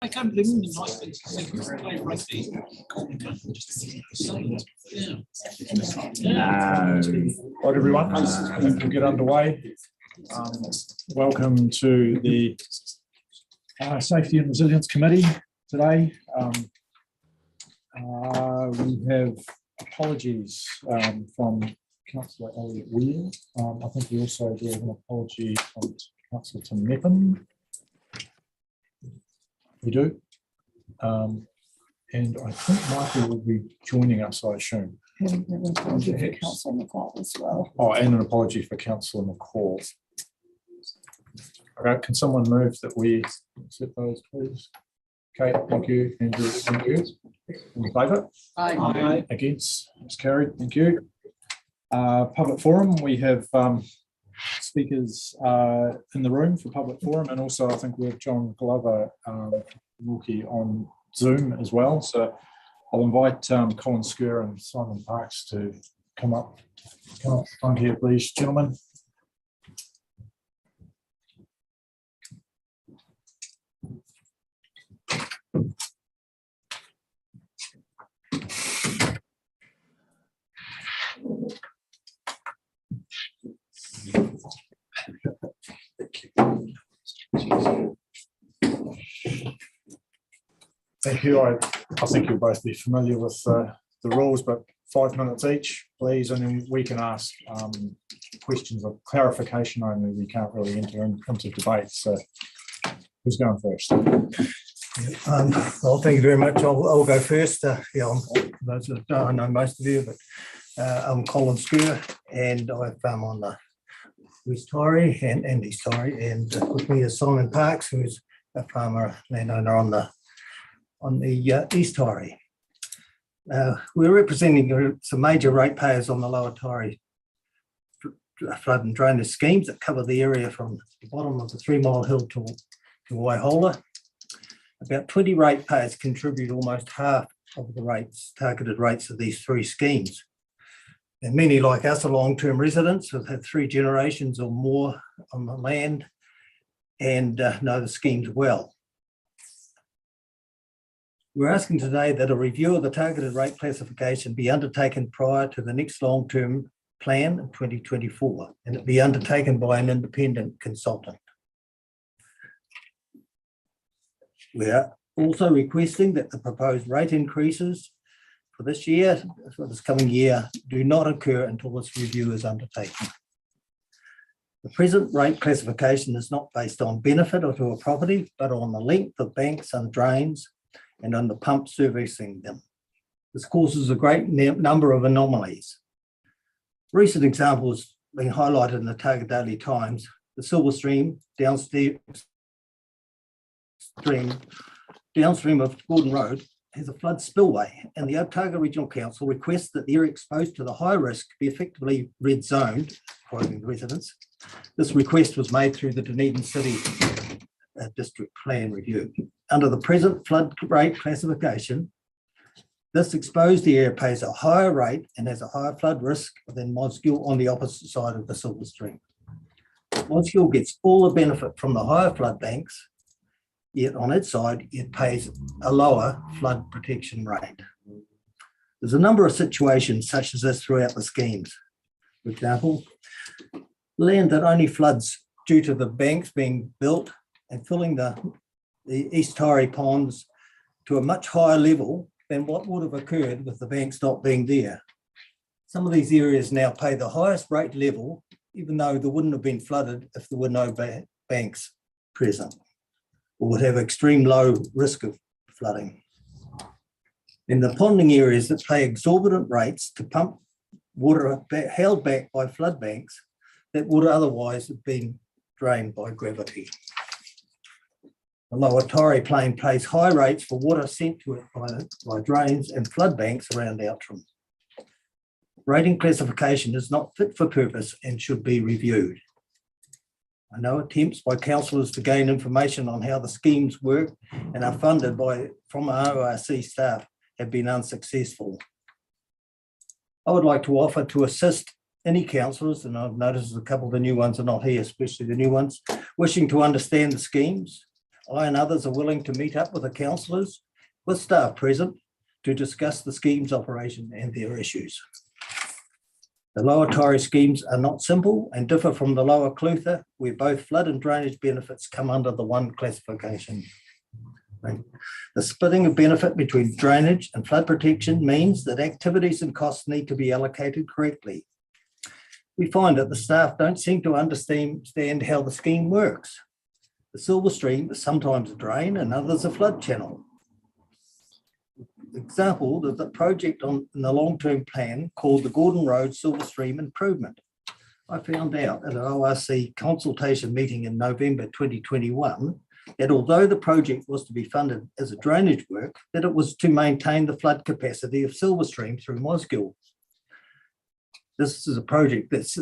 I can't believe it. Nice things to say. Play rugby. Right, everyone, I think we'll get underway. Welcome to the Safety and Resilience Committee today. We have apologies from Councillor Elliot Weir. I think we also do have an apology from Councillor Tim Mepham. We do. And I think Michael will be joining us, I assume. And an apology for Councillor McCall as well. Oh, and an apology for Councillor McCall. Okay, can someone move that we accept those, please? Okay, thank you, Andrew. Thank you. In favour? Aye. Against? It's carried. Thank you. Public forum. We have speakers in the room for public forum, and also I think we have John Glover Wilkie on Zoom as well. So I'll invite Colin Skur and Simon Parks to come up front here, please, gentlemen. Thank you. I think you'll both be familiar with the rules, but 5 minutes each, please, and then we can ask questions of clarification only. We can't really enter into debate. So who's going first? Well, thank you very much. I'll go first. Those that I know most of you, but I'm Colin Skur, and I'm on the West Torrey and East Torrey, and with me is Simon Parks, who's a farmer landowner on the East Torrey. We're representing some major ratepayers on the Lower Torrey flood and drainage schemes that cover the area from the bottom of the 3 Mile Hill to Waihola. About 20 ratepayers contribute almost half of the targeted rates of these 3 schemes. And many like us are long-term residents who've had 3 generations or more on the land and know the schemes well. We're asking today that a review of the targeted rate classification be undertaken prior to the next long-term plan in 2024, and it be undertaken by an independent consultant. We are also requesting that the proposed rate increases for this year, for this coming year, do not occur until this review is undertaken. The present rate classification is not based on benefit or to a property, but on the length of banks and drains and on the pump servicing them. This causes a great number of anomalies. Recent examples being highlighted in the Target Daily Times: the Silver Stream downstream of Gordon Road has a flood spillway, and the Otago Regional Council requests that the area exposed to the high risk be effectively red zoned, quoting the residents. This request was made through the Dunedin City District Plan Review. Under the present flood rate classification, this exposed area pays a higher rate and has a higher flood risk than Mosgiel on the opposite side of the Silver Stream. Mosgiel gets all the benefit from the higher flood banks, yet on its side, it pays a lower flood protection rate. There's a number of situations such as this throughout the schemes. For example, land that only floods due to the banks being built and filling the East Torrey ponds to a much higher level than what would have occurred with the banks not being there. Some of these areas now pay the highest rate level, even though they wouldn't have been flooded if there were no banks present, or would have extreme low risk of flooding. In the ponding areas that pay exorbitant rates to pump water held back by flood banks that would otherwise have been drained by gravity. The Lower Torrey Plain pays high rates for water sent to it by drains and flood banks around Outram. Rating classification is not fit for purpose and should be reviewed. I know attempts by councillors to gain information on how the schemes work and are funded from ORC staff have been unsuccessful. I would like to offer to assist any councillors, and I've noticed a couple of the new ones are not here, especially the new ones, wishing to understand the schemes I and others are willing to meet up with the councillors, with staff present, to discuss the scheme's operation and their issues. The Lower Torrey schemes are not simple and differ from the Lower Clutha, where both flood and drainage benefits come under the one classification. The splitting of benefit between drainage and flood protection means that activities and costs need to be allocated correctly. We find that the staff don't seem to understand how the scheme works. The Silver Stream is sometimes a drain and others a flood channel. Example of the project in the long-term plan called the Gordon Road Silver Stream Improvement. I found out at an ORC consultation meeting in November 2021 that although the project was to be funded as a drainage work, that it was to maintain the flood capacity of Silver Stream through Mosgiel. This is a project that's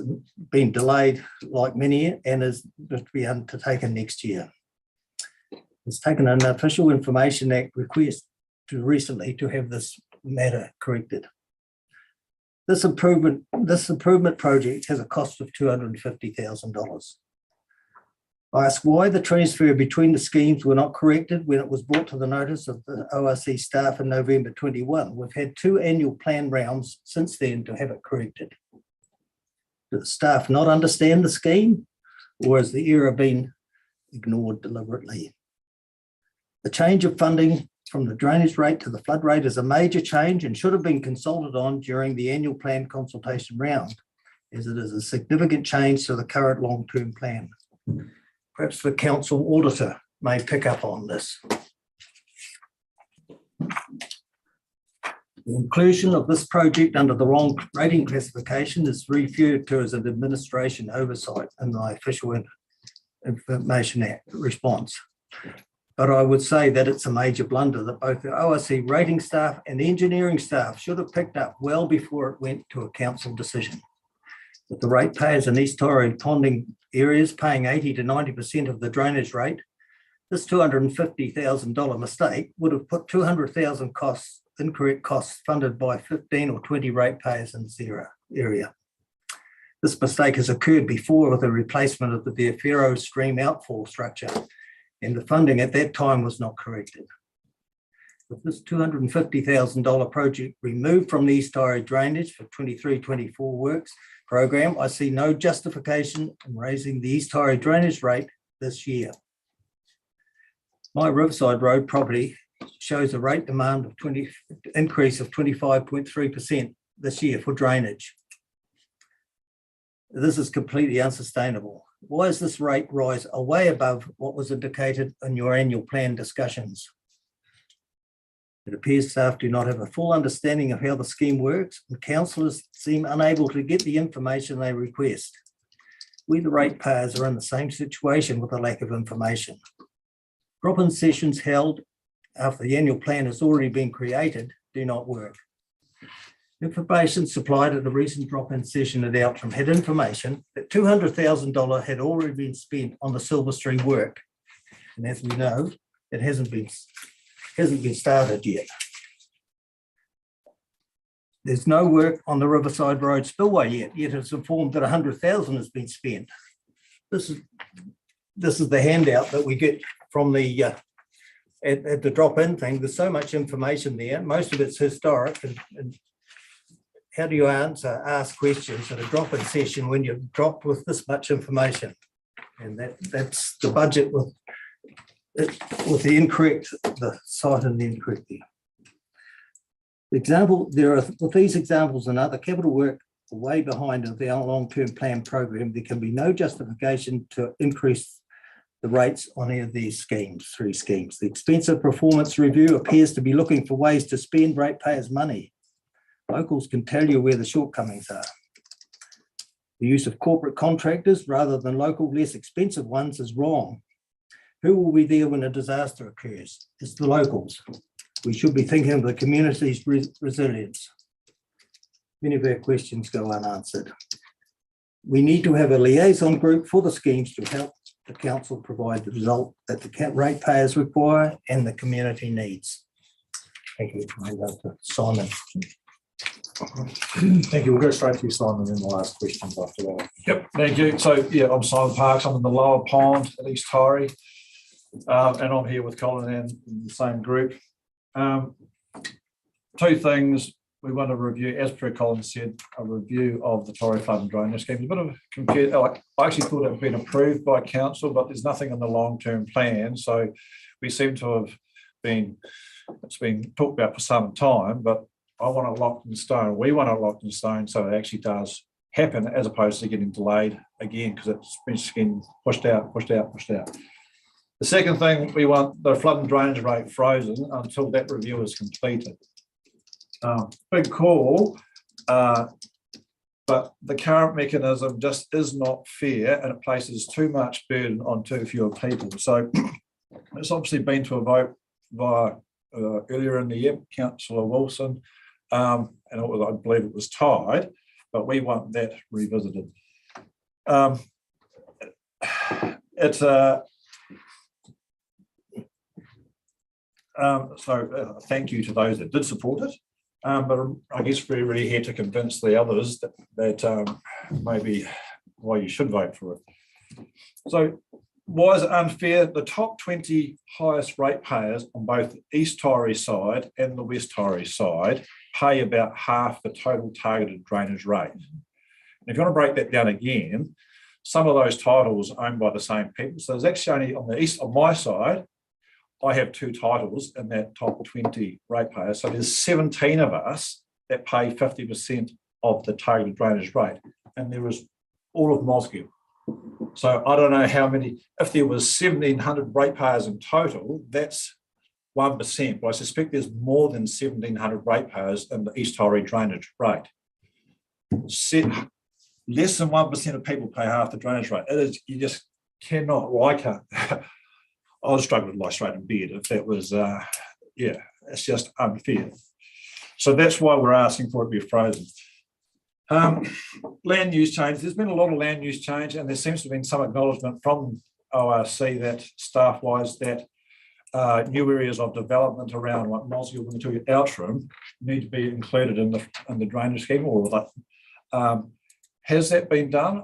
been delayed like many and is to be undertaken next year. It's taken an Official Information Act request recently to have this matter corrected. This improvement project has a cost of $250,000. I ask why the transfer between the schemes were not corrected when it was brought to the notice of the ORC staff in November 21. We've had 2 annual plan rounds since then to have it corrected. Do the staff not understand the scheme, or has the error been ignored deliberately? The change of funding from the drainage rate to the flood rate is a major change and should have been consulted on during the annual plan consultation round, as it is a significant change to the current long-term plan. Perhaps the council auditor may pick up on this. The inclusion of this project under the wrong rating classification is referred to as an administration oversight in the Official Information Act response. But I would say that it's a major blunder that both the ORC rating staff and the engineering staff should have picked up well before it went to a council decision. With the ratepayers in East Torrey and ponding areas paying 80 to 90% of the drainage rate, this $250,000 mistake would have put $200,000 incorrect costs funded by 15 or 20 ratepayers in this area. This mistake has occurred before with the replacement of the Viafero stream outfall structure, and the funding at that time was not corrected. With this $250,000 project removed from the East Torrey drainage for 23-24 works program, I see no justification in raising the East Torrey drainage rate this year. My Riverside Road property shows a rate demand of increase of 25.3% this year for drainage. This is completely unsustainable. Why is this rate rise way above what was indicated in your annual plan discussions? It appears staff do not have a full understanding of how the scheme works, and councillors seem unable to get the information they request. We, the ratepayers, are in the same situation with a lack of information. Drop-in sessions held after the annual plan has already been created do not work. Information supplied at the recent drop-in session at Outram had information that $200,000 had already been spent on the Silver Stream work. And as we know, it hasn't been started yet. There's no work on the Riverside Road spillway yet it's informed that $100,000 has been spent. This is the handout that we get from the at the drop-in thing. There's so much information there. Most of it's historic. And how do you ask questions at a drop-in session when you're dropped with this much information? And that's the budget with the incorrect, the site and the incorrect there. With these examples and other capital work way behind of our long-term plan program, there can be no justification to increase the rates on any of these schemes, 3 schemes. The expensive performance review appears to be looking for ways to spend ratepayers' money. Locals can tell you where the shortcomings are. The use of corporate contractors rather than local, less expensive ones is wrong. Who will be there when a disaster occurs? It's the locals. We should be thinking of the community's resilience. Many of our questions go unanswered. We need to have a liaison group for the schemes to help the council provide the result that the ratepayers require and the community needs. Thank you. I'll go to Simon. Thank you. We'll go straight to you, Simon, in the last questions after that. Yep, thank you. So, yeah, I'm Simon Parks. I'm in the lower pond at East Torrey. And I'm here with Colin and the same group. Two things we want to review, as per Colin said, a review of the Torrey Flood and Drainage Scheme. A bit of confusion. I actually thought it had been approved by council, but there's nothing in the long-term plan. So we seem to have it's been talked about for some time, but I want it locked in stone. We want it locked in stone so it actually does happen, as opposed to getting delayed again because it's been getting pushed out. The second thing, we want the flood and drainage rate frozen until that review is completed. Big call, but the current mechanism just is not fair, and it places too much burden on too few people. So it's obviously been to a vote via earlier in the year, Councillor Wilson, and I believe it was tied, but we want that revisited. It's a thank you to those that did support it, but I guess we really had to convince the others that maybe why you should vote for it. So why is it unfair? The top 20 highest ratepayers on both the East Torrey side and the West Torrey side pay about half the total targeted drainage rate. And if you want to break that down again, some of those titles are owned by the same people. So there's actually only on the east of my side, I have 2 titles in that top 20 ratepayers. So there's 17 of us that pay 50% of the targeted drainage rate. And there is all of Mosgiel. So I don't know how many, if there was 1,700 ratepayers in total, that's 1%, but I suspect there's more than 1,700 ratepayers in the East Torrey drainage rate. Less than 1% of people pay half the drainage rate. It is, you just cannot, well, I can't. I was struggling to lie straight in bed if that was, yeah, it's just unfair. So that's why we're asking for it to be frozen. Land use change. There's been a lot of land use change, and there seems to have been some acknowledgement from ORC that staff-wise that new areas of development around like Mosgiel, Wingatui, Outram need to be included in the drainage scheme. Or that has that been done?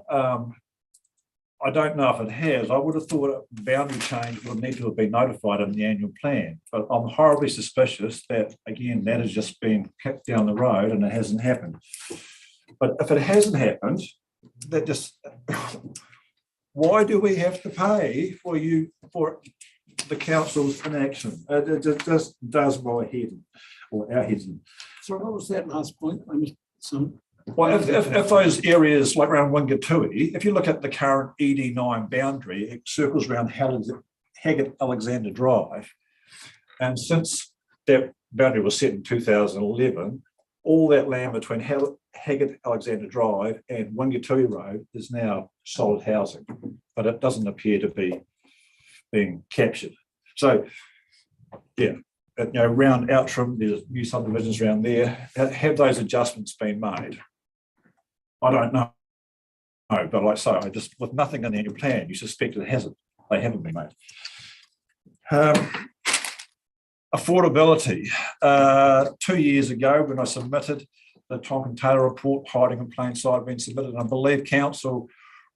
I don't know if it has. I would have thought a boundary change would need to have been notified in the annual plan, but I'm horribly suspicious that again that has just been kicked down the road and it hasn't happened. But if it hasn't happened, that just, why do we have to pay for the council's inaction? It just does my head, or our heads in. So what was that last point? I missed some. Well, if those areas like around Wingatui, if you look at the current ED9 boundary, it circles around Haggett Alexander Drive. And since that boundary was set in 2011, all that land between Haggett Alexander Drive and Wingatui Road is now solid housing, but it doesn't appear to be being captured. So, yeah, around Outram, there's new subdivisions around there. Have those adjustments been made? I don't know, but like so, I just with nothing in the annual plan, you suspect it hasn't. They haven't been made. Affordability. 2 years ago, when I submitted the Tonkin Taylor report, hiding in plain sight, had been submitted, and I believe council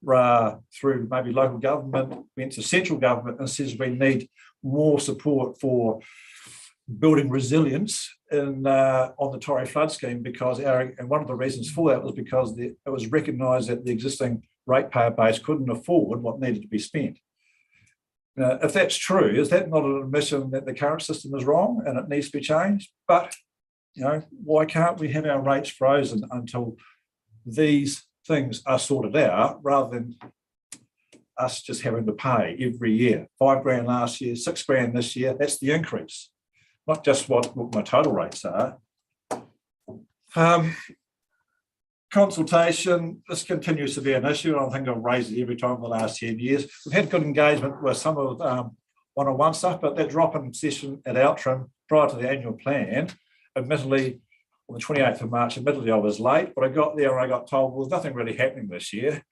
through maybe local government went to central government and says we need more support for building resilience on the Torrey flood scheme, because and one of the reasons for that was because it was recognised that the existing ratepayer base couldn't afford what needed to be spent. Now, if that's true, is that not an admission that the current system is wrong and it needs to be changed? But why can't we have our rates frozen until these things are sorted out, rather than us just having to pay every year? $5,000 last year, $6,000 this year. That's the increase, not just what my total rates are. Consultation, this continues to be an issue. I think I've raised it every time in the last 10 years. We've had good engagement with some of one-on-one stuff, but that drop-in session at Outram prior to the annual plan, admittedly, on the 28th of March, admittedly I was late, but I got there and I got told, well, there's nothing really happening this year.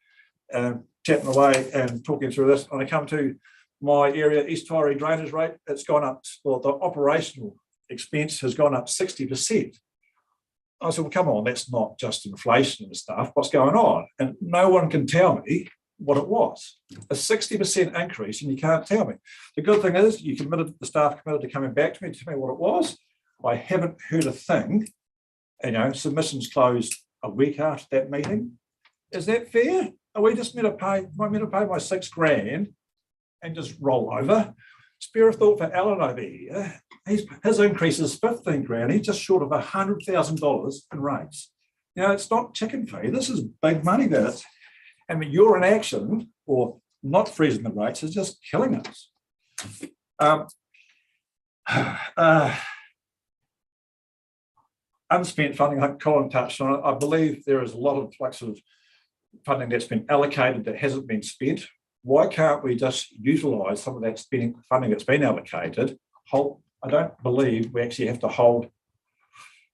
Chatting away and talking through this, when I come to my area, East Torrey drainage rate, it's gone up, well, the operational expense has gone up 60%. I said, well, come on, that's not just inflation and stuff. What's going on? And no one can tell me what it was. A 60% increase, and you can't tell me. The good thing is the staff committed to coming back to me to tell me what it was. I haven't heard a thing. Submissions closed a week after that meeting. Is that fair? Are we just meant to pay my $6,000 and just roll over? Spare a thought for Alan over here. His increase is $15,000. He's just short of $100,000 in rates. It's not chicken feed. This is big money. Your inaction or not freezing the rates is just killing us. Unspent funding, like Colin touched on it, I believe there is a lot of funding that's been allocated that hasn't been spent. Why can't we just utilise some of that funding that's been allocated? I don't believe we actually have to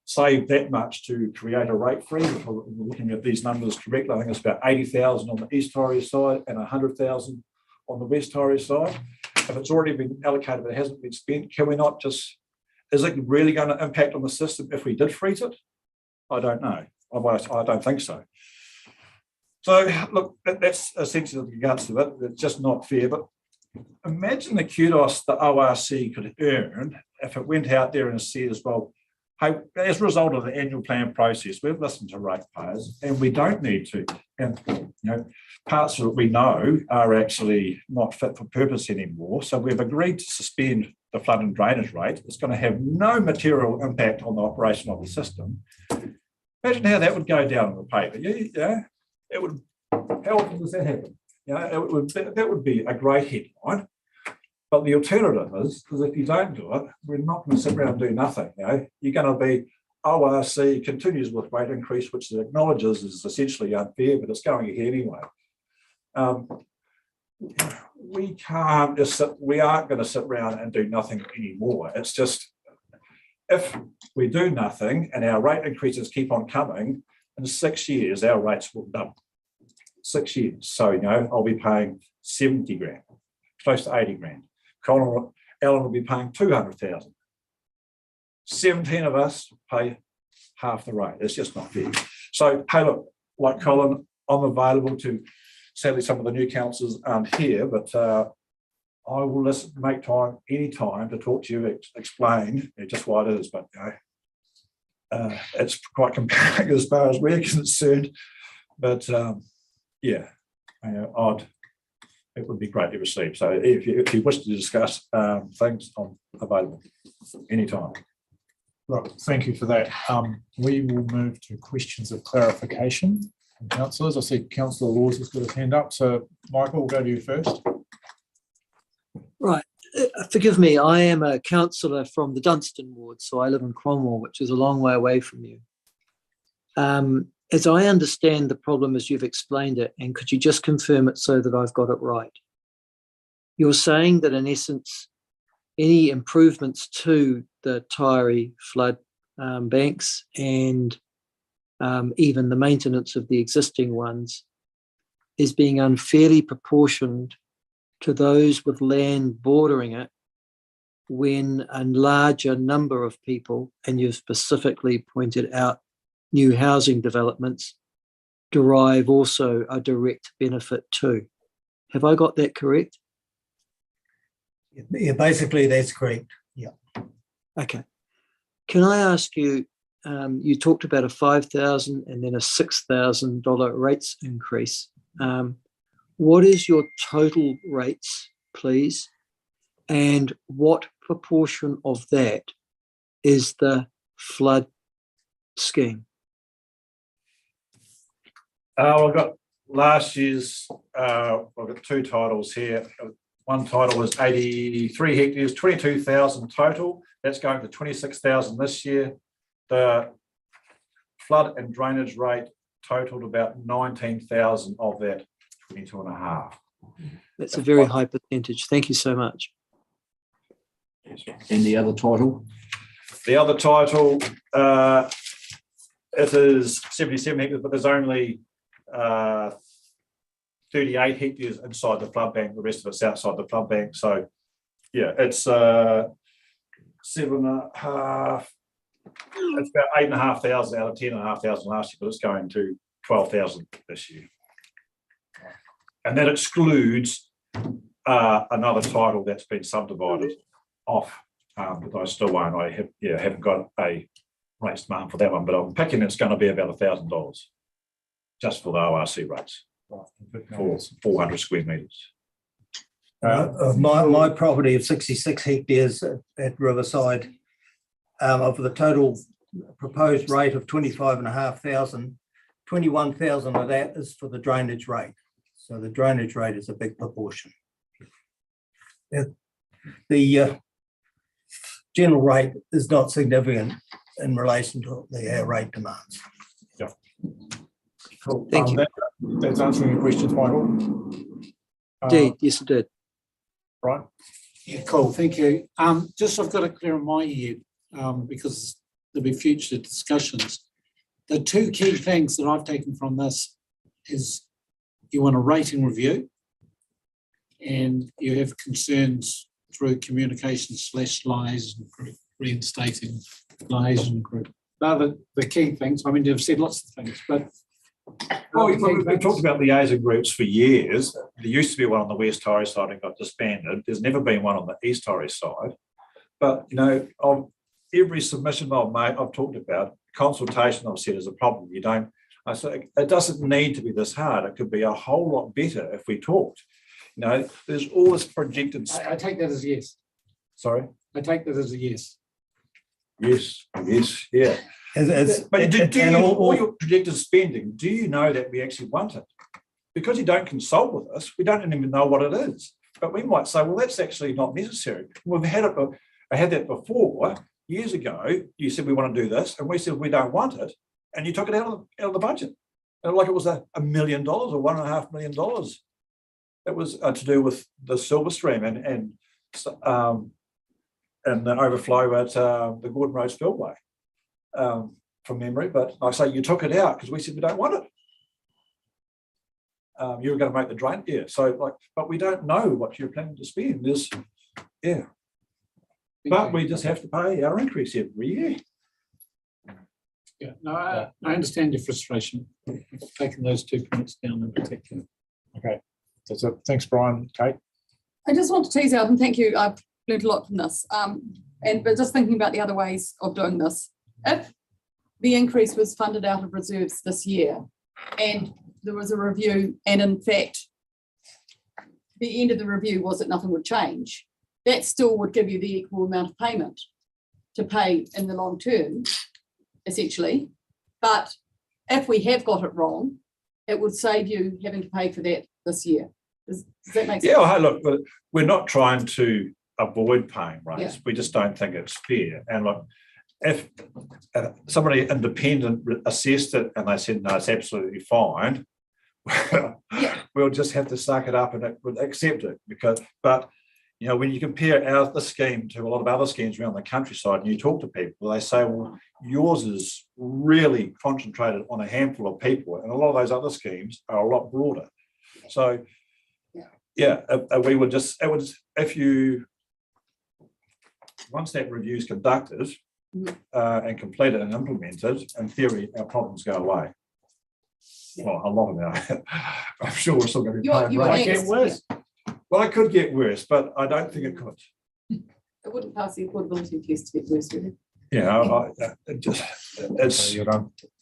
save that much to create a rate freeze. If we're looking at these numbers correctly, I think it's about 80,000 on the East Torres side and 100,000 on the West Torres side. If it's already been allocated but it hasn't been spent, can we not just, is it really going to impact on the system if we did freeze it? I don't know. I don't think so. So look, that's essentially the answer to it. It's just not fair. But imagine the kudos the ORC could earn if it went out there and says, well, hey, as a result of the annual plan process, we've listened to ratepayers and we don't need to. And parts of it we know are actually not fit for purpose anymore. So we've agreed to suspend the flood and drainage rate. It's going to have no material impact on the operation of the system. Imagine how that would go down in the paper. It would. How often does that happen? That would be a great headline. But the alternative is if you don't do it, we're not going to sit around and do nothing. You're going to be ORC continues with rate increase, which it acknowledges is essentially unfair, but it's going ahead anyway. We can't just we aren't going to sit around and do nothing anymore. It's just if we do nothing and our rate increases keep on coming, in 6 years our rates will double. 6 years. So I'll be paying $70,000, close to $80,000. Alan will be paying $200,000. 17 of us pay half the rate. It's just not fair. So, hey, look, like Colin, I'm available to, sadly, some of the new councillors aren't here, but I will make time, any time, to talk to you, explain just why it is. But, it's quite compelling as far as we're concerned. But, it would be greatly received. So if you wish to discuss things, I'm available anytime. Right, thank you for that. We will move to questions of clarification from councillors. I see Councillor Laws has got his hand up. So Michael, we'll go to you first. Right. Forgive me, I am a councillor from the Dunstan ward, so I live in Cromwell, which is a long way away from you. As I understand the problem as you've explained it, and could you just confirm it so that I've got it right? You're saying that in essence, any improvements to the Taieri flood banks and even the maintenance of the existing ones is being unfairly proportioned to those with land bordering it, when a larger number of people, and you've specifically pointed out new housing developments, derive also a direct benefit too. Have I got that correct? Yeah, basically that's correct. Yeah. Okay. Can I ask you, you talked about a $5,000 and then a $6,000 rates increase. What is your total rates, please? And what proportion of that is the flood scheme? I've got last year's, I've got two titles here. One title is 83 hectares, 22,000 total. That's going to 26,000 this year. The flood and drainage rate totaled about 19,000 of that 22.5. That's a very high percentage. Thank you so much. And the other title? The other title, it is 77 hectares, but there's only 38 hectares inside the flood bank. The rest of it's outside the flood bank. So, yeah, it's 7.5. It's about 8,500 out of 10,500 last year, but it's going to 12,000 this year. And that excludes another title that's been subdivided off, but I still won't. I haven't got a rates demand for that one, but I'm picking it's going to be about $1,000 just for the ORC rates for 400 square metres. Of my property of 66 hectares at Riverside, of the total proposed rate of 25,500, 21,000 of that is for the drainage rate. So the drainage rate is a big proportion. The general rate is not significant in relation to the rate demands. Cool. Thank you. That's answering your questions, Michael. Indeed, yes, it did. Right. Yeah, cool, thank you. Just I've got it clear in my head, because there'll be future discussions. The two key things that I've taken from this is you want a rating review and you have concerns through communication / liaison group, reinstating liaison group. They're the key things. I mean, you've said lots of things, but Well, we've talked about liaison groups for years. There used to be one on the West Torres side and got disbanded. There's never been one on the East Torres side. But, of every submission I've made, I've talked about, consultation I've said is a problem. I say it doesn't need to be this hard. It could be a whole lot better if we talked. There's all this projected. I take that as a yes. Sorry? I take that as a yes. Yes, yeah. But all your projected spending, do you know that we actually want it? Because you don't consult with us, we don't even know what it is. But we might say, well, that's actually not necessary. We've had it. I had that before years ago. You said we want to do this, and we said we don't want it, and you took it out of the budget, and like it was $1 million or $1.5 million. That was to do with the Silver Stream and the overflow at the Gordon Road Spillway. From memory, but like I say, you took it out because we said we don't want it. You were going to make the drain, yeah. So but we don't know what you're planning to spend. But we just have to pay our increase every year. Yeah, no, I understand your frustration. I've taken those 2 points down in particular. Okay. That's it. Thanks, Brian. Kate. I just want to tease out, and thank you, I've learned a lot from this. But just thinking about the other ways of doing this. If the increase was funded out of reserves this year and there was a review, and in fact, the end of the review was that nothing would change, that still would give you the equal amount of payment to pay in the long term, essentially. But if we have got it wrong, it would save you having to pay for that this year. Does that make sense? Yeah, well, look, we're not trying to avoid paying rates. Yeah. We just don't think it's fair. And look, if somebody independent assessed it and they said, no, it's absolutely fine, we'll just have to suck it up and accept it. But when you compare this scheme to a lot of other schemes around the countryside and you talk to people, they say, well, yours is really concentrated on a handful of people, and a lot of those other schemes are a lot broader. So, we would just, once that review is conducted, and completed and implemented, in theory, our problems go away. Yeah. Well, a lot of them. I'm sure we're still going to be paying rates. Get worse. Yeah. Well, it could get worse, but I don't think it could. It wouldn't pass the affordability test to get worse, really. Yeah, it's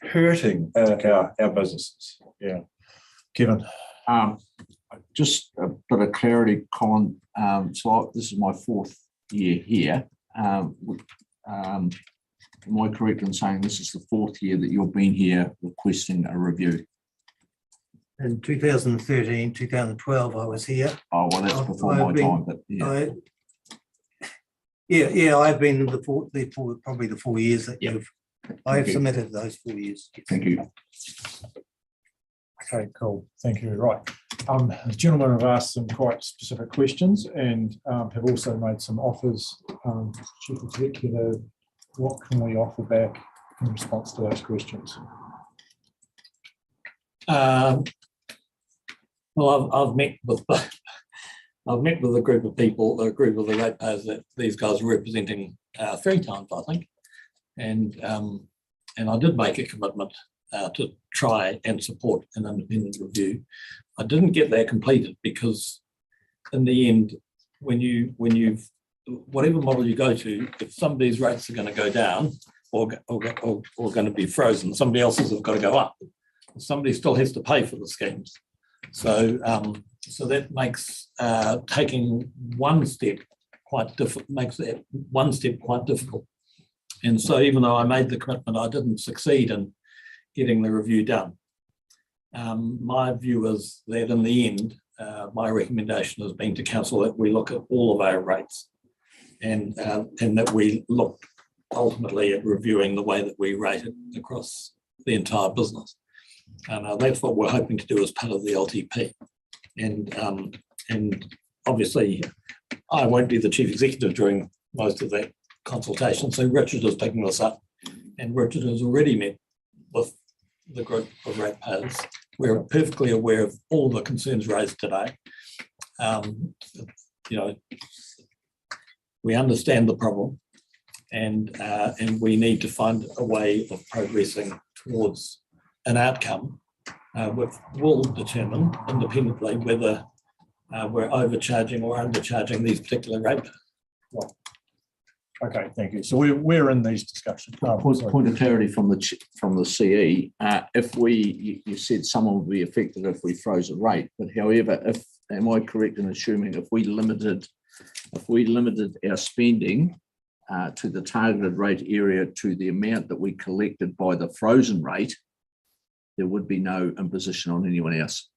hurting our businesses. Yeah. Kevin. Just a bit of clarity, Colin. So this is my 4th year here. Am I correct in saying this is the 4th year that you've been here requesting a review? In 2013, 2012, I was here. Oh, well, that's before my time, but yeah. I've been probably the 4 years that I've submitted those 4 years. Thank you. Okay, cool. Thank you. Right. The gentlemen have asked some quite specific questions and have also made some offers. Chief Executive, what can we offer back in response to those questions? Well, I've met with a group of people, a group of the ratepayers that these guys are representing 3 times, I think, and I did make a commitment to try and support an independent review. I didn't get that completed because in the end, when you've whatever model you go to, if some of these rates are going to go down or going to be frozen, somebody else's have got to go up. Somebody still has to pay for the schemes. So so that makes taking one step quite difficult, makes that one step quite difficult. And so even though I made the commitment, I didn't succeed in getting the review done. My view is that in the end, my recommendation has been to council that we look at all of our rates and that we look ultimately at reviewing the way that we rate it across the entire business. And that's what we're hoping to do as part of the LTP. And obviously, I won't be the chief executive during most of that consultation. So Richard is picking this up, and Richard has already met with the group of ratepayers. We're perfectly aware of all the concerns raised today. We understand the problem, and we need to find a way of progressing towards an outcome which will determine independently whether we're overcharging or undercharging these particular ratepayers. Okay, thank you. So we're in these discussions. Point of clarity from the CE. If you said someone would be affected if we froze a rate, but however, am I correct in assuming if we limited our spending to the targeted rate area to the amount that we collected by the frozen rate, there would be no imposition on anyone else?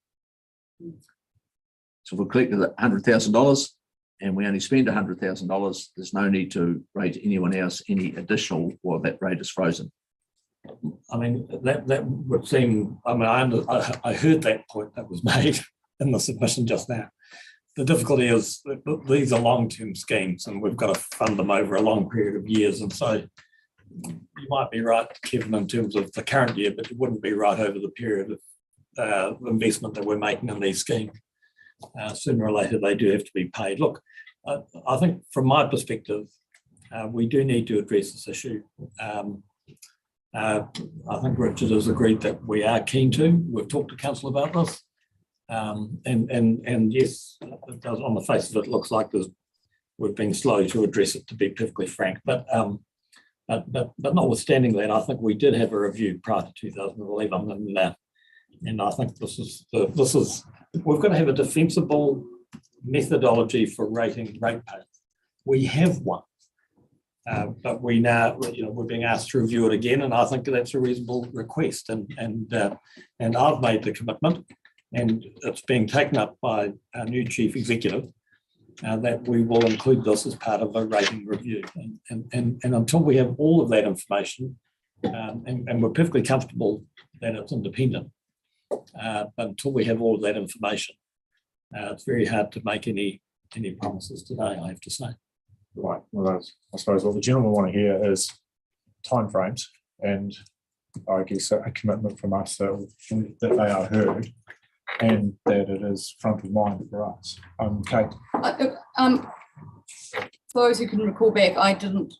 So if we collected $100,000 and we only spend $100,000, there's no need to rate anyone else any additional while that rate is frozen. I mean, that would seem, I mean, I heard that point that was made in the submission just now. The difficulty is that these are long-term schemes and we've got to fund them over a long period of years. And so you might be right, Kevin, in terms of the current year, but it wouldn't be right over the period of investment that we're making in these schemes. Sooner or later, they do have to be paid. Look, I think from my perspective, we do need to address this issue. I think Richard has agreed that we are keen to. We've talked to council about this. And yes, it does, on the face of it, looks like we've been slow to address it, to be perfectly frank. But notwithstanding that, I think we did have a review prior to 2011, and I think this is we've got to have a defensible methodology for rating ratepayers. We have one, but we now, we're being asked to review it again, and I think that's a reasonable request. And I've made the commitment, and it's being taken up by our new chief executive, that we will include this as part of a rating review. And until we have all of that information, and we're perfectly comfortable that it's independent, but until we have all of that information, it's very hard to make any promises today, I have to say. Right. Well, I suppose what the gentlemen want to hear is timeframes, and I guess a commitment from us that they are heard and that it is front of mind for us. Kate. For those who can recall back, I didn't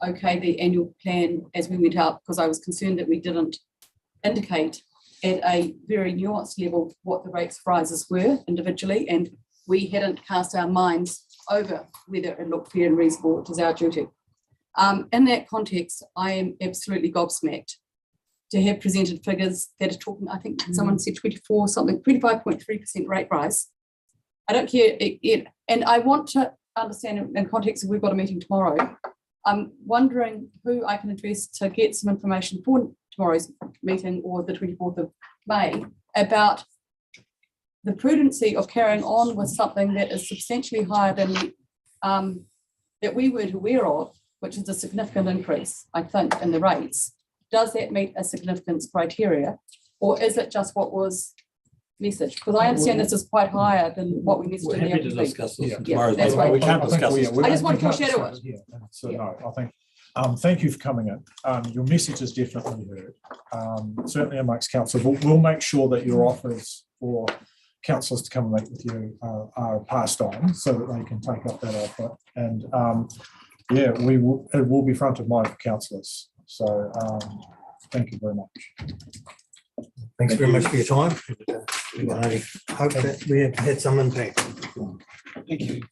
okay the annual plan as we went out because I was concerned that we didn't indicate at a very nuanced level what the rates rises were individually, and we hadn't cast our minds over whether it looked fair and reasonable, which is our duty. In that context, I am absolutely gobsmacked to have presented figures that are talking, I think someone said 25.3% rate rise. I don't care, and I want to understand in context of we've got a meeting tomorrow. I'm wondering who I can address to get some information for tomorrow's meeting or the 24th of May about the prudency of carrying on with something that is substantially higher than that we weren't aware of, which is a significant increase, I think, in the rates. Does that meet a significance criteria, or is it just what was messaged? Because I understand this is quite higher than what we messaged. We're in the happy to LTP. discuss this Yeah, tomorrow. that's right. We can't I think discuss it. I just want to foreshadow it. Yeah, so no, I think, thank you for coming in. Your message is definitely heard. Certainly amongst council, we'll make sure that your offers for councillors to come and meet with you are passed on so that they can take up that offer. And yeah, it will be front of mind for councillors. So Thank you very much. Thanks very much for your time. We can only hope that we have had some impact. Thank you.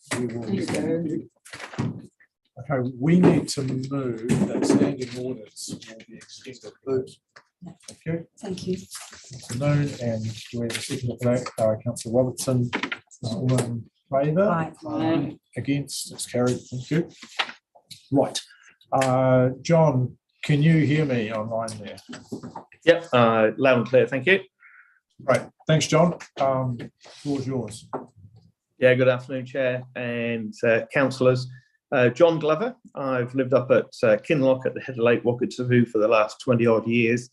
Okay, we need to move that standing orders will be extended. Thank you. Thank you. Councillor Noon, and we're second for that, Councillor Robertson. All in favour? Aye. Against, it's carried. Thank you. Right. John, can you hear me online there? Yep, loud and clear, thank you. Right. Thanks, John. Floor's yours. Yeah, good afternoon, Chair and councillors. John Glover, I've lived up at Kinloch at the head of Lake Wakativu for the last 20 odd years.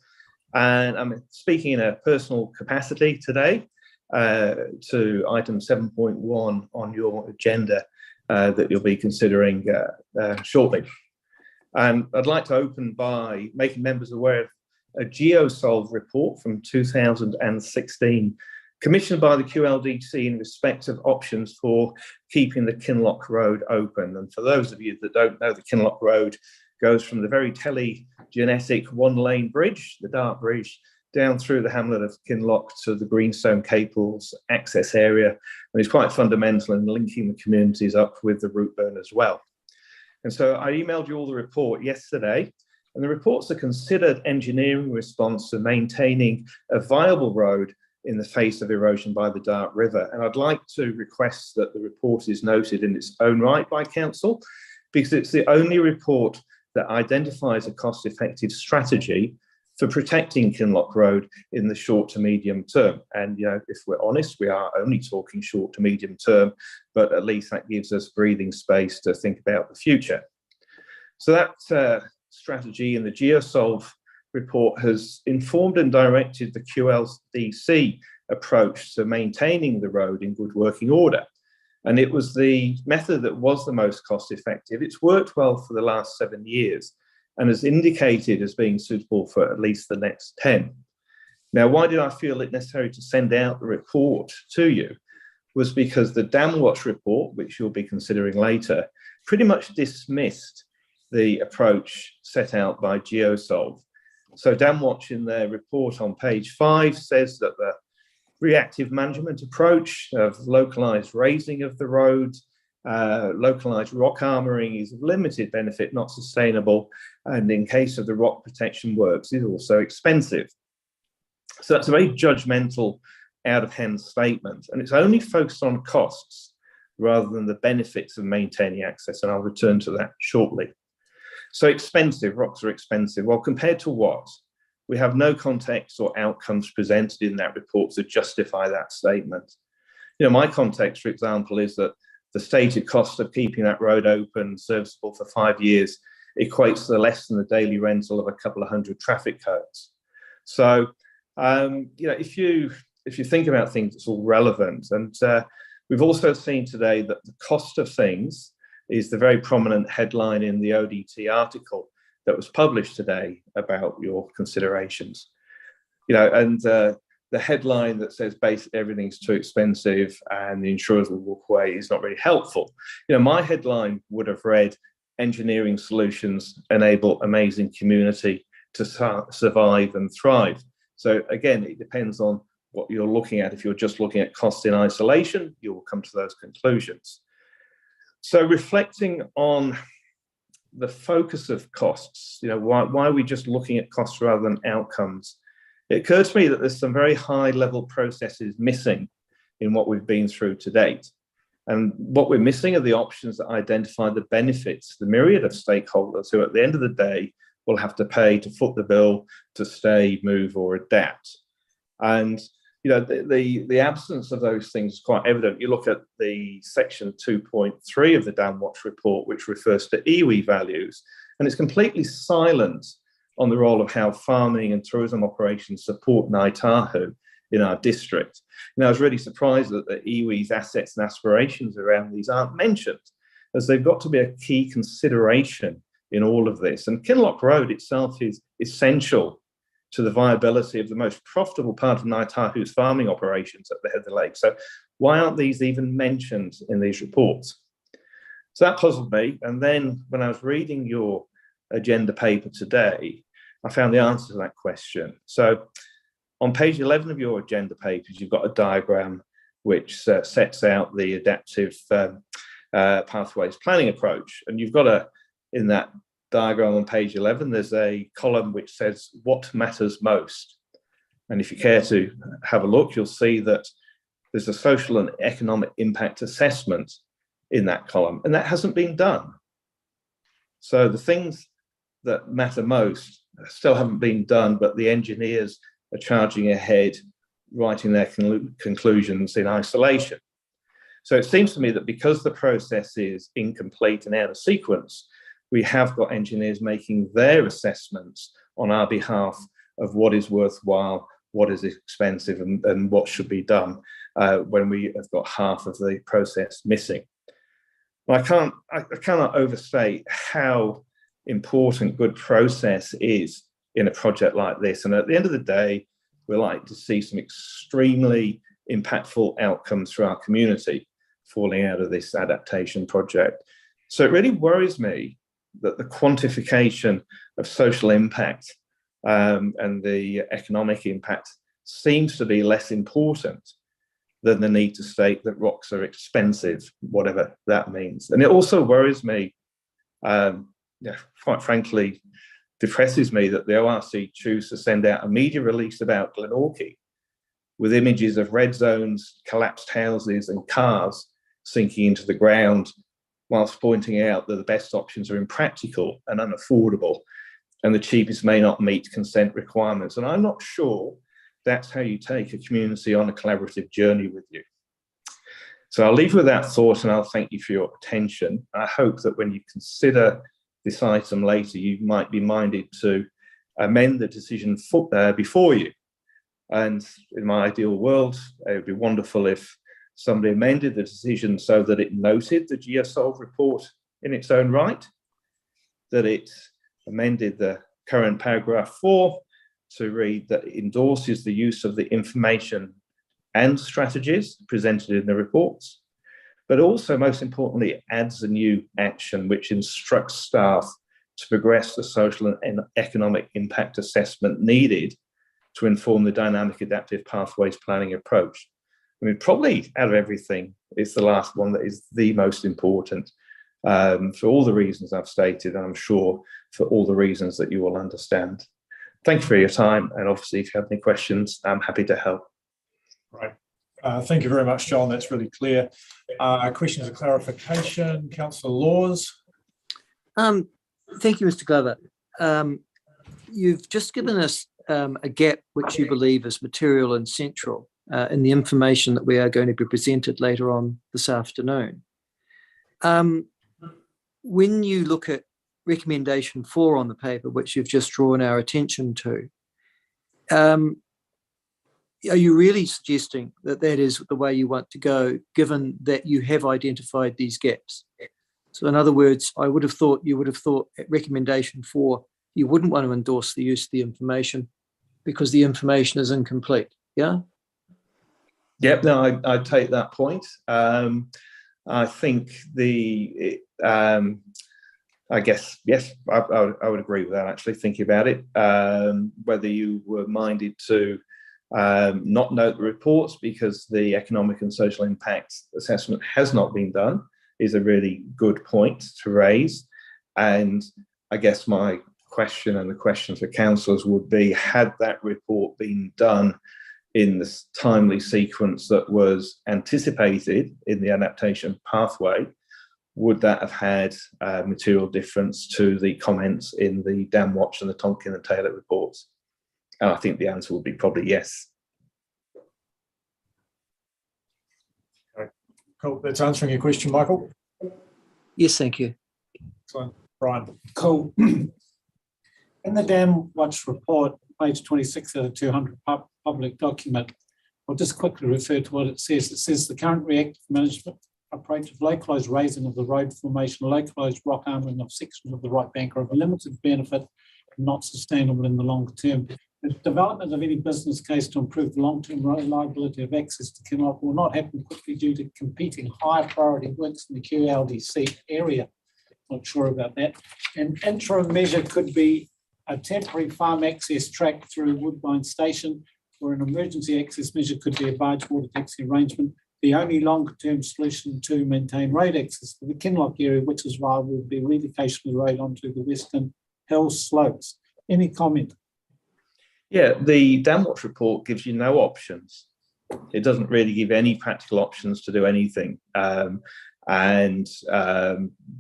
And I'm speaking in a personal capacity today to item 7.1 on your agenda that you'll be considering shortly. And I'd like to open by making members aware of a GeoSolve report from 2016 commissioned by the QLDC in respect of options for keeping the Kinloch Road open. And for those of you that don't know, the Kinloch Road goes from the very telegenetic one-lane bridge, the Dart Bridge, down through the hamlet of Kinloch to the Greenstone Caples access area. And it's quite fundamental in linking the communities up with the route burn as well. And so I emailed you all the report yesterday, and the report's a considered engineering response to maintaining a viable road in the face of erosion by the Dart River. And I'd like to request that the report is noted in its own right by council, because it's the only report that identifies a cost-effective strategy for protecting Kinloch Road in the short to medium term. And, you know, if we're honest, we are only talking short to medium term, but at least that gives us breathing space to think about the future. So that strategy in the GeoSolve report has informed and directed the QLDC approach to maintaining the road in good working order. And it was the method that was the most cost effective. It's worked well for the last 7 years and is indicated as being suitable for at least the next 10. Now, why did I feel it necessary to send out the report to you? Was because the DamWatch report, which you'll be considering later, pretty much dismissed the approach set out by GeoSolve. So DamWatch in their report on page 5 says that the reactive management approach of localised raising of the road, localised rock armouring is of limited benefit, not sustainable, and in case of the rock protection works is also expensive. So that's a very judgmental, out-of-hand statement, and it's only focused on costs rather than the benefits of maintaining access, and I'll return to that shortly. So expensive, rocks are expensive. Well, compared to what? We have no context or outcomes presented in that report to justify that statement. You know, my context, for example, is that the stated cost of keeping that road open, serviceable for 5 years, equates to less than the daily rental of a couple of hundred traffic codes. So, you know, if you think about things, it's all relevant. And we've also seen today that the cost of things is the very prominent headline in the ODT article that was published today about your considerations. You know, and the headline that says basically everything's too expensive and the insurers will walk away is not really helpful. You know, my headline would have read, engineering solutions enable amazing community to survive and thrive. So again, it depends on what you're looking at. If you're just looking at costs in isolation, you will come to those conclusions. So reflecting on the focus of costs, you know, why are we just looking at costs rather than outcomes? It occurred to me that there's some very high level processes missing in what we've been through to date. And what we're missing are the options that identify the benefits, the myriad of stakeholders who at the end of the day will have to pay to foot the bill to stay, move or adapt. And you know, the absence of those things is quite evident. You look at the section 2.3 of the DamWatch report, which refers to iwi values, and it's completely silent on the role of how farming and tourism operations support Ngāi Tahu in our district. And I was really surprised that the iwi's assets and aspirations around these aren't mentioned, as they've got to be a key consideration in all of this. And Kinloch Road itself is essential to the viability of the most profitable part of Ngāi Tahu's farming operations at the head of the lake. So why aren't these even mentioned in these reports? So that puzzled me. And then when I was reading your agenda paper today, I found the answer to that question. So on page 11 of your agenda papers, you've got a diagram which sets out the adaptive pathways planning approach. And you've got in that diagram on page 11, there's a column which says what matters most. And if you care to have a look, you'll see that there's a social and economic impact assessment in that column, and that hasn't been done. So the things that matter most still haven't been done, but the engineers are charging ahead, writing their conclusions in isolation. So it seems to me that because the process is incomplete and out of sequence, we have got engineers making their assessments on our behalf of what is worthwhile, what is expensive, and what should be done when we have got half of the process missing. I cannot overstate how important good process is in a project like this. And at the end of the day, we like to see some extremely impactful outcomes for our community falling out of this adaptation project. So it really worries me that the quantification of social impact and the economic impact seems to be less important than the need to state that rocks are expensive, whatever that means. And it also worries me, quite frankly, depresses me that the ORC choose to send out a media release about Glenorchy with images of red zones, collapsed houses and cars sinking into the ground, whilst pointing out that the best options are impractical and unaffordable, and the cheapest may not meet consent requirements. And I'm not sure that's how you take a community on a collaborative journey with you. So I'll leave you with that thought, and I'll thank you for your attention. I hope that when you consider this item later, you might be minded to amend the decision before you. And in my ideal world, it would be wonderful if somebody amended the decision so that it noted the GeoSolve report in its own right, that it amended the current paragraph 4 to read that it endorses the use of the information and strategies presented in the reports, but also, most importantly, it adds a new action which instructs staff to progress the social and economic impact assessment needed to inform the dynamic adaptive pathways planning approach. I mean, probably out of everything, it's the last one that is the most important for all the reasons I've stated, and I'm sure for all the reasons that you will understand. Thank you for your time, and obviously if you have any questions, I'm happy to help. Right. Thank you very much, John. That's really clear. Questions of clarification, Councillor Laws. Thank you, Mr. Glover. You've just given us a gap which you believe is material and central in the information that we are going to be presented later on this afternoon. When you look at recommendation 4 on the paper, which you've just drawn our attention to, are you really suggesting that that is the way you want to go, given that you have identified these gaps? So in other words, I would have thought you would have thought at recommendation 4, you wouldn't want to endorse the use of the information because the information is incomplete, yeah? Yep, no, I take that point. I think I guess, yes, I would agree with that, actually, thinking about it. Whether you were minded to not note the reports because the economic and social impact assessment has not been done is a really good point to raise. And I guess my question and the question for councillors would be, had that report been done in the timely sequence that was anticipated in the adaptation pathway, would that have had material difference to the comments in the Dam Watch and the Tonkin and Taylor reports? And I think the answer would be probably yes. Okay. Cool. That's answering your question, Michael. Yes, thank you. Excellent. Brian. Cool. In the Dam Watch report, page 26 of the 200 public document, I'll just quickly refer to what it says. It says the current reactive management approach of localised raising of the road formation, localised rock armouring of sections of the right bank are of limited benefit and not sustainable in the long term. The development of any business case to improve the long-term reliability of access to Kinloch will not happen quickly due to competing higher priority works in the QLDC area. Not sure about that. An interim measure could be a temporary farm access track through Woodbine Station, where an emergency access measure could be a barge water taxi arrangement. The only longer-term solution to maintain road access to the Kinloch area, which is viable, would be relocation of the road onto the Western Hills slopes. Any comment? Yeah, the Damwatch report gives you no options. It doesn't really give any practical options to do anything.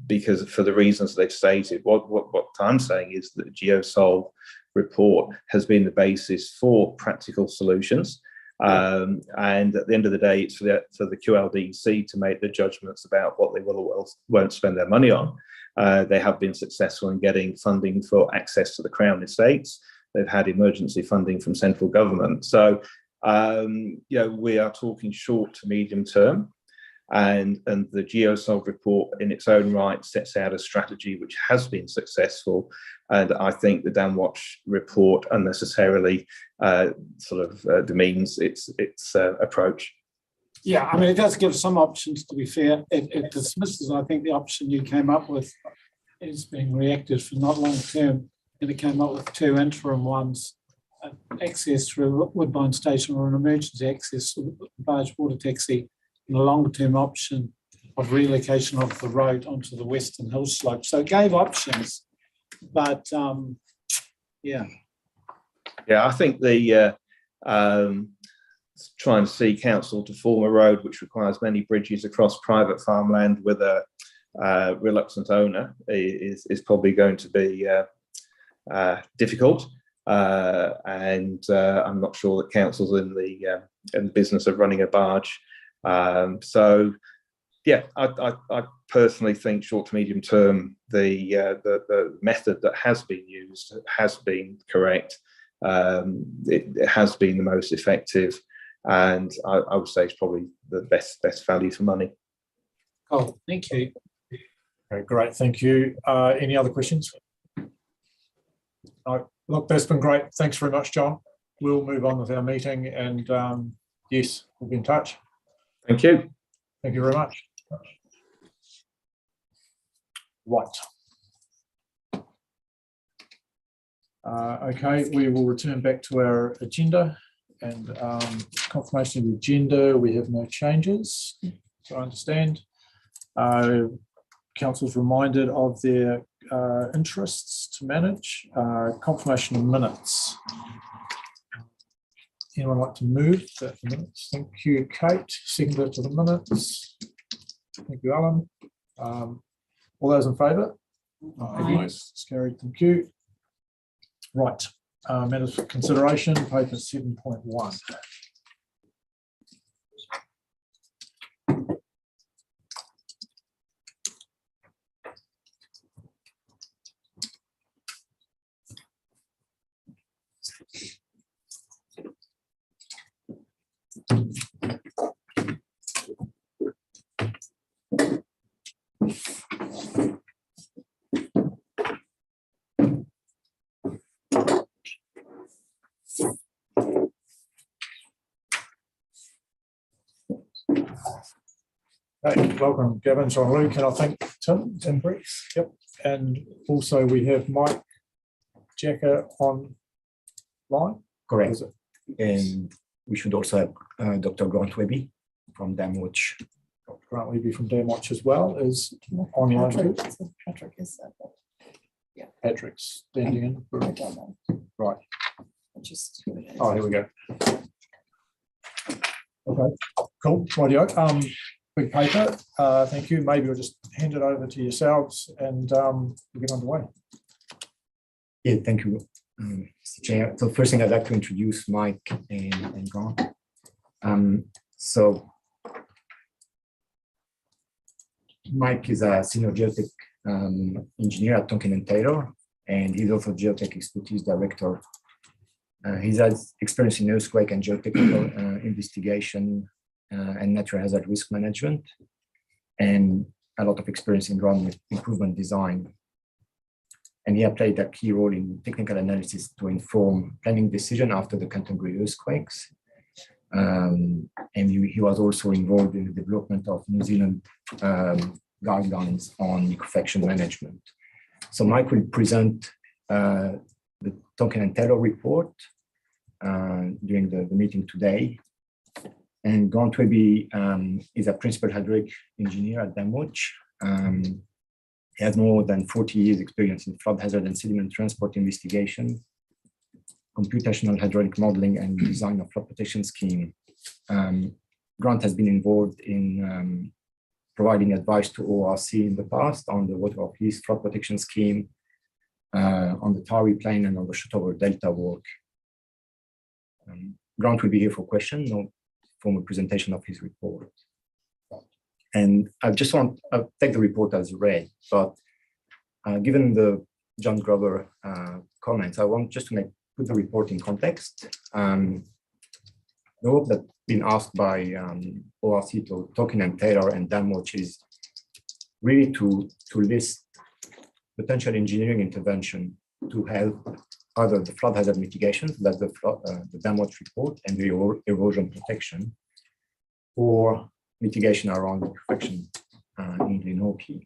Because for the reasons they've stated, what I'm saying is that the GeoSolve report has been the basis for practical solutions. And at the end of the day, it's for the QLDC to make the judgments about what they will or won't spend their money on. They have been successful in getting funding for access to the Crown estates. They've had emergency funding from central government. So, we are talking short to medium term. And the GeoSolve report in its own right sets out a strategy which has been successful. And I think the Damwatch report unnecessarily demeans its approach. Yeah, I mean, it does give some options, to be fair. It dismisses, I think, the option you came up with is being reactive for not long term. And it came up with two interim ones, access through Woodbine Station or an emergency access barge water taxi, and a longer term option of relocation of the road onto the Western Hill slope. So it gave options, but yeah. Yeah, I think the trying to see council to form a road which requires many bridges across private farmland with a reluctant owner is probably going to be difficult. And I'm not sure that council's in the business of running a barge. So, yeah, I personally think short to medium term, the method that has been used has been correct. It has been the most effective, and I would say it's probably the best value for money. Oh, thank you. Okay, great, thank you. Any other questions? Look, that's been great. Thanks very much, John. We'll move on with our meeting, and yes, we'll be in touch. Thank you. Thank you very much. Right. Okay, we will return back to our agenda, and confirmation of the agenda. We have no changes, so I understand. Council's reminded of their interests to manage. Confirmation of minutes. Anyone like to move that minutes? Thank you, Kate. Seconder to the minutes. Thank you, Alan. All those in favour? Aye. It's carried. Thank you. Right. Matters for consideration, paper 7.1. Okay, welcome, Gavin, John, Luke, and I think Tim Brees. Yep, and also we have Mike Jacker online. Correct. And we should also have Dr. Grant Webby from Damwatch. Dr. Grant Webby from Damwatch as well is online. Patrick is Patrick's standing in. I don't know. Right. Just Oh, here we go. Okay, cool. Rightio. Big paper. Thank you. Maybe we'll just hand it over to yourselves and we'll get underway. Yeah, thank you, Mr. Chair. So first thing I'd like to introduce Mike and Grant. So Mike is a senior geotech engineer at Tonkin and Taylor, and he's also geotech expertise director. He has experience in earthquake and geotechnical investigation and natural hazard risk management, and a lot of experience in ground improvement design. And he played a key role in technical analysis to inform planning decision after the Canterbury earthquakes. And he was also involved in the development of New Zealand guidelines on liquefaction management. So Mike will present the Tonkin and Taylor report during the meeting today. And Grant Webby is a principal hydraulic engineer at Damwatch. He has more than 40 years experience in flood hazard and sediment transport investigation, computational hydraulic modeling and design of flood protection scheme. Grant has been involved in providing advice to ORC in the past on the Water of East flood protection scheme, on the Tari Plain and on the Shotover Delta work. Grant will be here for questions, no formal presentation of his report. And I'll take the report as read, but given the John Glover comments, I want just to put the report in context. The work that's been asked by ORC to Tonkin and Taylor and Damwatch is really to list potential engineering intervention to help either the flood hazard mitigation, that's the Damwatch report, and the erosion protection, or mitigation around liquefaction in Glenorchy.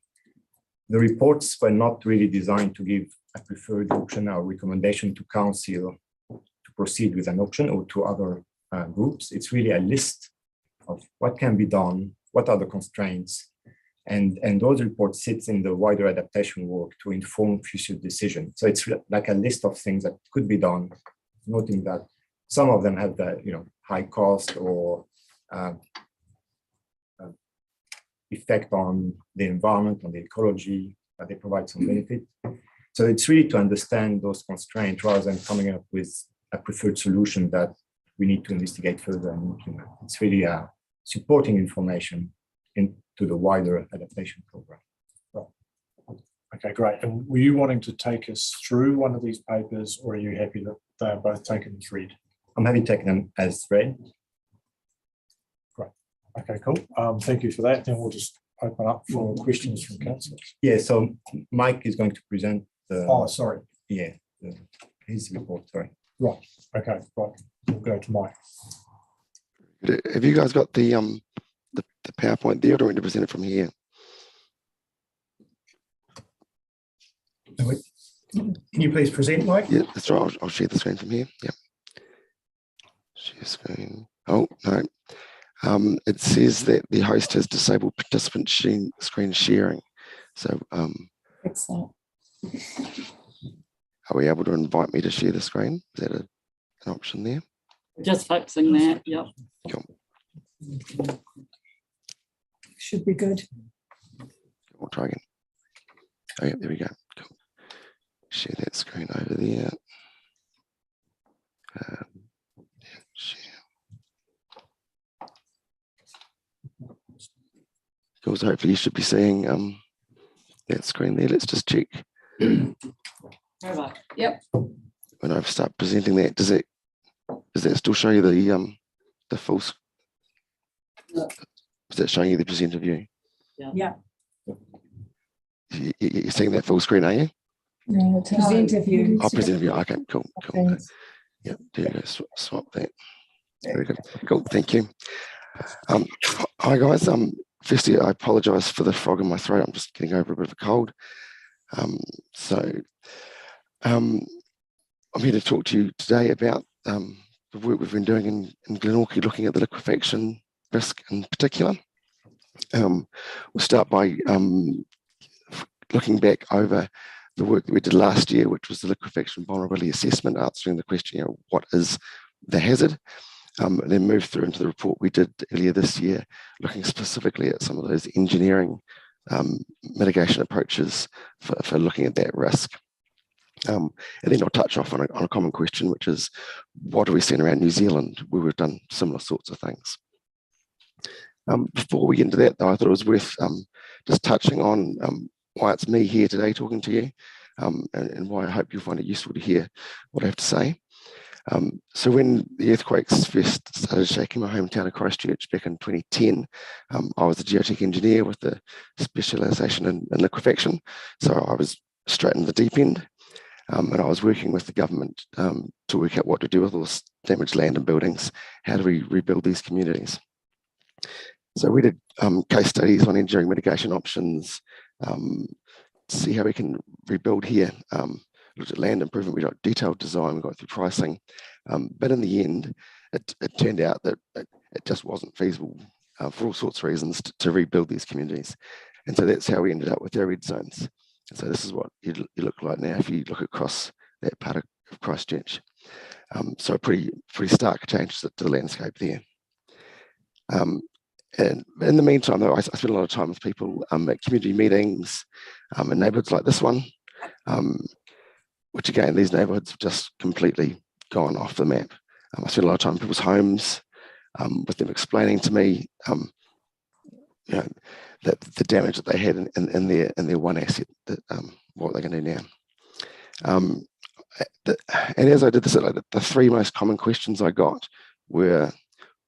The reports were not really designed to give a preferred option or recommendation to council to proceed with an option or to other groups. It's really a list of what can be done, what are the constraints, and those reports sits in the wider adaptation work to inform future decisions. So it's like a list of things that could be done, noting that some of them have the high cost or effect on the environment, on the ecology, but they provide some benefit. So it's really to understand those constraints rather than coming up with a preferred solution that we need to investigate further and implement. It's really supporting information into the wider adaptation program. Right. Okay, great. And were you wanting to take us through one of these papers, or are you happy that they are both taken as read? I'm happy to take them as read. Okay, cool. Thank you for that. Then we'll just open up for questions from councillors. Yeah, so Mike is going to present the. Oh, sorry. Yeah, his report, sorry. Right. Okay, right. We'll go to Mike. Have you guys got the PowerPoint there, or do we need to present it from here? Can you please present, Mike? Yeah, that's right. I'll share the screen from here. Yeah. Share screen. Oh, no. It says that the host has disabled participant screen sharing. So Fix that. are we able to invite me to share the screen? Is that an option there? Just fixing that, yep. Cool. Should be good. We'll try again. Oh, yeah, there we go. Cool. Share that screen over there. Share. Cool, so hopefully you should be seeing that screen there. Let's just check. Yep. When I start presenting that, does that still show you the full? Is that showing you the presenter view? Yeah. You're seeing that full screen, are you? No, presenter view. Oh, presenter view. Okay, cool. Yep, there you go. Swap that. Very good. Cool. Thank you. Hi guys. Firstly, I apologise for the frog in my throat. I'm just getting over a bit of a cold. I'm here to talk to you today about the work we've been doing in Glenorchy, looking at the liquefaction risk in particular. We'll start by looking back over the work that we did last year, which was the liquefaction vulnerability assessment, answering the question, what is the hazard? And then move through into the report we did earlier this year, looking specifically at some of those engineering mitigation approaches for looking at that risk. And then I'll touch off on a common question, which is, what are we seeing around New Zealand, where we've done similar sorts of things? Before we get into that, though, I thought it was worth just touching on why it's me here today talking to you, and why I hope you'll find it useful to hear what I have to say. So when the earthquakes first started shaking my hometown of Christchurch back in 2010, I was a geotech engineer with a specialisation in liquefaction. So I was straight in the deep end, and I was working with the government to work out what to do with all this damaged land and buildings. How do we rebuild these communities? So we did case studies on engineering mitigation options, see how we can rebuild here. looked at land improvement, we got detailed design, we got through pricing. But in the end, it turned out that it just wasn't feasible for all sorts of reasons to rebuild these communities. And so that's how we ended up with our red zones. And so this is what you look like now if you look across that part of Christchurch. So a pretty stark change to the landscape there. And in the meantime, though, I spent a lot of time with people at community meetings in neighbourhoods like this one, which again, these neighbourhoods have just completely gone off the map. I spent a lot of time in people's homes with them explaining to me, that the damage that they had in their one asset, that what they're going to do now. And as I did this, the three most common questions I got were,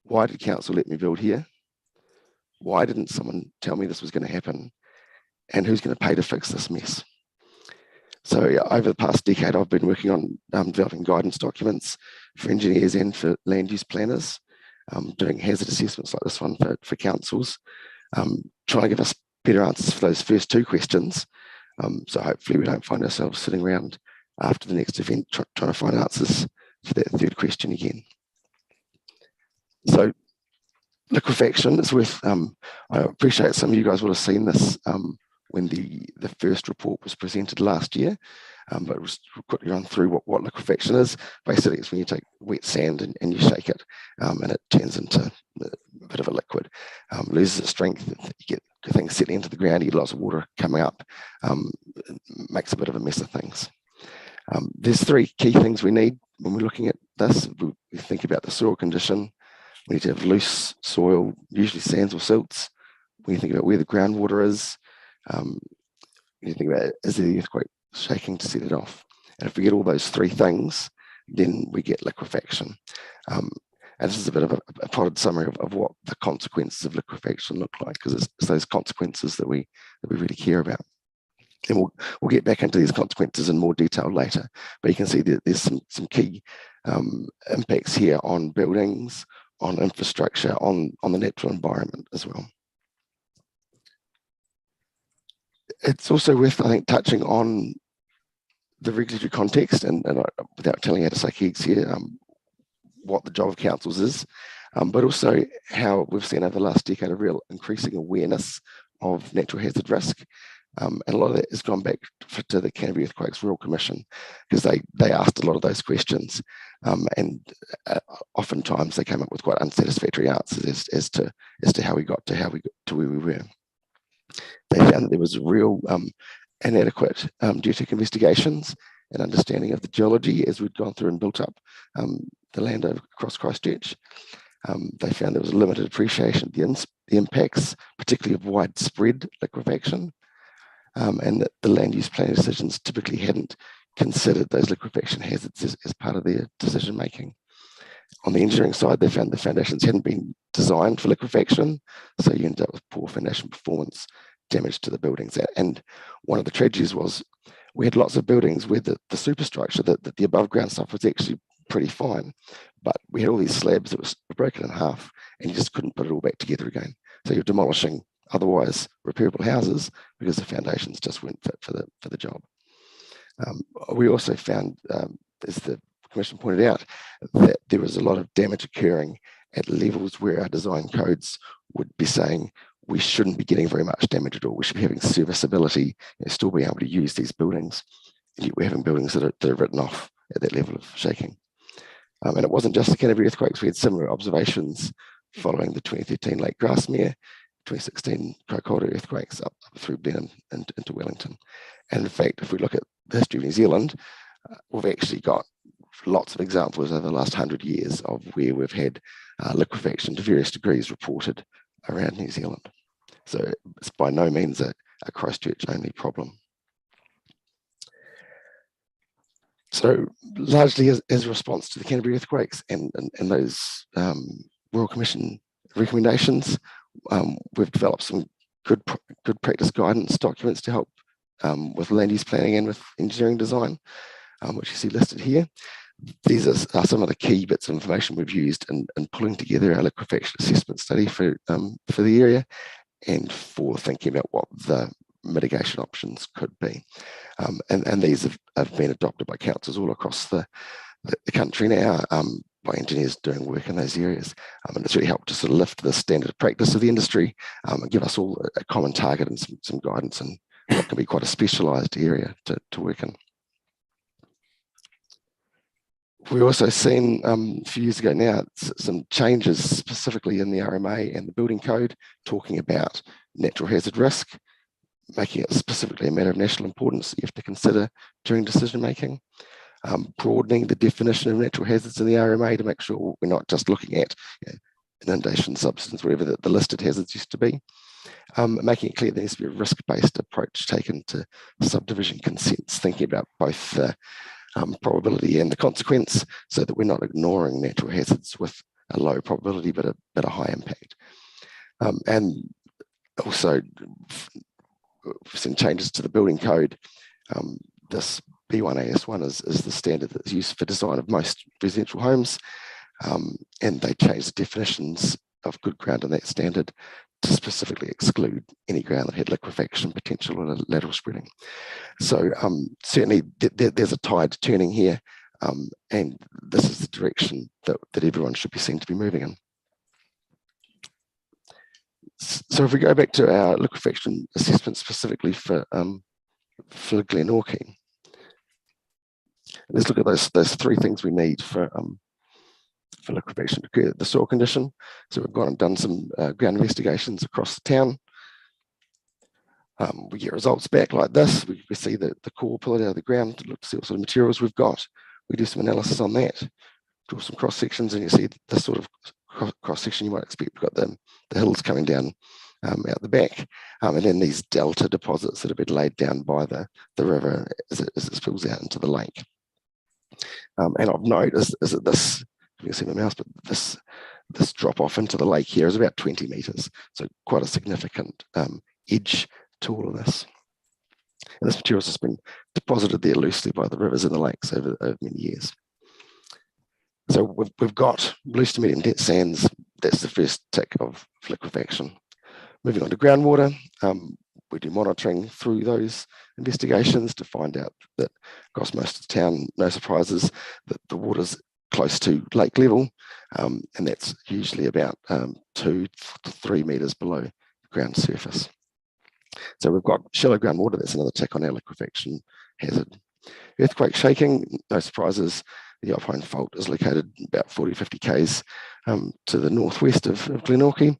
why did council let me build here? Why didn't someone tell me this was going to happen? And who's going to pay to fix this mess? So yeah, over the past decade, I've been working on developing guidance documents for engineers and for land use planners, doing hazard assessments like this one for councils, trying to give us better answers for those first two questions. So hopefully we don't find ourselves sitting around after the next event trying to find answers for that third question again. So liquefaction is worth, I appreciate some of you guys will have seen this when the first report was presented last year, but we'll quickly run through what liquefaction is. Basically, it's when you take wet sand and you shake it, and it turns into a bit of a liquid, loses its strength, you get things settling into the ground, you get lots of water coming up, makes a bit of a mess of things. There's three key things we need when we're looking at this. We think about the soil condition. We need to have loose soil, usually sands or silts. When you think about where the groundwater is, you think about, is the earthquake shaking to set it off? And if we get all those three things, then we get liquefaction. And this is a bit of a potted summary of what the consequences of liquefaction look like, because it's those consequences that we really care about. And we'll get back into these consequences in more detail later, but you can see that there's some key impacts here on buildings, on infrastructure, on the natural environment as well. It's also worth, I think, touching on the regulatory context, and without telling you how to suck eggs here, what the job of councils is, but also how we've seen over the last decade a real increasing awareness of natural hazard risk. And a lot of that has gone back to the Canterbury Earthquakes Royal Commission, because they asked a lot of those questions, and oftentimes they came up with quite unsatisfactory answers as to how we got to where we were. They found that there was real inadequate geotech investigations and understanding of the geology as we'd gone through and built up the land across Christchurch. They found there was a limited appreciation of the impacts, particularly of widespread liquefaction, and that the land use planning decisions typically hadn't considered those liquefaction hazards as part of their decision making. On the engineering side, they found the foundations hadn't been designed for liquefaction, so you ended up with poor foundation performance, damage to the buildings. And one of the tragedies was we had lots of buildings where the superstructure, that the above ground stuff was actually pretty fine, but we had all these slabs that were broken in half, and you just couldn't put it all back together again. So you're demolishing otherwise repairable houses because the foundations just weren't fit for the job. We also found, as the Commission pointed out, that there was a lot of damage occurring at levels where our design codes would be saying we shouldn't be getting very much damage at all. We should be having serviceability and still being able to use these buildings. And yet we're having buildings that are written off at that level of shaking. And it wasn't just the Canterbury earthquakes. We had similar observations following the 2013 Lake Grasmere, 2016 Krakata earthquakes up through Blenheim and into Wellington. And in fact, if we look at the history of New Zealand, we've actually got lots of examples over the last 100 years of where we've had liquefaction to various degrees reported around New Zealand. So it's by no means a Christchurch only problem. So largely as a response to the Canterbury earthquakes and those Royal Commission recommendations, we've developed some good practice guidance documents to help with land use planning and with engineering design, which you see listed here. These are some of the key bits of information we've used in pulling together our liquefaction assessment study for the area, and for thinking about what the mitigation options could be. And these have been adopted by councils all across the country now, by engineers doing work in those areas. And it's really helped to sort of lift the standard of practice of the industry, and give us all a common target and some guidance in what can be quite a specialised area to work in. We've also seen a few years ago now some changes specifically in the RMA and the building code, talking about natural hazard risk, making it specifically a matter of national importance that you have to consider during decision making. Broadening the definition of natural hazards in the RMA to make sure we're not just looking at inundation, subsidence, wherever the listed hazards used to be. Making it clear there needs to be a risk-based approach taken to subdivision consents, thinking about both the probability and the consequence, so that we're not ignoring natural hazards with a low probability but a high impact. And also some changes to the building code. This B1AS1 is the standard that's used for design of most residential homes, and they changed the definitions of good ground in that standard to specifically exclude any ground that had liquefaction potential or lateral spreading. So certainly there's a tide turning here, and this is the direction that everyone should be seen to be moving in. So if we go back to our liquefaction assessment specifically for Glenorchy, let's look at those three things we need for liquefaction to occur. The soil condition. So we've gone and done some ground investigations across the town. We get results back like this. We see the core, pull it out of the ground to look to see what sort of materials we've got. We do some analysis on that, draw some cross sections, and you see this sort of cross section you might expect. We've got the hills coming down out the back, and then these delta deposits that have been laid down by the river as it spills out into the lake. And of note is that this, you can see my mouse, but this drop off into the lake here is about 20 metres, so quite a significant edge to all of this. And this material has been deposited there loosely by the rivers and the lakes over many years. So we've got loose to medium depth sands. That's the first tick of liquefaction. Moving on to groundwater, we do monitoring through those investigations to find out that across most of the town, no surprises, that the water's close to lake level, and that's usually about 2 to 3 metres below ground surface. So we've got shallow groundwater. That's another tick on our liquefaction hazard. Earthquake shaking, no surprises. The Alpine Fault is located about 40-50 k's to the northwest of Glenorchy.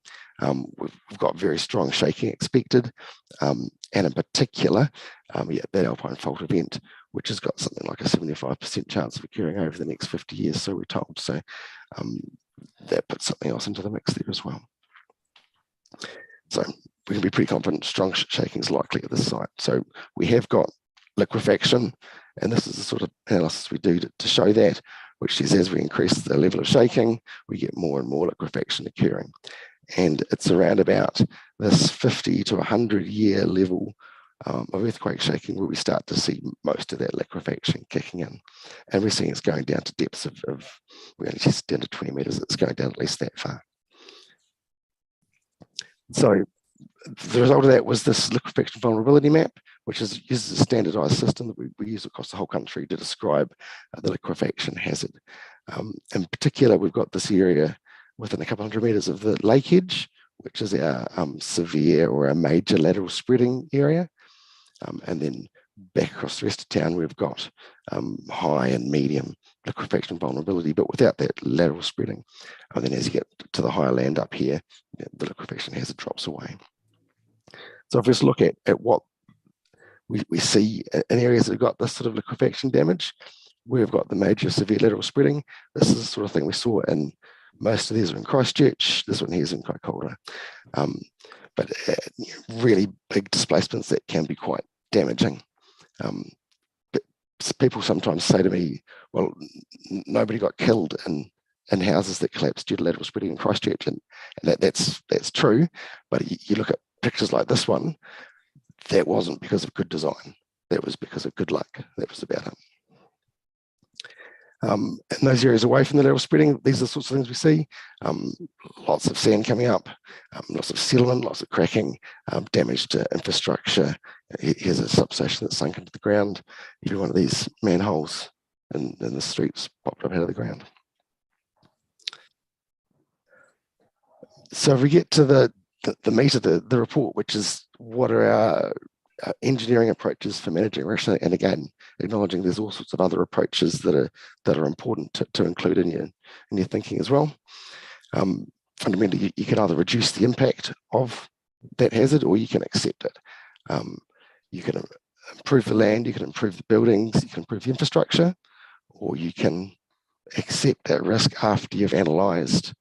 We've got very strong shaking expected, and in particular, that Alpine Fault event, which has got something like a 75% chance of occurring over the next 50 years, so we're told. So that puts something else into the mix there as well. So we can be pretty confident strong shaking is likely at this site. So we have got liquefaction, and this is the sort of analysis we do to show that, which is as we increase the level of shaking, we get more and more liquefaction occurring. And it's around about this 50 to 100 year level of earthquake shaking where we start to see most of that liquefaction kicking in. And we're seeing it's going down to depths of we only test down to 20 metres, it's going down at least that far. So the result of that was this liquefaction vulnerability map, which uses a standardised system that we use across the whole country to describe the liquefaction hazard. In particular, we've got this area within a couple hundred metres of the lake edge, which is our severe or a major lateral spreading area. And then back across the rest of town, we've got high and medium liquefaction vulnerability, but without that lateral spreading. And then as you get to the higher land up here, the liquefaction hazard drops away. So if we just look at what we see in areas that have got this sort of liquefaction damage, we've got the major severe lateral spreading. This is the sort of thing we saw in most of these are in Christchurch. This one here is in Kaikoura. But really big displacements that can be quite damaging. But people sometimes say to me, well, nobody got killed in houses that collapsed due to lateral spreading in Christchurch. And that's true. But you look at pictures like this one, that wasn't because of good design. That was because of good luck. That was about it. In those areas away from the lateral spreading, these are the sorts of things we see. Lots of sand coming up, lots of settlement, lots of cracking, damage to infrastructure. Here's a substation that's sunk into the ground. Even one of these manholes in the streets popped up out of the ground. So if we get to the meat of the report, which is what are our engineering approaches for managing risk, and again, acknowledging there's all sorts of other approaches that are important to include in your thinking as well. Fundamentally, you can either reduce the impact of that hazard or you can accept it. You can improve the land, you can improve the buildings, you can improve the infrastructure, or you can accept that risk after you've analysed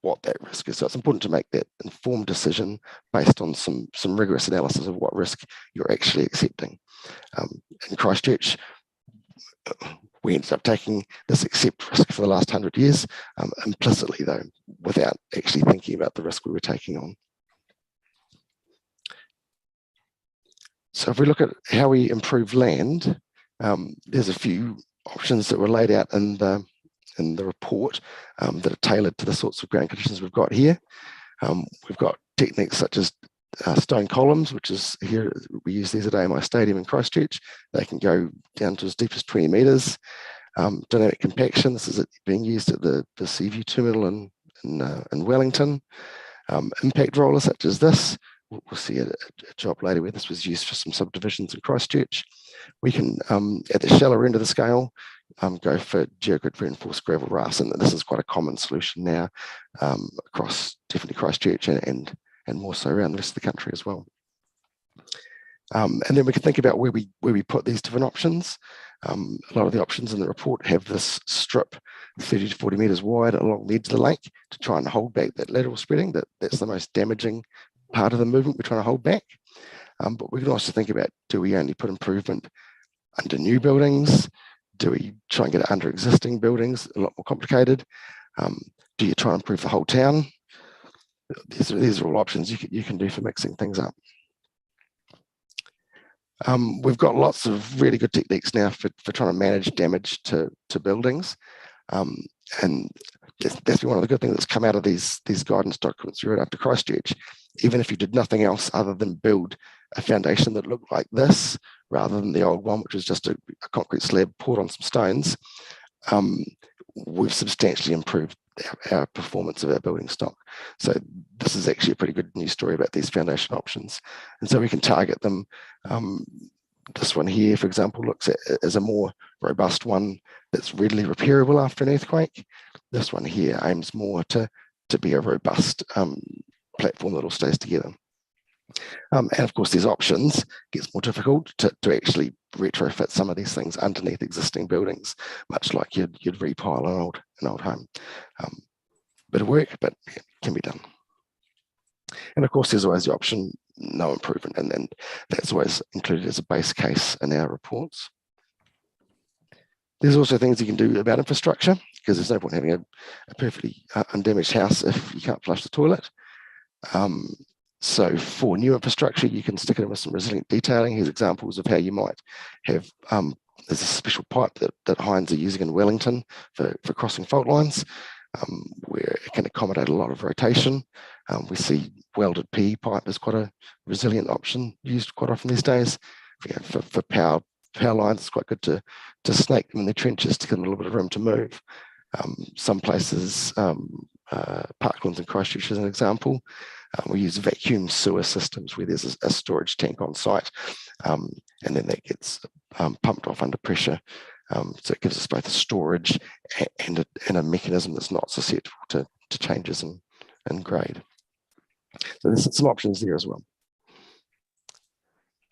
what that risk is. So it's important to make that informed decision based on some rigorous analysis of what risk you're actually accepting. In Christchurch, we ended up taking this accept risk for the last 100 years, implicitly though, without actually thinking about the risk we were taking on. So if we look at how we improve land, there's a few options that were laid out in the report that are tailored to the sorts of ground conditions we've got here. We've got techniques such as stone columns, which is here, we use these at AMI Stadium in Christchurch. They can go down to as deep as 20 metres. Dynamic compaction, this is being used at the Seaview Terminal in Wellington. Impact rollers such as this. We'll see a job later where this was used for some subdivisions in Christchurch. We can, at the shallower end of the scale, go for geogrid reinforced gravel rafts, and this is quite a common solution now across definitely Christchurch and more so around the rest of the country as well. And then we can think about where we put these different options. A lot of the options in the report have this strip 30 to 40 metres wide along the edge of the lake to try and hold back that lateral spreading. That's the most damaging part of the movement we're trying to hold back. But we can also think about, do we only put improvement under new buildings? Do we try and get it under existing buildings? A lot more complicated. Do you try and improve the whole town? These are all options you can do for mixing things up. We've got lots of really good techniques now for trying to manage damage to buildings. And that's been one of the good things that's come out of these guidance documents we read after Christchurch. Even if you did nothing else other than build a foundation that looked like this, rather than the old one, which was just a concrete slab poured on some stones, we've substantially improved our performance of our building stock. So this is actually a pretty good news story about these foundation options. And so we can target them. This one here, for example, looks at as a more robust one that's readily repairable after an earthquake. This one here aims more to be a robust platform that all stays together. And of course, these options gets more difficult to actually retrofit some of these things underneath existing buildings, much like you'd repile an old home. Bit of work, but it can be done. And of course, there's always the option, no improvement, and then that's always included as a base case in our reports. There's also things you can do about infrastructure, because there's no point having a perfectly undamaged house if you can't flush the toilet. So for new infrastructure, you can stick it in with some resilient detailing. Here's examples of how you might have, there's a special pipe that Hines are using in Wellington for crossing fault lines, where it can accommodate a lot of rotation. We see welded PE pipe as quite a resilient option used quite often these days. For power lines, it's quite good to snake them in the trenches to give them a little bit of room to move. Some places, Parklands and Christchurch as an example, we use vacuum sewer systems where there's a storage tank on site, and then that gets pumped off under pressure. So it gives us both a storage and a mechanism that's not susceptible to changes in grade. So there's some options there as well.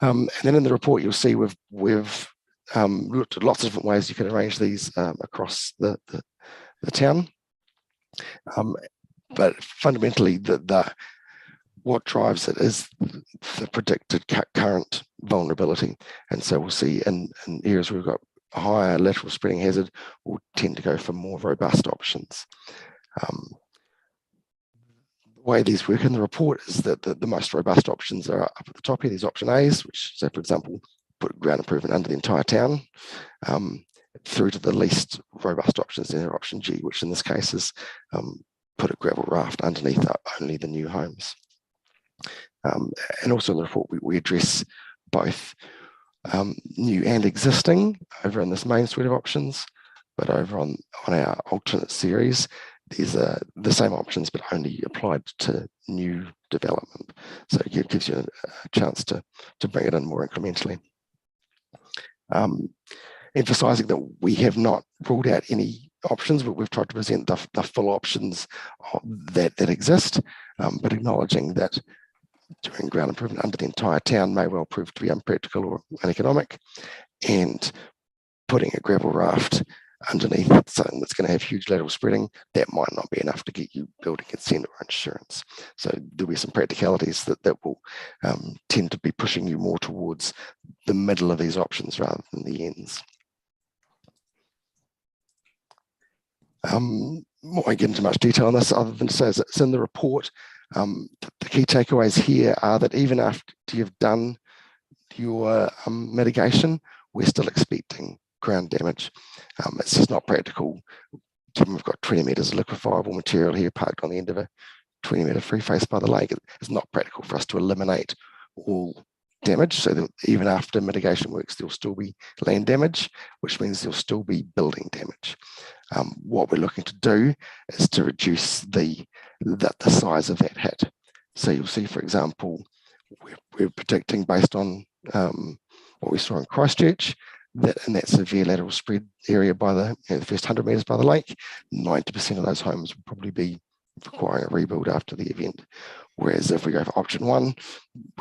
And then in the report, you'll see we've looked at lots of different ways you can arrange these across the town. But fundamentally, what drives it is the predicted current vulnerability. And so we'll see in areas where we've got a higher lateral spreading hazard, we'll tend to go for more robust options. The way these work in the report is that the most robust options are up at the top here, these option A's, which, so for example, put ground improvement under the entire town, through to the least robust options there, option G, which in this case is put a gravel raft underneath only the new homes. And also in the report, we address both new and existing over in this main suite of options, but over on our alternate series, these are the same options, but only applied to new development. So it gives you a chance to bring it in more incrementally. Emphasising that we have not ruled out any options, but we've tried to present the full options that exist, but acknowledging that doing ground improvement under the entire town may well prove to be unpractical or uneconomic, and putting a gravel raft underneath something that's going to have huge lateral spreading, that might not be enough to get you building consent or insurance. So there'll be some practicalities that will tend to be pushing you more towards the middle of these options rather than the ends. I won't get into much detail on this other than to say it's in the report. The key takeaways here are that even after you've done your mitigation, we're still expecting ground damage. It's just not practical, given we've got 20 metres of liquefiable material here parked on the end of a 20-metre free face by the lake. It's not practical for us to eliminate all damage, so that even after mitigation works, there'll still be land damage, which means there'll still be building damage. What we're looking to do is to reduce the size of that hit. So you'll see, for example, we're predicting based on what we saw in Christchurch, that in that severe lateral spread area by the first 100 metres by the lake, 90% of those homes will probably be requiring a rebuild after the event. Whereas if we go for option 1,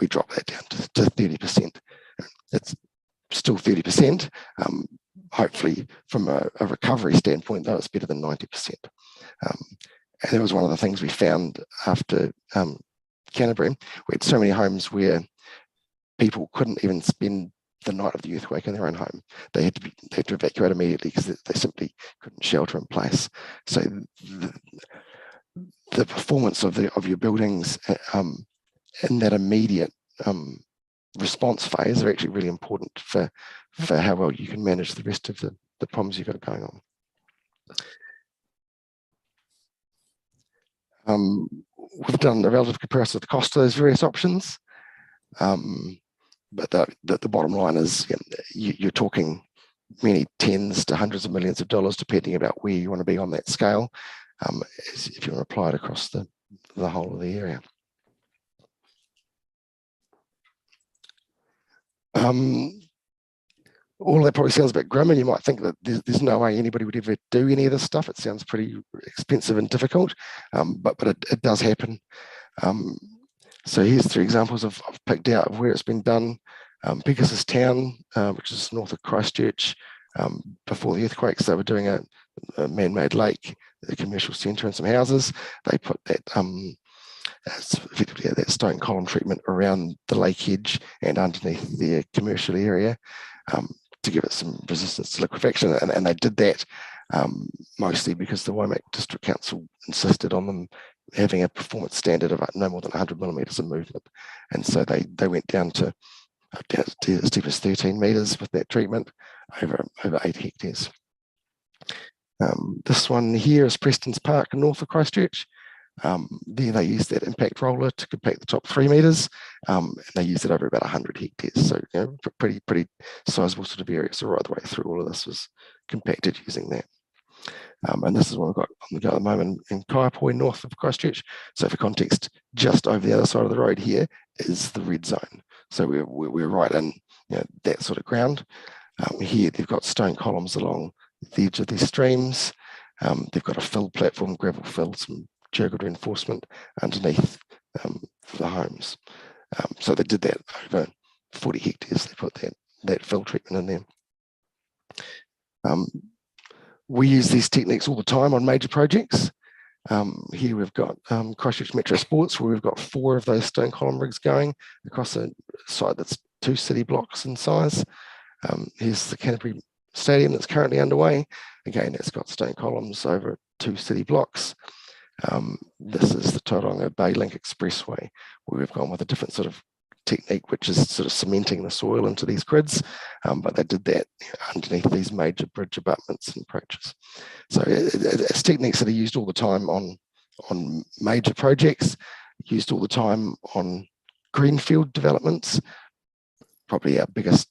we drop that down to 30%. It's still 30%. Hopefully, from a recovery standpoint, though, it's better than 90%. And that was one of the things we found after Canterbury. We had so many homes where people couldn't even spend the night of the earthquake in their own home. They had to evacuate immediately because they simply couldn't shelter in place. So the performance of your buildings in that immediate response phase are actually really important for how well you can manage the rest of the problems you've got going on. We've done a relative comparison of the cost of those various options. But the bottom line is you're talking many tens to hundreds of millions of dollars, depending about where you want to be on that scale, if you want to apply it across the whole of the area. All of that probably sounds a bit grim, and you might think that there's no way anybody would ever do any of this stuff. It sounds pretty expensive and difficult, but it does happen. So here's 3 examples I've picked out of where it's been done. Pegasus Town, which is north of Christchurch, before the earthquakes, they were doing a man-made lake, a commercial centre and some houses. They put that effectively that stone column treatment around the lake edge and underneath their commercial area to give it some resistance to liquefaction. And they did that mostly because the Waimak District Council insisted on them having a performance standard of no more than 100 millimetres of movement. And so they went down to as deep as 13 metres with that treatment over 8 hectares. This one here is Preston's Park north of Christchurch. There they used that impact roller to compact the top 3 metres. And they used it over about 100 hectares. So pretty sizable sort of area. So right the way through all of this was compacted using that. And this is what we've got on the go at the moment in Kaiapoi, north of Christchurch. So for context, just over the other side of the road here is the red zone. So we're right in that sort of ground. Here they've got stone columns along the edge of these streams. They've got a fill platform, gravel fill, some geogrid reinforcement underneath the homes. So they did that over 40 hectares. They put that fill treatment in there. We use these techniques all the time on major projects. Here we've got Christchurch Metro Sports, where we've got 4 of those stone column rigs going across a site that's 2 city blocks in size. Here's the Canterbury Stadium that's currently underway. Again, it's got stone columns over 2 city blocks. This is the Tauranga Bay Link Expressway, where we've gone with a different sort of technique which is sort of cementing the soil into these grids, but they did that underneath these major bridge abutments and approaches. So it's techniques that are used all the time on major projects, used all the time on greenfield developments. Probably our biggest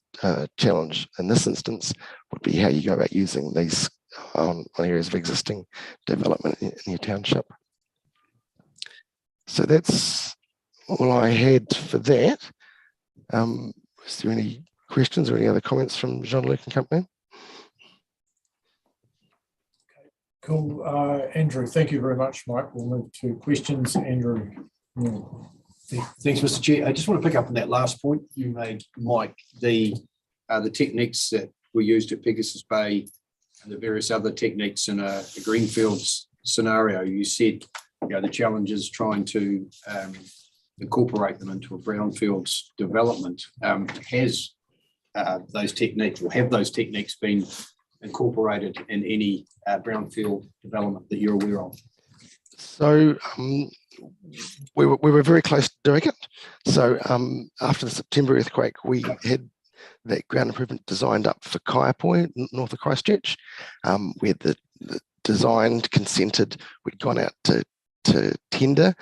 challenge in this instance would be how you go about using these on areas of existing development in your township. So that's all I had for that. Is there any questions or any other comments from Jean-Luc and company? Cool. Andrew, thank you very much, Mike. We'll move to questions. Andrew. Thanks, Mr. Chair. I just want to pick up on that last point you made, Mike, the techniques that were used at Pegasus Bay and the various other techniques in a greenfields scenario. You said, the challenge is trying to incorporate them into a brownfields development. Has those techniques, or have those techniques been incorporated in any brownfield development that you're aware of? So we were very close to doing it. So after the September earthquake, we had that ground improvement designed up for Kaiapoi, north of Christchurch. We had the designed, consented, we'd gone out to tender.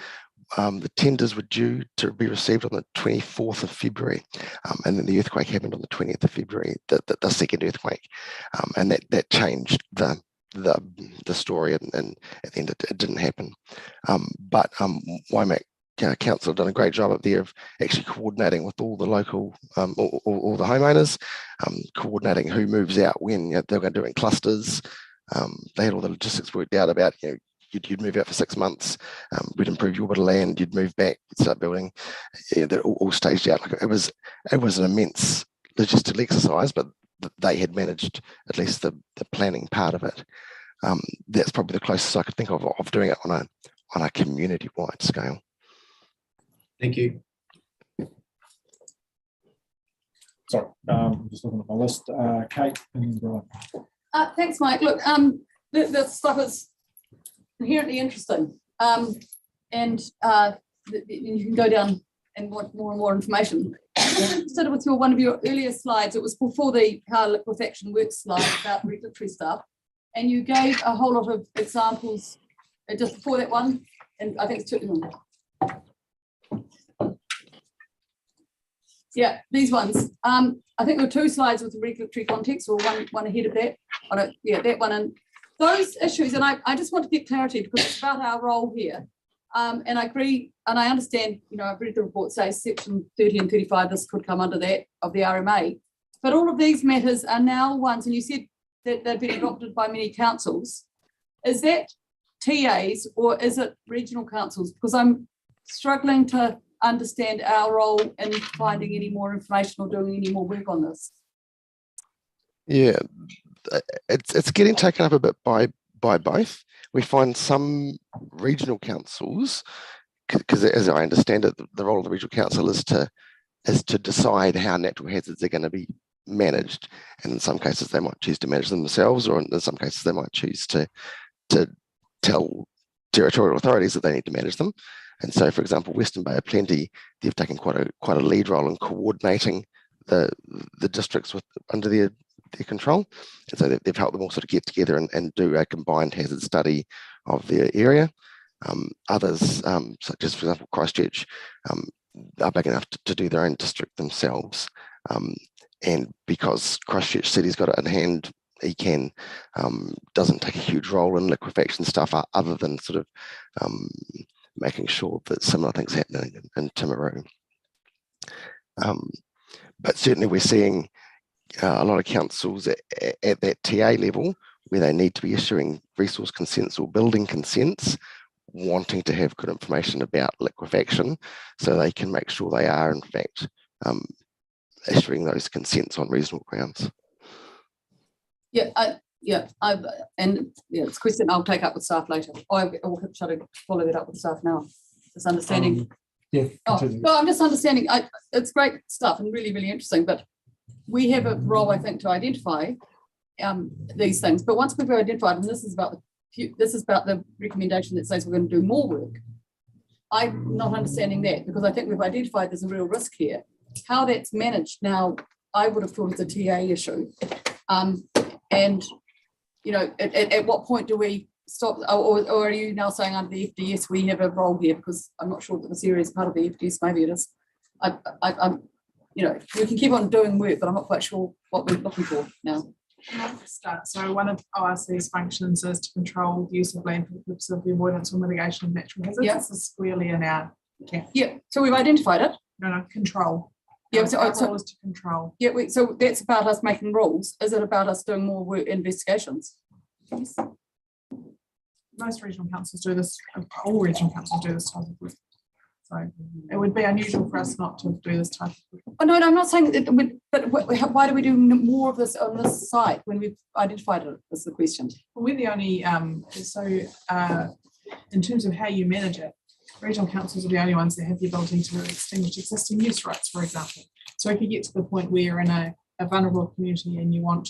The tenders were due to be received on the 24th of February, and then the earthquake happened on the 20th of February, the second earthquake, and that changed the story, and at the end it didn't happen. But Waimak Council have done a great job up there of actually coordinating with all the local, all the homeowners, coordinating who moves out when. They're going to do it in clusters. They had all the logistics worked out about, you'd move out for 6 months, we'd improve your bit of land, you'd move back, you'd start building. They're all staged out. Like it was an immense logistical exercise, but they had managed at least the planning part of it. That's probably the closest I could think of doing it on a community-wide scale. Thank you. Sorry, just looking at my list. Kate and Brian. Thanks, Mike. Look, this stuff is inherently interesting, and you can go down and want more and more information. Instead of one of your earlier slides, it was before the power liquefaction works slide about regulatory stuff, and you gave a whole lot of examples just before that one, and I think it's two. Yeah, these ones. I think there were 2 slides with the regulatory context, or one ahead of that. That one, and those issues. And I just want to get clarity because it's about our role here. And I agree, and I understand. I've read the report says section 30 and 35. This could come under that of the RMA. But all of these matters are now ones, and you said that they've been adopted by many councils. Is that TAs or is it regional councils? Because I'm struggling to understand our role in finding any more information or doing any more work on this. Yeah, it's getting taken up a bit by both. We find some regional councils, because as I understand it, the role of the regional council is to decide how natural hazards are going to be managed, and in some cases they might choose to manage them themselves, or in some cases they might choose to tell territorial authorities that they need to manage them. And so, for example, Western Bay of Plenty, they've taken quite a lead role in coordinating the districts under their control. And so they've helped them all sort of get together and do a combined hazard study of their area. Others, such as, for example, Christchurch, are big enough to do their own district themselves. And because Christchurch City's got it in hand, ECAN doesn't take a huge role in liquefaction stuff other than sort of making sure that similar things happening in Timaru. But certainly we're seeing a lot of councils at that TA level where they need to be issuing resource consents or building consents, wanting to have good information about liquefaction so they can make sure they are in fact issuing those consents on reasonable grounds. It's a question I'll take up with staff later. I will try to follow that up with staff now. Just understanding. I'm just understanding. It's great stuff and really, really interesting. But we have a role, I think, to identify these things. But once we've identified, and this is about the recommendation that says we're going to do more work. I'm not understanding that, because I think we've identified there's a real risk here. How that's managed now, I would have thought it's a TA issue. And, you know, at what point do we stop, or are you now saying under the FDS we have a role here? Because I'm not sure that this area is part of the FDS, maybe it is. I'm, you know, we can keep on doing work, but I'm not quite sure what we're looking for now. So one of ORC's functions is to control the use of land for the purpose of the avoidance or mitigation of natural hazards. Yeah. This is squarely in our camp. Yeah, so we've identified it. No, control. Yeah, Our so role is to control. yeah, so that's about us making rules. Is it about us doing more work investigations? Most regional councils do this, all regional councils do this type of work. So it would be unusual for us not to do this type of work. Oh, no, I'm not saying that, but why do we do more of this on this site when we've identified it? Is the question. We're the only, in terms of how you manage it, regional councils are the only ones that have the ability to extinguish existing use rights, for example. So if you get to the point where you're in a vulnerable community and you want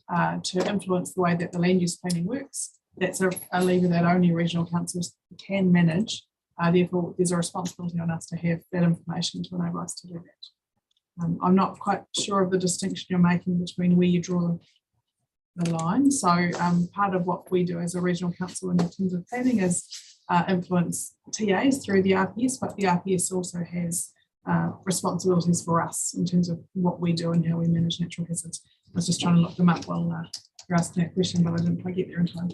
to influence the way that the land use planning works, that's a lever that only regional councils can manage. Therefore, there's a responsibility on us to have that information to enable us to do that. I'm not quite sure of the distinction you're making between where you draw the line. So part of what we do as a regional council in terms of planning is influence TAs through the RPS, but the RPS also has responsibilities for us in terms of what we do and how we manage natural hazards. I was just trying to look them up while you're asking that question, but I didn't quite get there in time.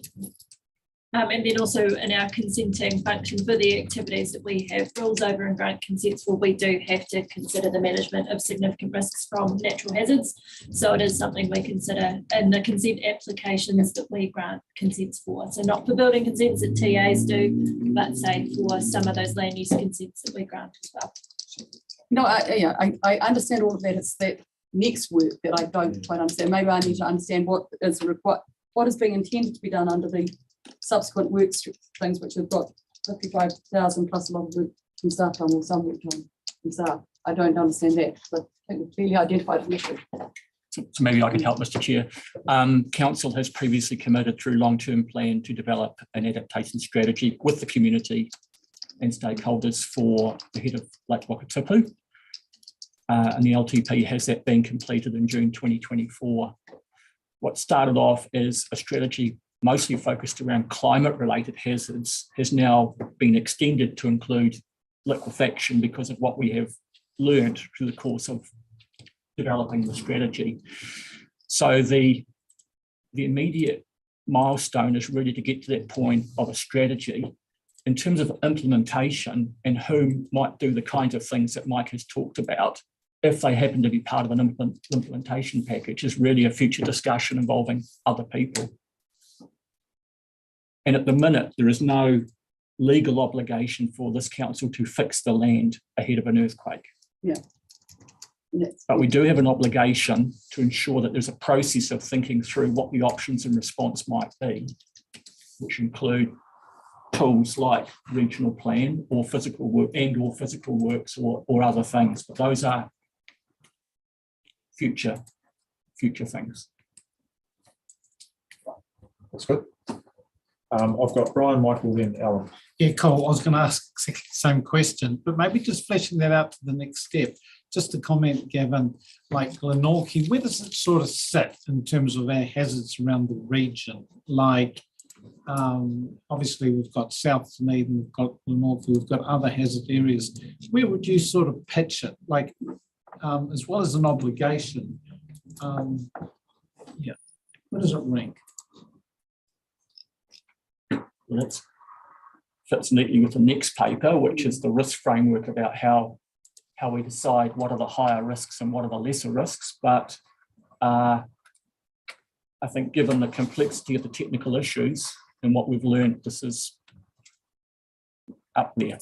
And then also in our consenting function for the activities that we have rules over and grant consents for, we do have to consider the management of significant risks from natural hazards. So it is something we consider in the consent applications that we grant consents for. So not for building consents that TAs do, but say for some of those land use consents that we grant as well. No, I understand all of that. It's that next work that I don't quite understand. Maybe I need to understand what is being intended to be done under the subsequent work things, which have got 55,000 plus a lot of work from staff done or some work done from staff. I don't understand that, but I think we've clearly identified an issue. So maybe I can help, Mr. Chair. Council has previously committed through long-term plan to develop an adaptation strategy with the community and stakeholders for the head of Lake Wakatipu. And the LTP has that been completed in June 2024. What started off as a strategy mostly focused around climate-related hazards has now been extended to include liquefaction because of what we have learned through the course of developing the strategy. So the immediate milestone is really to get to that point of a strategy. In terms of implementation and who might do the kinds of things that Mike has talked about, if they happen to be part of an implementation package, is really a future discussion involving other people. And at the minute, there is no legal obligation for this council to fix the land ahead of an earthquake. Yeah. But we do have an obligation to ensure that there's a process of thinking through what the options in response might be, which include tools like regional plan or physical work or physical works or other things. But those are future things. That's good. I've got Brian, Michael, then Alan. Yeah, Cole, I was going to ask the same question, but maybe just fleshing that out to the next step. Just to comment, Gavin, like Glenorchy, where does it sort of sit in terms of our hazards around the region? Like, obviously we've got South Dunedin, we've got Glenorchy, we've got other hazard areas. Where would you sort of pitch it? Like, as well as an obligation, yeah, where does it rank? Well, that fits neatly with the next paper, which is the risk framework about how we decide what are the higher risks and what are the lesser risks. But I think given the complexity of the technical issues and what we've learned, this is up there.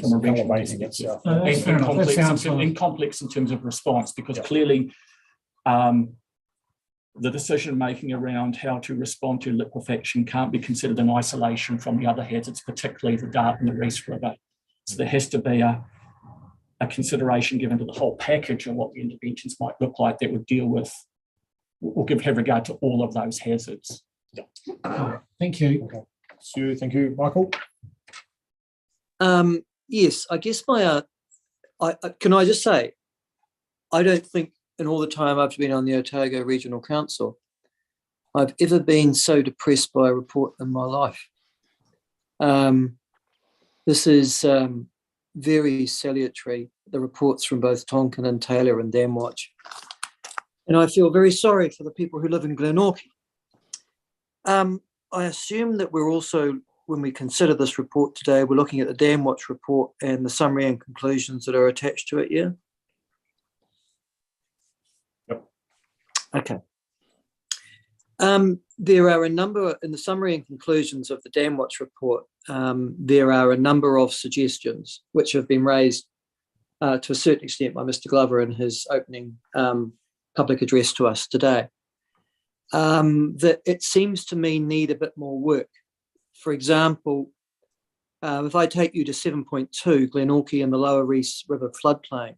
From a regional perspective. And complex in terms of response, because clearly the decision-making around how to respond to liquefaction can't be considered in isolation from the other hazards, particularly the Dart and the Reese River. So there has to be a consideration given to the whole package and what the interventions might look like that would deal with or have regard to all of those hazards. Thank you. Okay. Sue, thank you. Michael? yes, I guess can I just say, I don't think in all the time I've been on the Otago Regional Council, I've ever been so depressed by a report in my life. This is very salutary, the reports from both Tonkin and Taylor and Damwatch. And I feel very sorry for the people who live in Glenorchy. I assume that we're also, when we consider this report today, we're looking at the Damwatch report and the summary and conclusions that are attached to it, yeah? Yep. Okay. There are a number, in the summary and conclusions of the Damwatch report, there are a number of suggestions which have been raised to a certain extent by Mr. Glover in his opening public address to us today, that it seems to me need a bit more work. For example, if I take you to 7.2, Glenorchy and the Lower Reese River floodplain,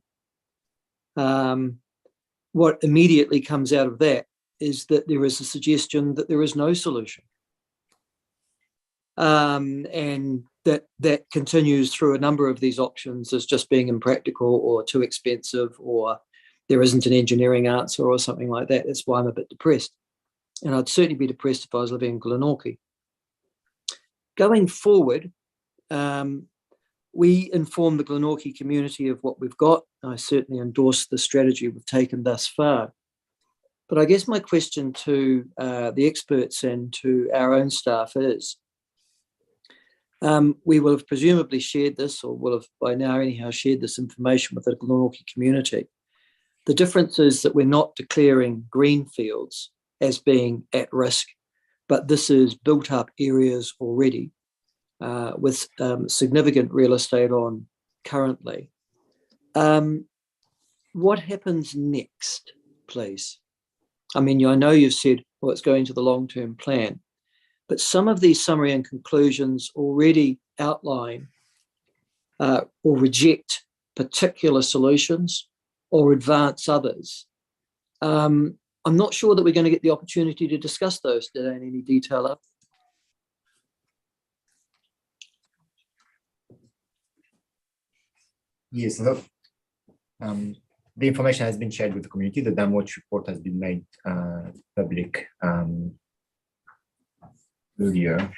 what immediately comes out of that is that there is a suggestion that there is no solution. And that continues through a number of these options as just being impractical or too expensive, or there isn't an engineering answer or something like that. That's why I'm a bit depressed. And I'd certainly be depressed if I was living in Glenorchy. Going forward, we inform the Glenorchy community of what we've got. I certainly endorse the strategy we've taken thus far. But I guess my question to the experts and to our own staff is, we will have presumably shared this, or will have by now anyhow shared this information with the Glenorchy community. The difference is that we're not declaring green fields as being at risk, but this is built up areas already with significant real estate on currently. What happens next, please? I mean, I know you've said, well, it's going to the long-term plan, but some of these summary and conclusions already outline or reject particular solutions or advance others. I'm not sure that we're going to get the opportunity to discuss those today in any detail. Yes, so, the information has been shared with the community. The Damwatch report has been made public earlier.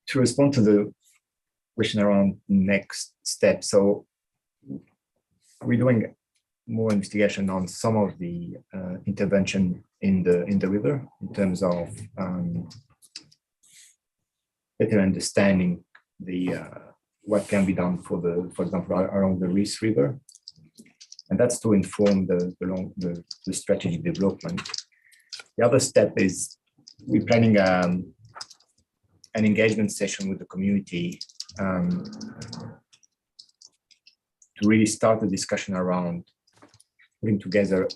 To respond to the question around next steps, so we're doing more investigation on some of the intervention in the river in terms of better understanding the what can be done for example, around the Reese River, and that's to inform the strategy development. The other step is we're planning an engagement session with the community to really start a discussion around putting together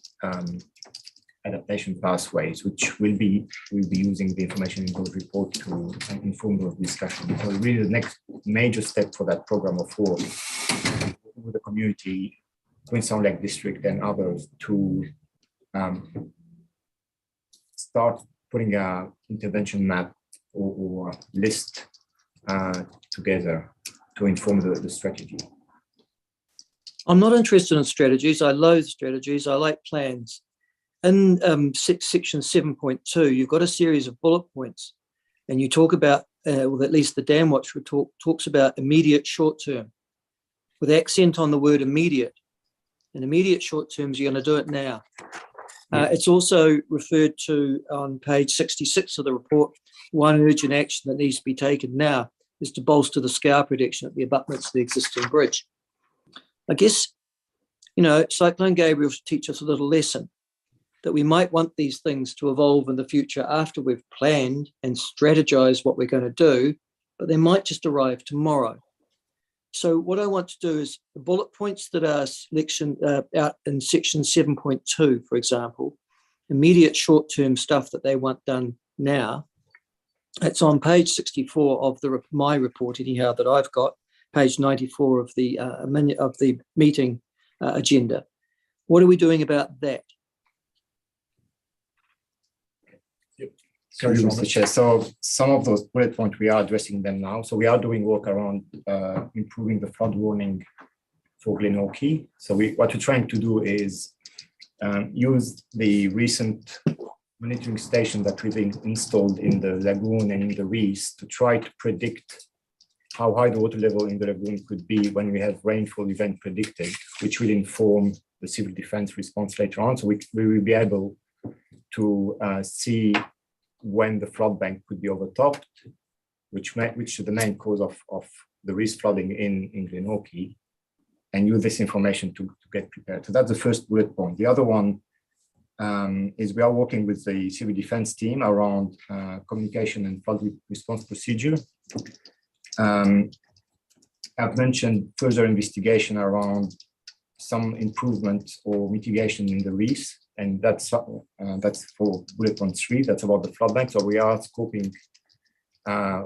adaptation pathways, which we'll be using the information in those reports to inform those discussions. So really the next major step for that program of work with the community, Queenstown Lake District and others, to start putting a intervention map or list together to inform the strategy. I'm not interested in strategies. I loathe strategies. I like plans. In section 7.2, you've got a series of bullet points, and you talk about, well, at least the Damwatch talks about immediate short term, with accent on the word immediate. In immediate short terms, you're going to do it now. It's also referred to on page 66 of the report. One urgent action that needs to be taken now is to bolster the scour protection at the abutments of the existing bridge. I guess, Cyclone Gabriel should teach us a little lesson, that we might want these things to evolve in the future after we've planned and strategized what we're going to do, but they might just arrive tomorrow. So what I want to do is the bullet points that are out in section 7.2, for example, immediate short-term stuff that they want done now. It's on page 64 of my report, anyhow, that I've got, page 94 of the meeting agenda. What are we doing about that? Sorry, Thank you, Sean. Mr. Chair. So some of those bullet points, we are addressing them now. So we are doing work around improving the flood warning for Glenorchy. So what we're trying to do is use the recent monitoring station that we've installed in the lagoon and in the reefs to try to predict how high the water level in the lagoon could be when we have rainfall event predicted, which will inform the civil defense response later on. So we will be able to see when the flood bank could be overtopped, which is the main cause of the risk flooding in Glenorchy, and use this information to get prepared. So that's the first bullet point. The other one is we are working with the civil defense team around communication and flood response procedure. I've mentioned further investigation around some improvement or mitigation in the reefs, and that's for bullet point 3. That's about the flood bank. So we are scoping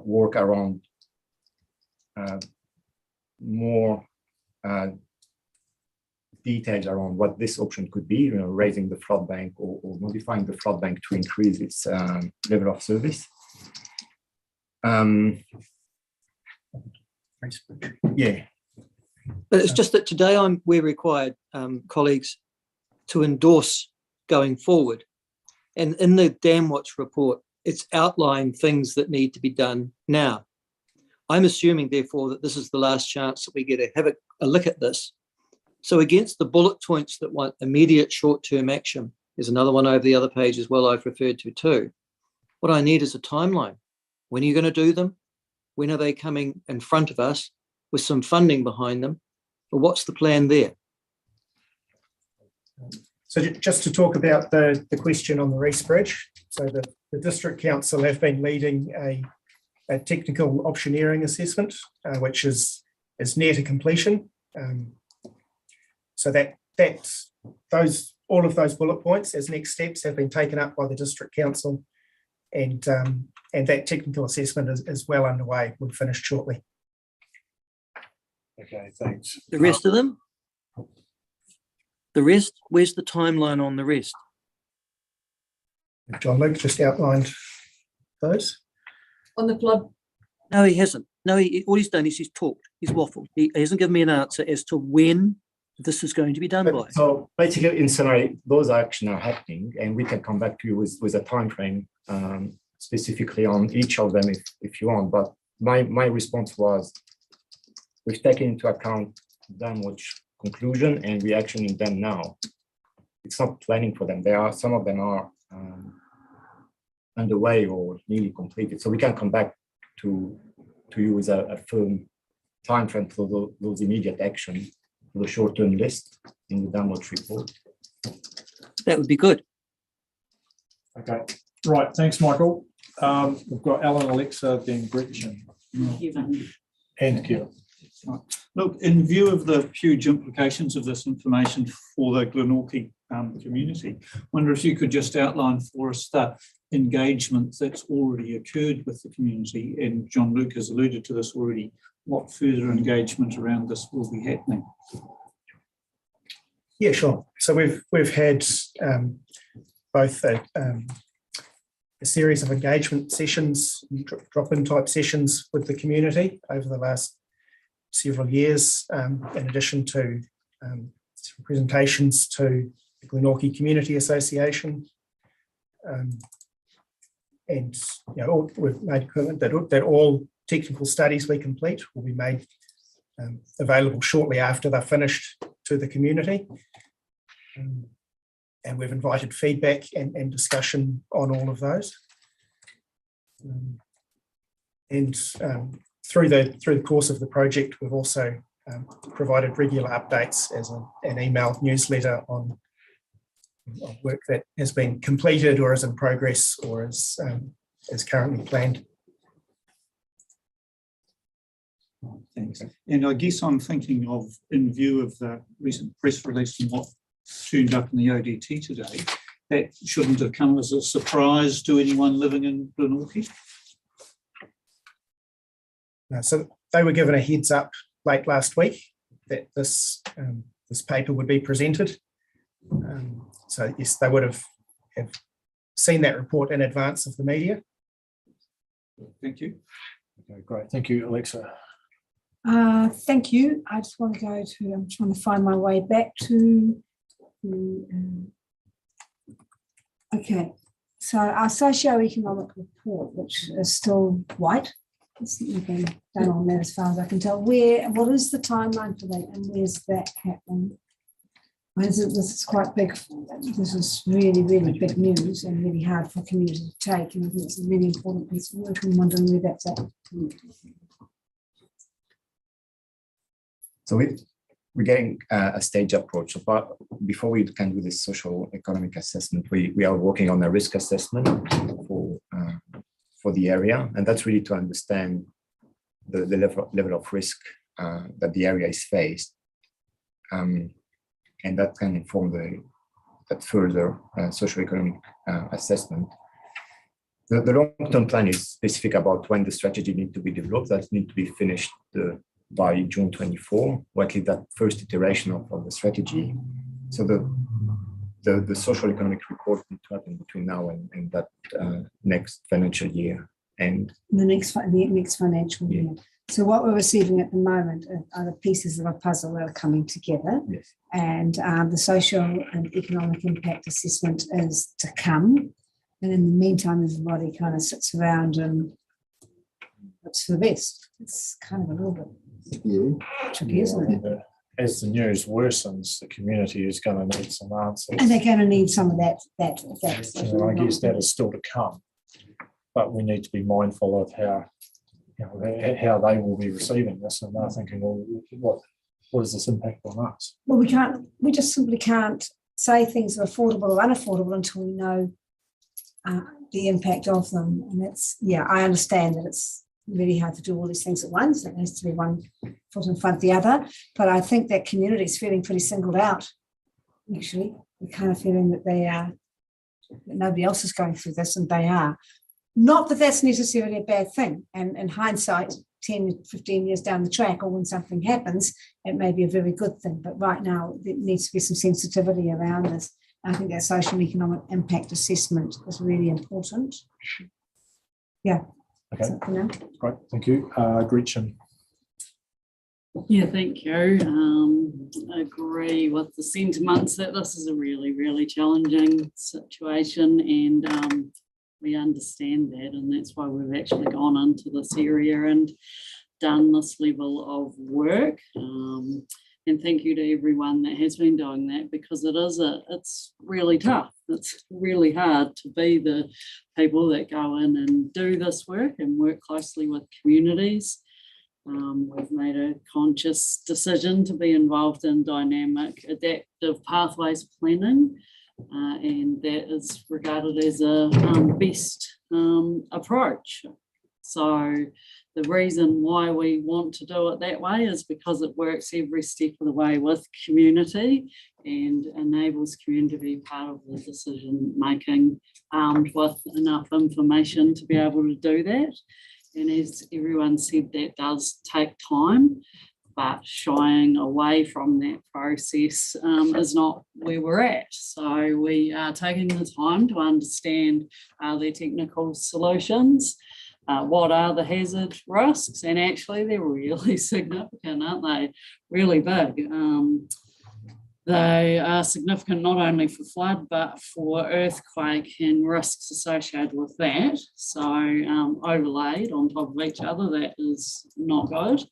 work around more details around what this option could be, raising the flood bank or modifying the flood bank to increase its level of service. Yeah. But it's just that today we're required, colleagues, to endorse going forward. And in the Dam Watch report, it's outlined things that need to be done now. I'm assuming, therefore, that this is the last chance that we get to have a look at this. So against the bullet points that want immediate short-term action, there's another one over the other page as well I've referred to too. What I need is a timeline. When are you going to do them? When are they coming in front of us with some funding behind them? Or what's the plan there? So just to talk about the question on the Reese Bridge. So the District Council have been leading a technical optioneering assessment, which is near to completion. So all of those bullet points as next steps have been taken up by the District Council, and that technical assessment is well underway. We'll finish shortly. Okay, thanks. The rest of them? The rest? Where's the timeline on the rest? John Luke just outlined those. On the flood. No, he hasn't. No, all he's done is he's talked. He's waffled. He hasn't given me an answer as to when this is going to be done by. So basically, in summary, those actions are happening, and we can come back to you with a time frame specifically on each of them if you want. But my response was, we've taken into account Dam Watch conclusion and we're actioning them now. It's not planning for them. Some of them are underway or nearly completed. So we can come back to you with a firm time frame for those immediate action for the short-term list in the Dam Watch report. That would be good. Okay, right. Thanks, Michael. We've got Alan, Alexa, then Gretchen. And Kevin. Look, in view of the huge implications of this information for the Glenorchy community, I wonder if you could just outline for us the engagement that's already occurred with the community, and John Luke has alluded to this already, what further engagement around this will be happening? Yeah, sure. So we've had both a series of engagement sessions, drop-in type sessions with the community over the last several years, in addition to presentations to the Glenorchy Community Association. And we've made a commitment that all technical studies we complete will be made available shortly after they're finished to the community. And we've invited feedback and discussion on all of those. Through the course of the project, we've also provided regular updates as an email newsletter on work that has been completed or is in progress or is currently planned. Thanks. And I guess I'm thinking of, in view of the recent press release and what turned up in the ODT today, that shouldn't have come as a surprise to anyone living in Glenorchy. So they were given a heads up late last week that this paper would be presented. So yes, they would have seen that report in advance of the media. Thank you. Okay, great. Thank you, Alexa. Thank you. I just want to go to, I'm trying to find my way back to, okay. So our socio-economic report, which is still white, it's not been done on that as far as I can tell. What is the timeline for that and where's that happening? This is quite big. This is really, really big news and really hard for community to take. And I think it's a really important piece of work. I'm wondering where that's at. So we're getting a stage approach. So before we can do this social economic assessment, we are working on a risk assessment for the area. And that's really to understand the level of risk that the area is faced. And that can inform that further socioeconomic assessment. The long-term plan is specific about when the strategy needs to be developed. That needs to be finished by June 24, or at least that first iteration of the strategy. So the social economic report needs to happen between now and that next financial year. And the next financial year. So what we're receiving at the moment are the pieces of a puzzle that are coming together. Yes. And the social and economic impact assessment is to come. And in the meantime, everybody kind of sits around and hopes for the best. It's kind of a little bit tricky, isn't it? As the news worsens, the community is going to need some answers. And they're going to need some of that. And I guess that is still to come. But we need to be mindful of how they will be receiving this, and they're thinking, well, what is this impact on us? Well, we just simply can't say things are affordable or unaffordable until we know the impact of them. And I understand that it's really hard to do all these things at once. It has to be one foot in front of the other. But I think that community is feeling pretty singled out, actually. We're kind of feeling that that nobody else is going through this, and they are. Not that that's necessarily a bad thing. And in hindsight, 10, 15 years down the track, or when something happens, it may be a very good thing. But right now, there needs to be some sensitivity around this. I think that social and economic impact assessment is really important. Yeah. Okay. Great. Thank you. Gretchen. Yeah, thank you. I agree with the sentiments that this is a really, really challenging situation, and we understand that, and that's why we've actually gone into this area and done this level of work. And thank you to everyone that has been doing that, because it's really tough. It's really hard to be the people that go in and do this work and work closely with communities. We've made a conscious decision to be involved in dynamic adaptive pathways planning. And that is regarded as a best approach. So the reason why we want to do it that way is because it works every step of the way with community and enables community to be part of the decision making, armed with enough information to be able to do that. And as everyone said, that does take time. But shying away from that process is not where we're at. So we are taking the time to understand, are there technical solutions? What are the hazard risks? And actually they're really significant, aren't they? Really big. They are significant not only for flood, but for earthquake and risks associated with that. So overlaid on top of each other, that is not good.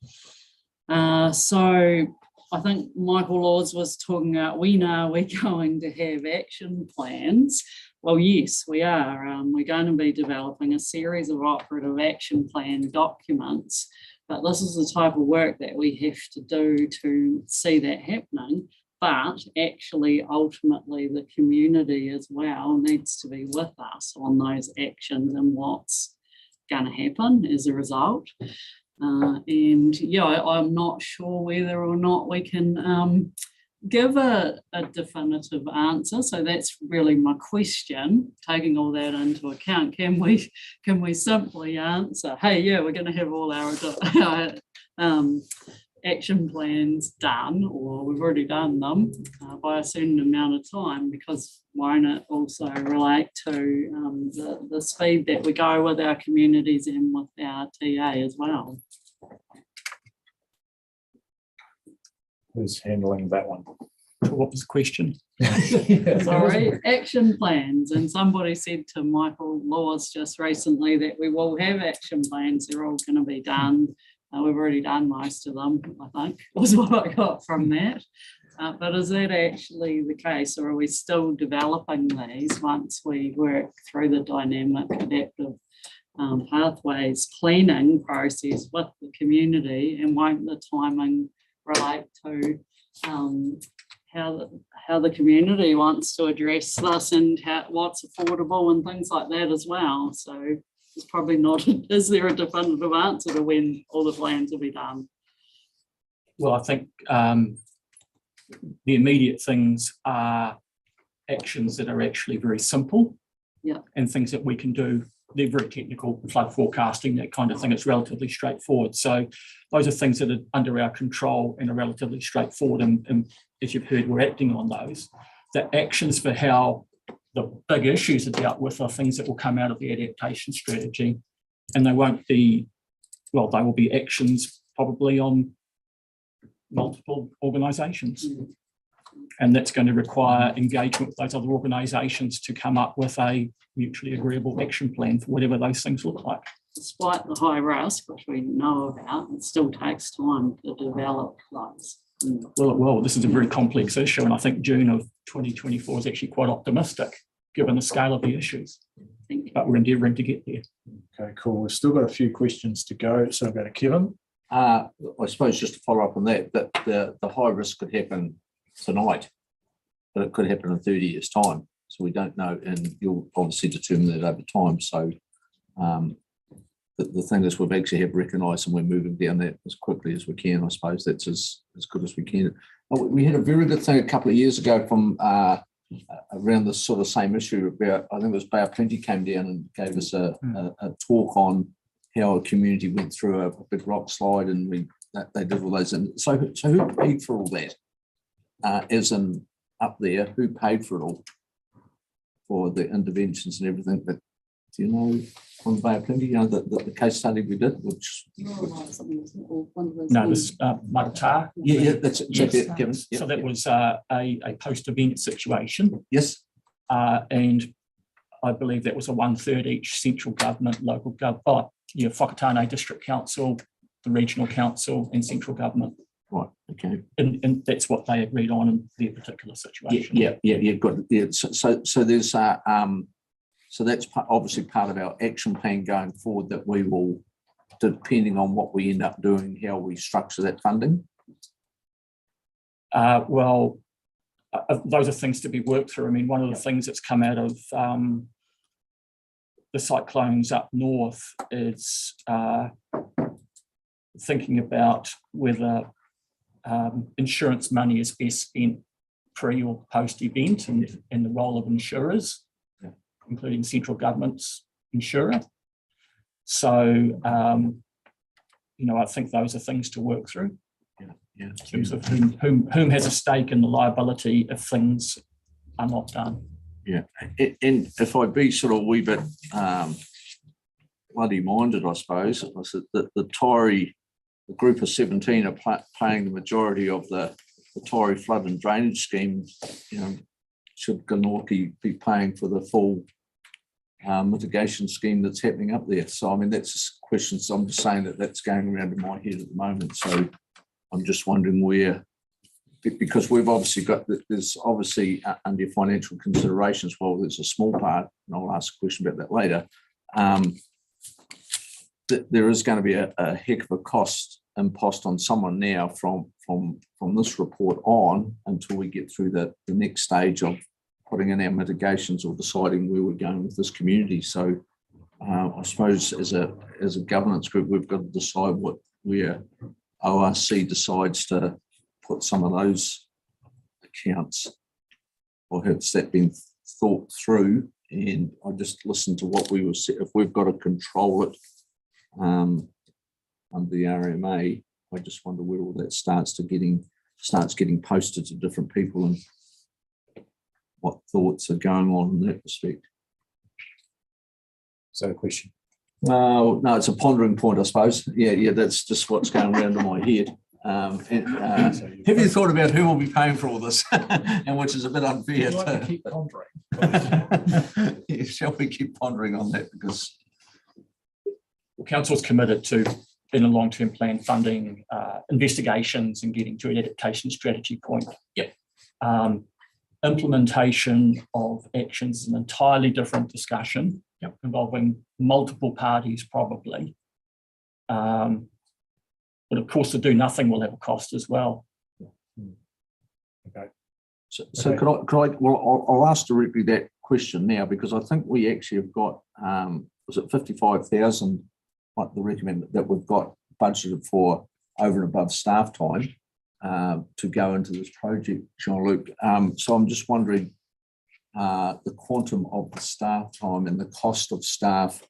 So I think Michael Laws was talking about, we're going to have action plans. Well, yes, we are. We're going to be developing a series of operative action plan documents, but this is the type of work that we have to do to see that happening. But actually, ultimately, the community as well needs to be with us on those actions and what's going to happen as a result. And yeah, I'm not sure whether or not we can give a definitive answer. So that's really my question, taking all that into account. Can we simply answer, hey, yeah, we're going to have all our action plans done, or we've already done them by a certain amount of time? Because won't it also relate to the speed that we go with our communities and with our TA as well? Who's handling that one? What was the question? Sorry, action plans. And somebody said to Michael Laws just recently that we will have action plans. They're all going to be done. We've already done most of them, I think, was what I got from that. But is that actually the case, or are we still developing these once we work through the dynamic adaptive pathways planning process with the community, and won't the timing relate to how the community wants to address this and what's affordable and things like that as well? So it's probably not, is there a definitive answer to when all the plans will be done? Well, I think the immediate things are actions that are actually very simple, and things that we can do. They're very technical, flood forecasting, that kind of thing. It's relatively straightforward. So those are things that are under our control and are relatively straightforward. And as you've heard, we're acting on those. The actions for how the big issues are dealt with are things that will come out of the adaptation strategy. And they won't be, well, they will be actions probably on multiple organisations. And that's going to require engagement with those other organisations to come up with a mutually agreeable action plan for whatever those things look like. Despite the high risk, which we know about, it still takes time to develop those. Well, this is a very complex issue, and I think June of 2024 is actually quite optimistic, given the scale of the issues. But we're endeavouring to get there. Okay, cool. We've still got a few questions to go, so I'll go to Kevin. I suppose just to follow up on that, the high risk could happen tonight, but it could happen in 30 years' time. So we don't know, and you'll obviously determine that over time. So the thing is, we've actually have recognised, and we're moving down that as quickly as we can. I suppose that's as good as we can. We had a very good thing a couple of years ago from around this sort of same issue about, I think it was Bay of Plenty came down and gave us a talk on how a community went through a big rock slide, and they did all those. And so who paid for all that? As in up there, who paid for it all? For the interventions and everything, but do you know on Bay of Plenty, the case study we did, which no, this is Maratā. Yeah, that's exactly it, Kevin. So that was a post-event situation. Yes. And I believe that was a 1/3 each central government, local government, Whakatane District Council, the regional council, and central government. Right. Okay. And that's what they agreed on in their particular situation. Yeah. Good. Yeah. So there's so that's obviously part of our action plan going forward, that we will, depending on what we end up doing, how we structure that funding. Those are things to be worked through. I mean, one of the things that's come out of the cyclones up north is thinking about whether insurance money is best spent pre or post event, and the role of insurers, including central government's insurer. So, I think those are things to work through. In terms of whom has a stake in the liability if things are not done. Yeah, and if I be sort of a wee bit bloody-minded, I suppose, I said that the Tory, the group of 17 are paying the majority of the Tory flood and drainage scheme. Should Glenorchy be paying for the full mitigation scheme that's happening up there? So, I mean, that's just questions. I'm just saying that's going around in my head at the moment. So I'm just wondering where, because we've obviously got, there's obviously under financial considerations, well, there's a small part, and I'll ask a question about that later, that there is going to be a heck of a cost imposed on someone now from this report on until we get through the next stage of putting in our mitigations or deciding where we're going with this community. So I suppose as a governance group, we've got to decide where ORC decides to put some of those accounts, or has that been thought through? And I just listened to what we were saying. If we've got to control it under the RMA, I just wonder where all that starts getting posted to different people, and what thoughts are going on in that respect. Is that a question? No, it's a pondering point, I suppose. Yeah, that's just what's going around in my head. Have you thought about who will be paying for all this? And which is a bit unfair. I'd like to keep pondering. Yeah, shall we keep pondering on that? Because Council's committed to, in a long-term plan, funding investigations and getting to an adaptation strategy point. Yep. Implementation of actions is an entirely different discussion, involving multiple parties probably. But of course, to do nothing will have a cost as well. Okay. So could I, well, I'll ask directly that question now, because I think we actually have got, was it 55,000, like the recommend that we've got budgeted for over and above staff time to go into this project, Jean-Luc. So I'm just wondering the quantum of the staff time and the cost of staff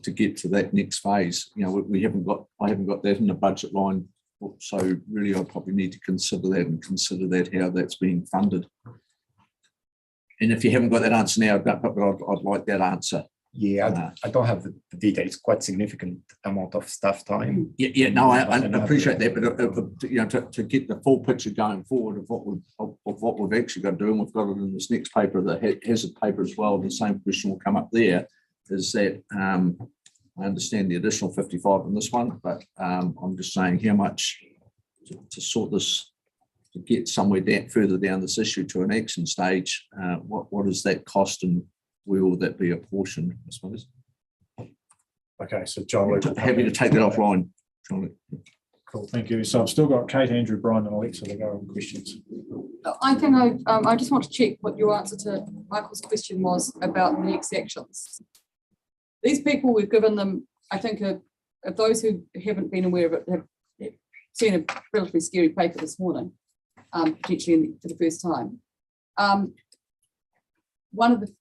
to get to that next phase. You know, I haven't got that in the budget line. So really, I probably need to consider that how that's being funded. And if you haven't got that answer now, but I'd like that answer. Yeah, I don't have the data. It's quite significant amount of staff time. No, I appreciate that, but you know, to get the full picture going forward of what we've actually got to do, and we've got it in this next paper, the hazard paper as well. The same question will come up there. Is that I understand the additional 55 in this one, but I'm just saying how much to sort this, to get somewhere further down this issue to an action stage. What does that cost, and where will that be apportioned, I suppose? Okay, so John, happy to take that offline. Cool, thank you. So I've still got Kate, Andrew, Brian, and Alexa to go on questions. I think I just want to check what your answer to Michael's question was about the next actions. These people, we've given them, I think, those who haven't been aware of it have seen a relatively scary paper this morning, potentially for the first time. One of the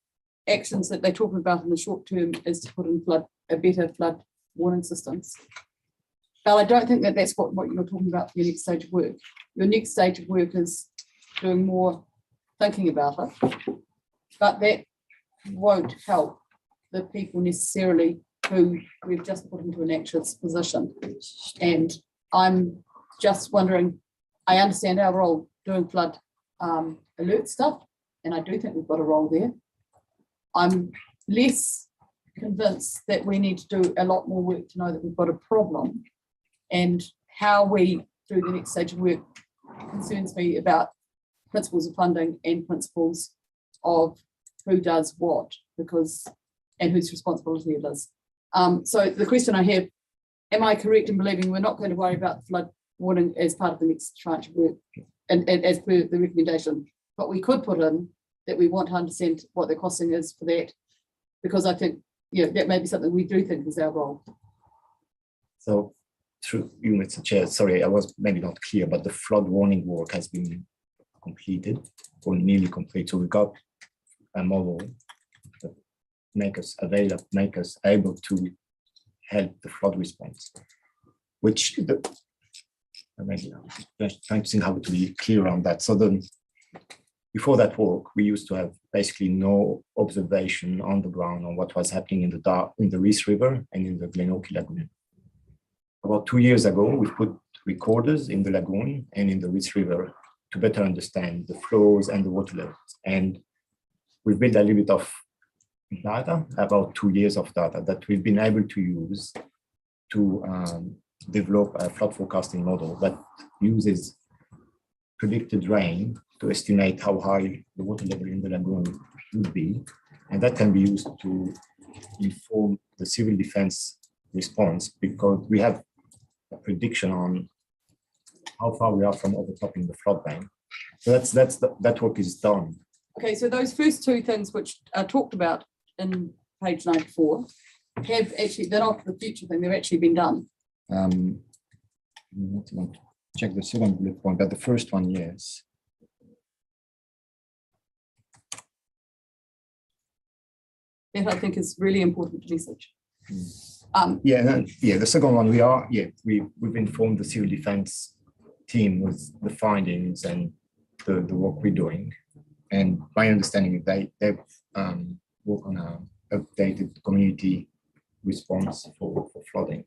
actions that they're talking about in the short term is to put in better flood warning systems. But I don't think that that's what you're talking about for your next stage of work. Your next stage of work is doing more thinking about it, but that won't help the people necessarily who we've just put into an anxious position. And I'm just wondering, I understand our role doing flood alert stuff, and I do think we've got a role there. I'm less convinced that we need to do a lot more work to know that we've got a problem, and how we, through the next stage of work, concerns me about principles of funding and principles of who does what, and whose responsibility it is. So the question I have, am I correct in believing we're not going to worry about the flood warning as part of the next tranche of work and as per the recommendation, but we could put in that we want to understand what the costing is for that, because I think that may be something we do think is our role. So through you, Mr. Chair, sorry, I was maybe not clear, but the flood warning work has been completed or nearly complete. So we got a model that make us able to help the flood response, which maybe I'm trying to think how to be clear on that. So before that work, we used to have basically no observation on the ground on what was happening in the Reese River and in the Glenorchy Lagoon. About 2 years ago, we put recorders in the lagoon and in the Reese River to better understand the flows and the water levels. And we've built a little bit of data, about 2 years of data that we've been able to use to develop a flood forecasting model that uses predicted rain to estimate how high the water level in the lagoon would be. And that can be used to inform the civil defense response, because we have a prediction on how far we are from overtopping the flood bank. So that work is done. Okay, so those first two things which are talked about in page 94 have actually, they're not the future thing, they've actually been done. I want to check the second bullet point, but the first one, yes. That I think is really important message. The second one, we've informed the civil defense team with the findings and the work we're doing. And my understanding is they work on a updated community response for flooding.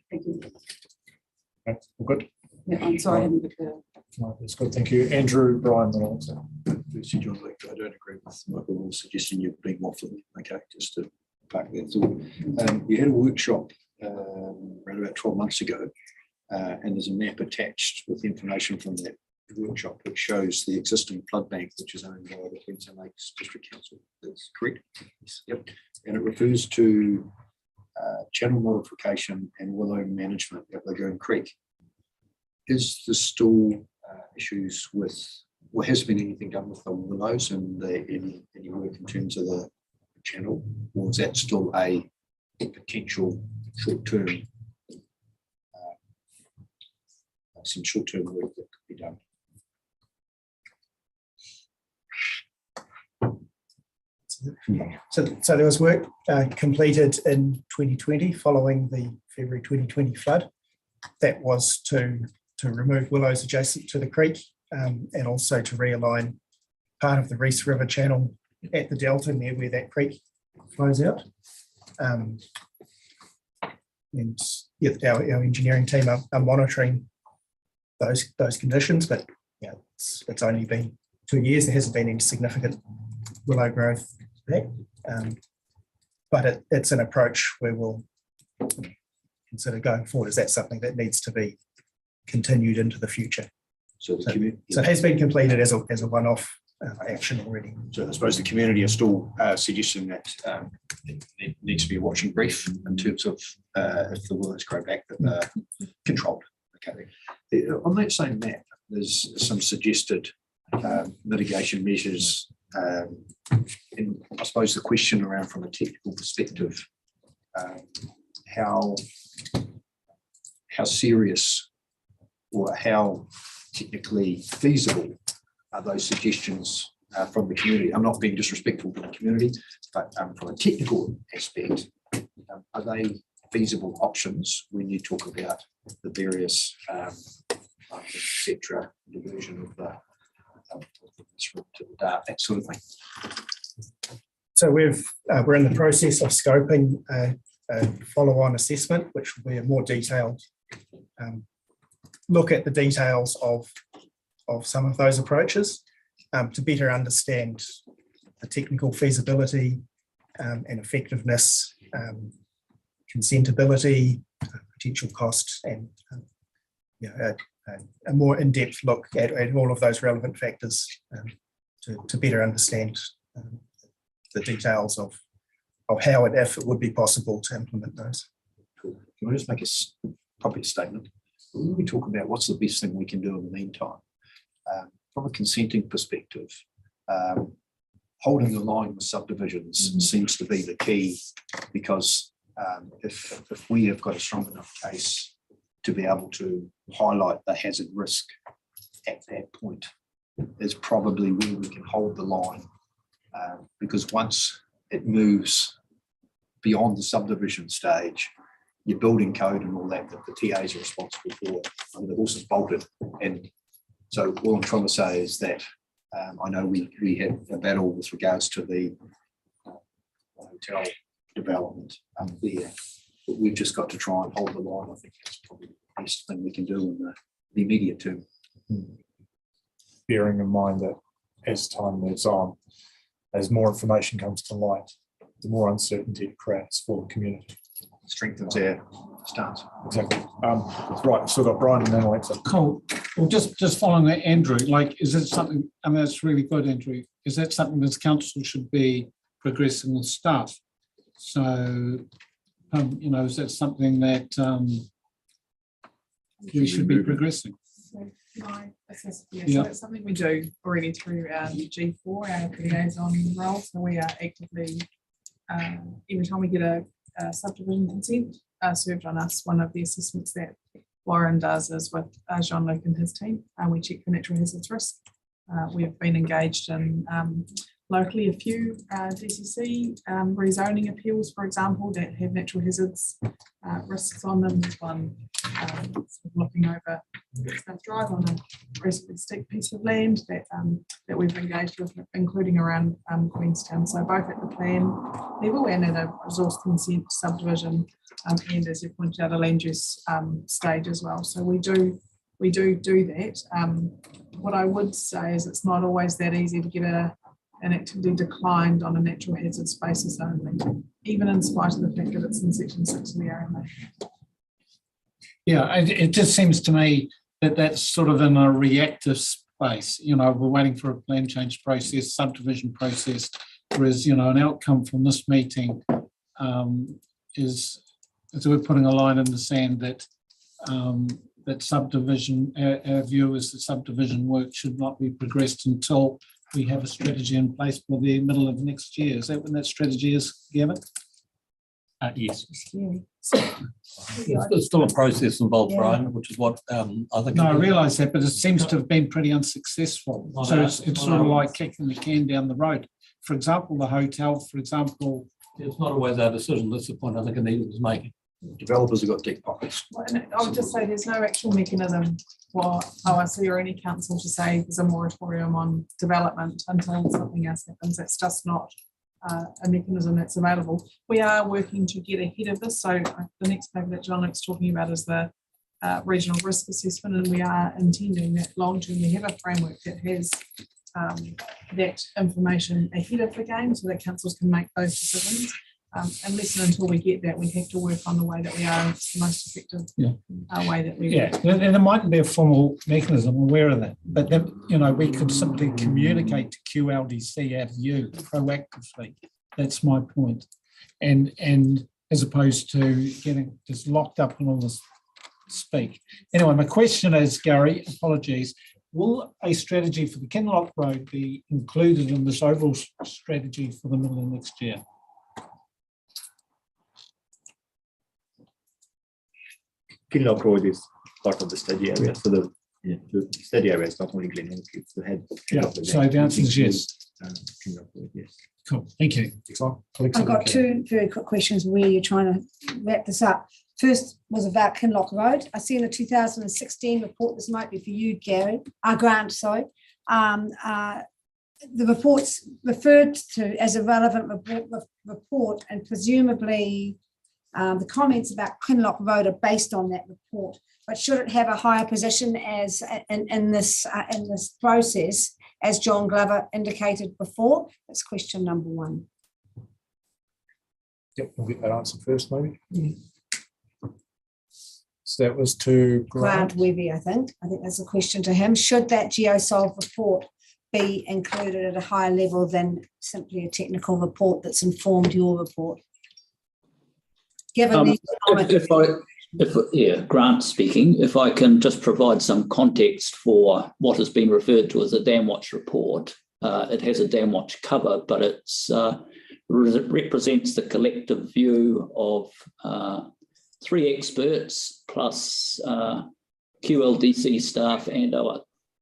Thank you. Okay, all good. Yeah, I'm sorry, I haven't got the. No, that's good. Thank you. Andrew, Brian, then Alexa. Lucy John, I don't agree with Michael suggesting you're being more fluid. Okay, just to park that thought. We had a workshop around about 12 months ago, and there's a map attached with information from that workshop which shows the existing flood bank, which is owned by the Queensland Lakes District Council. That's correct. Yep. And it refers to channel modification and willow management at Lagoon Creek. Is there still issues with, or has been anything done with the willows and any work in terms of the channel, or is that still a potential short-term, some short-term work that could be done? So there was work completed in 2020 following the February 2020 flood. That was to remove willows adjacent to the creek and also to realign part of the Reese River channel at the delta near where that creek flows out. And yeah, our engineering team are monitoring those conditions, but yeah, it's only been 2 years. There hasn't been any significant willow growth there. But it's an approach we will consider going forward. Is that something that needs to be continued into the future? So the community, so it has been completed as a one-off action already. So I suppose the community are still suggesting that it needs to be a watching brief in terms of if the willows grow back, that they're controlled. Okay. On that same map, there's some suggested mitigation measures. And I suppose the question around from a technical perspective, how serious or how technically feasible are those suggestions from the community? I'm not being disrespectful to the community, but from a technical aspect, are they feasible options when you talk about the various etc. diversion of the to the dark, that sort of thing? So we're in the process of scoping a follow-on assessment, which will be a more detailed look at the details of some of those approaches to better understand the technical feasibility and effectiveness, consentability, potential costs, and a more in-depth look at all of those relevant factors to better understand the details of how and if it would be possible to implement those. Cool. Can I just make a public statement? When we talk about what's the best thing we can do in the meantime, from a consenting perspective, holding the line with subdivisions seems to be the key, because if we have got a strong enough case to be able to highlight the hazard risk at that point, is probably where we can hold the line, because once it moves beyond the subdivision stage, your building code and all that the TAs are responsible for, the horse is bolted. And so all I'm trying to say is that I know we had a battle with regards to the hotel development there, but we've just got to try and hold the line. I think that's probably the best thing we can do in the immediate term. Bearing in mind that as time moves on, as more information comes to light, the more uncertainty it creates for the community. Strengthens our stance. Exactly. Right, so we've got Brian and then Alexa. Cool. Well, just following that, Andrew, like, is it something, I mean, that's really good, Andrew. Is that something this council should be progressing with staff? So, is that something that we should be progressing? So it's something we do already through our G4, our liaison role. So we are actively, every time we get a subdivision consent served on us, one of the assessments that Warren does is with Jean-Luc and his team. We check for natural hazards risk. We've been engaged in locally a few DCC rezoning appeals, for example, that have natural hazards risks on them. One looking over Smith Drive on a reasonably steep piece of land that we've engaged with, including around Queenstown. So both at the plan level and at a resource consent subdivision, and as you pointed out, a land use stage as well. So we do that. What I would say is it's not always that easy to get an activity declined on a natural hazards basis only, even in spite of the fact that it's in section 6 of the RMA. Yeah, it just seems to me that that's sort of in a reactive space. You know, we're waiting for a plan change process, subdivision process, whereas, you know, an outcome from this meeting is we're putting a line in the sand that that subdivision, our view is that subdivision work should not be progressed until we have a strategy in place for the middle of next year. Is that when that strategy is, Gavin? Yes. There's still a process involved, Brian, which is what I think. No, I realise that, but it seems to have been pretty unsuccessful. So it's sort of like kicking the can down the road. For example, the hotel, for example. It's not always our decision. That's the point I think Anita was making. Developers have got deep pockets. I would just say there's no actual mechanism for ORC or any council to say there's a moratorium on development until something else happens. It's just not a mechanism that's available. We are working to get ahead of this. So the next paper that John Luke's talking about is the regional risk assessment, and we are intending that long term we have a framework that has that information ahead of the game so that councils can make those decisions. Unless and until we get that, we have to work on the way that we are. It's the most effective way that we work. And there mightn't be a formal mechanism, I'm aware of that, but then, you know, we could simply communicate to QLDC our view proactively. That's my point. And as opposed to getting just locked up in all this speak. Anyway, my question is, Gary, apologies, will a strategy for the Kinloch Road be included in this overall strategy for the middle of next year? Kinloch Road is part of the study area, so the study area is not only Glenelg, it's the head. So the answer is yes. Kinloch Road, yes. Cool, thank you. I've got two very quick questions where you're trying to wrap this up. First was about Kinloch Road. I see in the 2016 report, this might be for you, Gary, Grant, sorry. The report's referred to as a relevant report, and presumably the comments about Kinloch Road are based on that report, but should it have a higher position as in this process, as John Glover indicated before? That's question number one. Yep, we'll get that answer first, maybe. So that was to Grant Webby, I think. I think that's a question to him. Should that GeoSolve report be included at a higher level than simply a technical report that's informed your report? Given Grant speaking, if I can just provide some context for what has been referred to as a DamWatch report. It has a DamWatch cover, but it represents the collective view of 3 experts plus QLDC staff and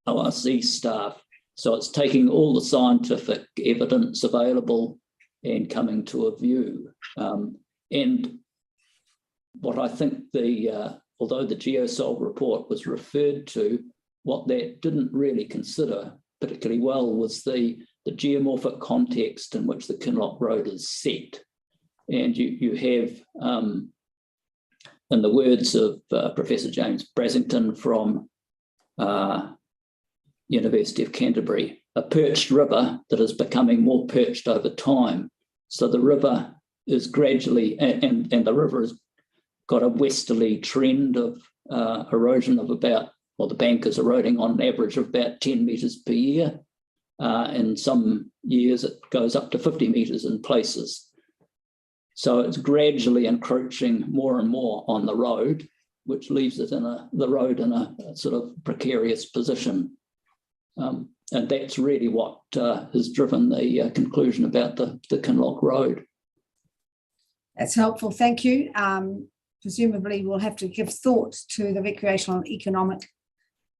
ORC staff. So it's taking all the scientific evidence available and coming to a view. And what I think although the GeoSolve report was referred to, what that didn't really consider particularly well was the geomorphic context in which the Kinloch Road is set. And you have, in the words of Professor James Brasington from University of Canterbury, a perched river that is becoming more perched over time. So the river is gradually, and the river has got a westerly trend of erosion of about, well, the bank is eroding on an average of about 10 metres per year. In some years, it goes up to 50 metres in places. So it's gradually encroaching more and more on the road, which leaves it the road in a sort of precarious position. And that's really what has driven the conclusion about the Kinloch Road. That's helpful, thank you. Presumably we'll have to give thought to the recreational and economic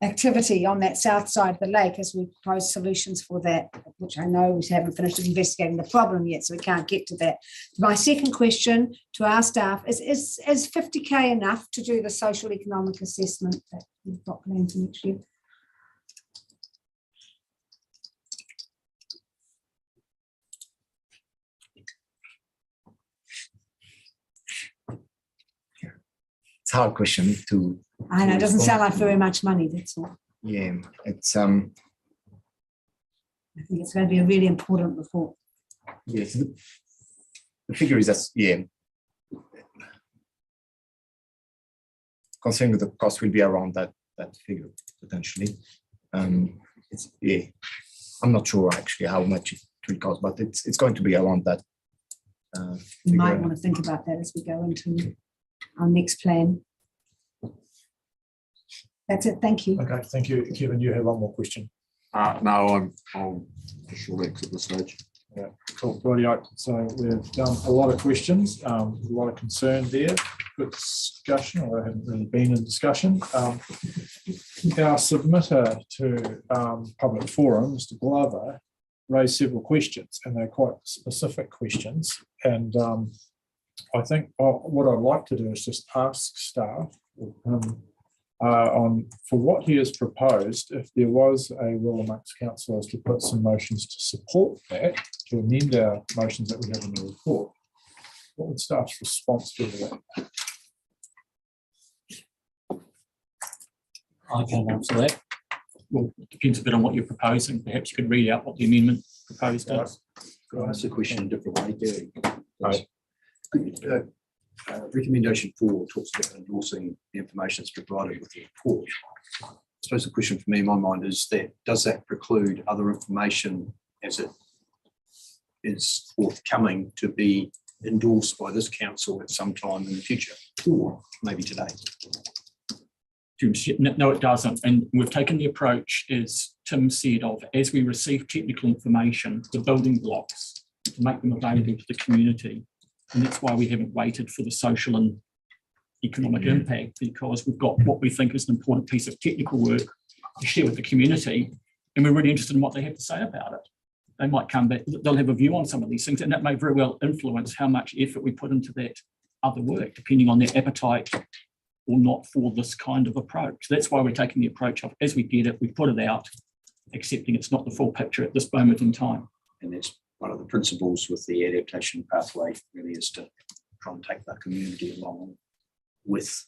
activity on that south side of the lake as we propose solutions for that, which I know we haven't finished investigating the problem yet, so we can't get to that. My second question to our staff is 50K enough to do the social economic assessment that we've got planned for next year? It's a hard question to. I know, it doesn't sound like very much money, that's all. Yeah, it's I think it's going to be a really important report. yes. The figure is that, yeah. Considering the cost will be around that figure potentially. It's yeah. I'm not sure actually how much it will cost, but it's going to be around that. We might want to think about that as we go into our next plan. That's it. Thank you. Okay, thank you. Kevin, you have one more question. No, I'll for sure exit the stage. Yeah, cool. Rightio. So we've done a lot of questions, a lot of concern there. Good discussion, although I haven't really been in discussion. Our submitter to public forum, Mr. Glover, raised several questions, and they're quite specific questions. And I think what I'd like to do is just ask staff on for what he has proposed, if there was a will amongst councillors to put some motions to support that, to amend our motions that we have in the report, what would staff's response be to that? I can answer that. Well, it depends a bit on what you're proposing. Perhaps you could read out what the amendment proposed is. Could I ask the question a different way, Gary? Recommendation 4 talks about endorsing the information that's provided with the report. I suppose the question for me in my mind is that does that preclude other information as it is forthcoming to be endorsed by this council at some time in the future, or maybe today? No, it doesn't. And we've taken the approach, as Tim said, of as we receive technical information, the building blocks, to make them available to the community. And that's why we haven't waited for the social and economic impact, because we've got what we think is an important piece of technical work to share with the community. And we're really interested in what they have to say about it. They might come back, they'll have a view on some of these things, and that may very well influence how much effort we put into that other work, depending on their appetite or not for this kind of approach. That's why we're taking the approach of, as we get it, we put it out, accepting it's not the full picture at this moment in time. And that's one of the principles with the adaptation pathway, really, is to try and take the community along with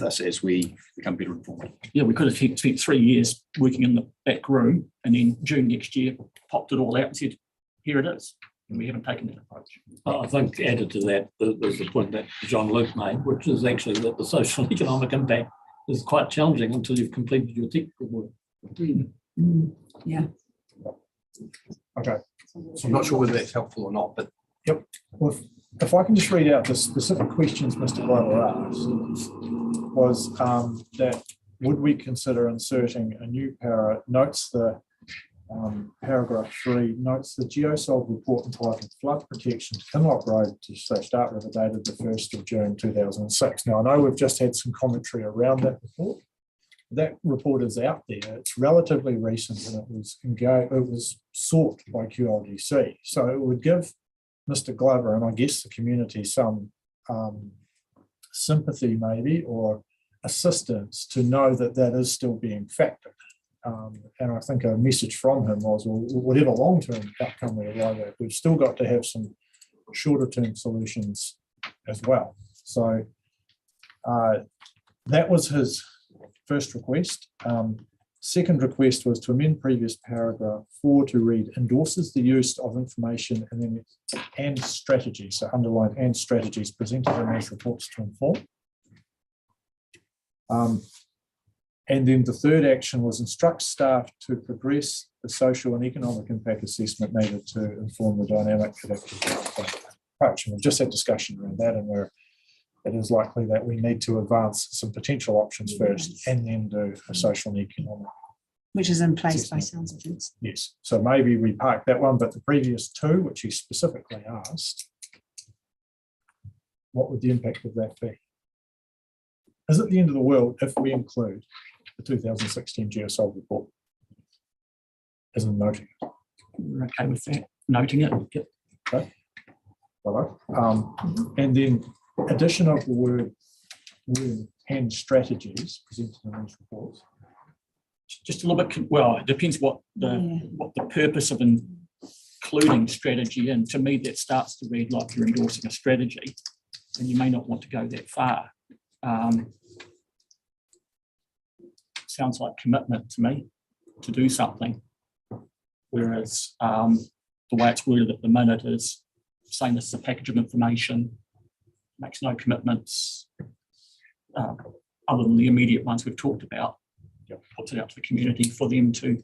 us as we become better informed. Yeah, we could have spent 3 years working in the back room, and then June next year popped it all out and said, here it is. And we haven't taken that approach. I think added to that, there's the point that John Luke made, which is actually that the social and economic impact is quite challenging until you've completed your technical work. Yeah. Okay. So I'm not sure whether that's helpful or not, but yep. Well, if I can just read out the specific questions Mr. Glover asked, was that would we consider inserting a new notes the paragraph 3 notes the GeoSolve report entitled Flood Protection to Kinloch Road to Start River dated the 1st of June 2006. Now, I know we've just had some commentary around that report. That report is out there. It's relatively recent, and it was sought by QLDC. So it would give Mr. Glover and I guess the community some sympathy maybe, or assistance to know that that is still being factored. And I think a message from him was, well, whatever long-term outcome we arrive at, we've still got to have some shorter-term solutions as well. So that was his first request. Second request was to amend previous paragraph 4 to read endorses the use of information and strategies, so underline and strategies presented in these reports to inform. And then the third action was instruct staff to progress the social and economic impact assessment needed to inform the dynamic approach. And we've just had discussion around that, and it is likely that we need to advance some potential options first and then do a social and economic. Which is in place by sounds of things. Yes, so maybe we park that one, but the previous two, which he specifically asked, what would the impact of that be? Is it the end of the world if we include the 2016 GeoSolve report. Isn't noting. We're okay with that, noting it. Yep. Okay. And then addition of the word and strategies presented in these reports. Just a little bit, well, it depends what the purpose of including strategy, and to me that starts to read like you're endorsing a strategy, and you may not want to go that far. Sounds like commitment to me to do something, whereas the way it's worded at the minute is saying this is a package of information, makes no commitments other than the immediate ones we've talked about. Puts it out to the community for them to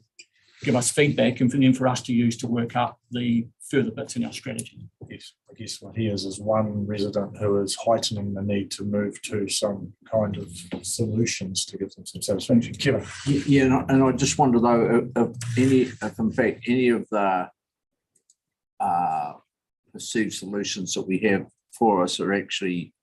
give us feedback and for us to use to work up the further bits in our strategy. Yes, I guess what he is one resident who is heightening the need to move to some kind of solutions to give them some satisfaction. Kevin. Yeah, and I just wonder though, if in fact any of the perceived solutions that we have for us are actually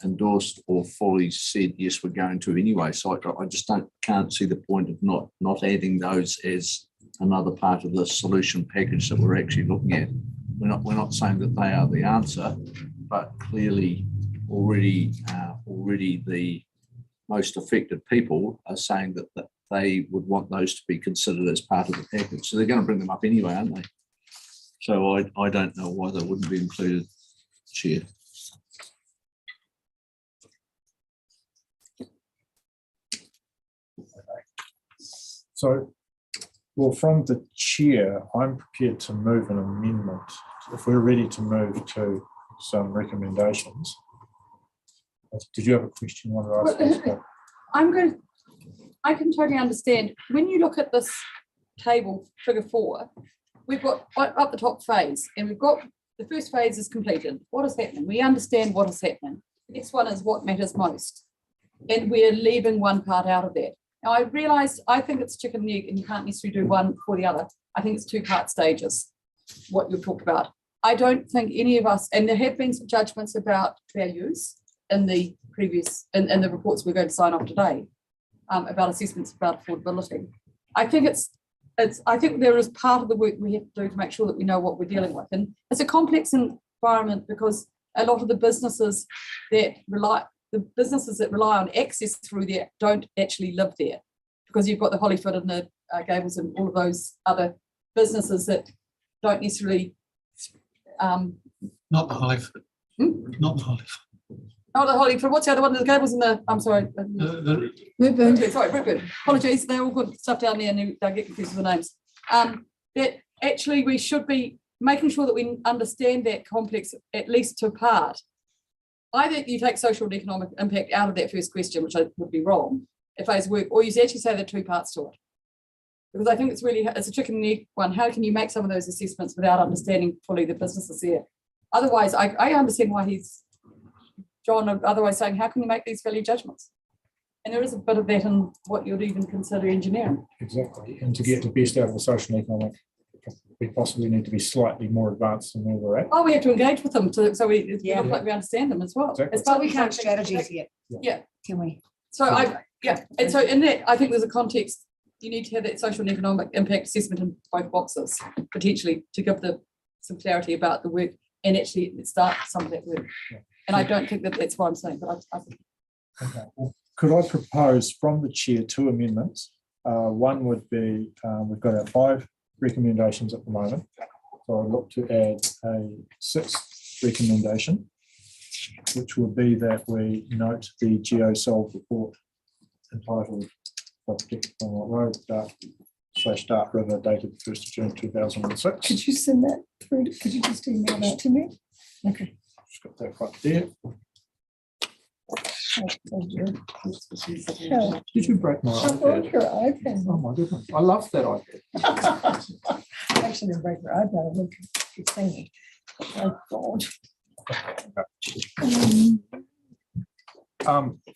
endorsed or fully said, yes, we're going to anyway. So I just can't see the point of not adding those as another part of the solution package that we're actually looking at. We're not saying that they are the answer, but clearly already the most affected people are saying that they would want those to be considered as part of the package. So they're going to bring them up anyway, aren't they? So I don't know why they wouldn't be included, Chair. So, well, from the chair, I'm prepared to move an amendment if we're ready to move to some recommendations. Did you have a question? I can totally understand. When you look at this table, figure 4, we've got up the top phase, and we've got the first phase is completed. What is happening? We understand what is happening. The next one is what matters most. And we're leaving one part out of that. Now, I realised I think it's chicken and egg, and you can't necessarily do one for the other. I think it's 2-part stages, what you've talked about. I don't think any of us, and there have been some judgments about fair use in the previous, in the reports we're going to sign off today, about assessments about affordability. I think I think there is part of the work we have to do to make sure that we know what we're dealing with. And it's a complex environment because a lot of the businesses that rely on access through there don't actually live there, because you've got the Hollyford and the Gables and all of those other businesses that don't necessarily. Not the Hollyford. Not the Hollyford. Not the Hollyford. What's the other one? The Gables and the. I'm sorry. Redburn. Sorry, Redburn. Apologies. They're all good stuff down there, and they'll get confused with the names. That actually we should be making sure that we understand that complex at least to part. Either you take social and economic impact out of that first question, which would be wrong, if phase work, or you actually say there are 2 parts to it. Because I think it's a chicken and egg one. How can you make some of those assessments without understanding fully the businesses there? Otherwise, I understand why John otherwise saying, how can you make these value judgments? And there is a bit of that in what you'd even consider engineering. Exactly. And to get the best out of the social and economic, we possibly need to be slightly more advanced than where we're at. Oh, we have to engage with them so we look like we understand them as well. Exactly. But we can't strategies yet. Yeah. Can we? So and so in that, I think there's a context. You need to have that social and economic impact assessment in both boxes, potentially, to give some clarity about the work and actually start some of that work. Yeah. And I don't think that's what I'm saying, but I think. Okay. Well, could I propose from the chair 2 amendments? One would be, we've got our 5 recommendations at the moment. So I'd look to add a 6th recommendation, which would be that we note the GeoSolve report entitled Protected Cronmore Road, Dark River, dated the 1st of June 2006. Could you send that through? Could you just email that to me? Okay. Just got that right there. Did you break my iPad? Your iPad. Oh my goodness. I love that iPad. Actually, didn't break your iPad. Look, it's thingy. Oh God.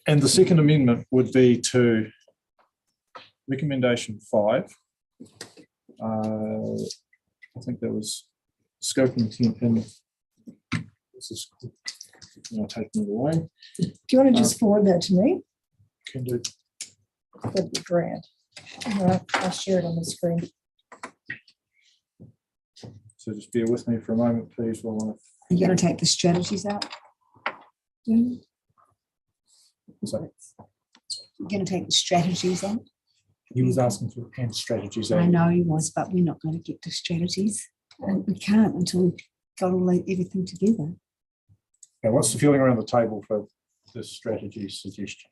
And the second amendment would be to recommendation 5. I think there was scope intent in this is taking it away. Do you want to just forward that to me? Can do. That'd be grand. I'll share it on the screen. So just bear with me for a moment, please, while Are you going to take the strategies out? You're going to take the strategies out? he was asking for and strategies. I know he was, but we're not going to get to strategies. And we can't until we've got everything together. Okay, what's the feeling around the table for this strategy suggestion?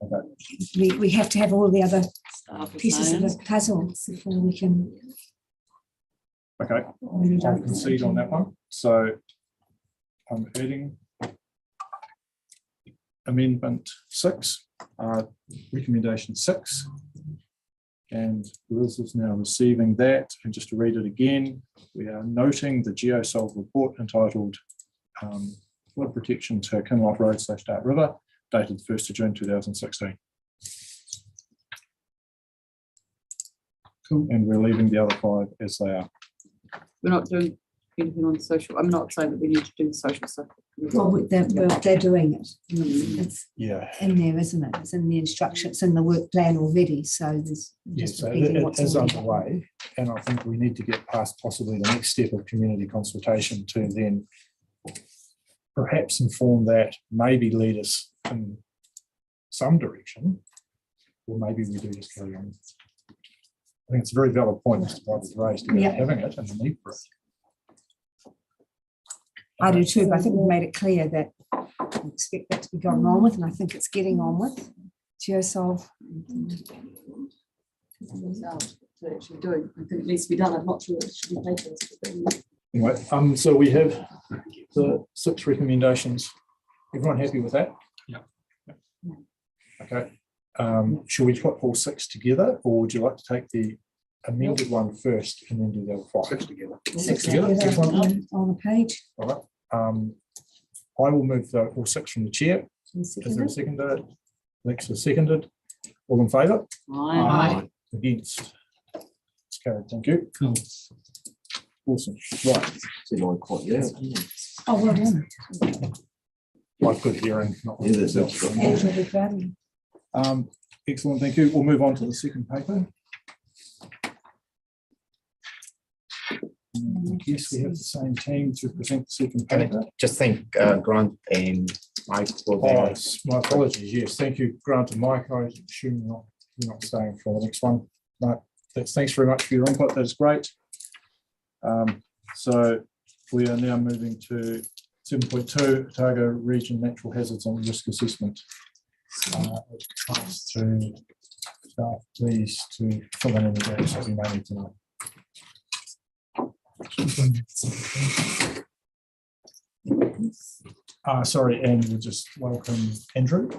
Okay. We have to have all the other Staff are pieces of saying. the puzzle before we can. Okay, really I'll don't- concede on that one. So I'm adding amendment 6, recommendation 6. And Liz is now receiving that. And just to read it again, we are noting the GeoSolve report entitled Flood Protection to Kinloch Road / Dart River, dated 1st of June 2016. Cool. And we're leaving the other 5 as they are. We're not doing anything on social. I'm not saying that we need to do the social stuff. Well, they're doing it. It's Yeah. in there, isn't it? It's in the instruction, it's in the work plan already, so there's Yes, just so repeating it what's is already underway, and I think we need to get past possibly the next step of community consultation to then perhaps inform that, maybe lead us in some direction, or maybe we do just carry on. I think it's a very valid point Mr. Piper's raised about Yeah. having it and the need for it. I do too, but I think we've made it clear that we expect that to be going on with, and I think it's getting on with. GeoSolve. To actually do. I think it needs to be done. I'm not sure it should be taken. Anyway, so we have the 6 recommendations. Everyone happy with that? Yeah. Okay. Should we put all 6 together, or would you like to take the amended one first and then do the other 5? 6 together. 6 together. together Everyone? on the page. All right. I will move all 6 from the chair. Is there a seconder? Next is seconded. All in favour? Aye. Against? It's carried. Thank you. Awesome. Right. Oh, well done. My good hearing. Not Yeah, that's Andrew, we're proud of you. Excellent. Thank you. We'll move on to the second paper. I guess we have the same team to present the second Can I paper. just thank Grant and Mike for Oh, their it's my apologies. Yes, thank you, Grant and Mike. I assume you're not staying for the next one. No, thanks very much for your input. That's great. So we are now moving to 7.2, Otago Region Natural Hazards and Risk Assessment. To staff, please, to fill in any gaps that we may need to know. Sorry, and we'll just welcome Andrew.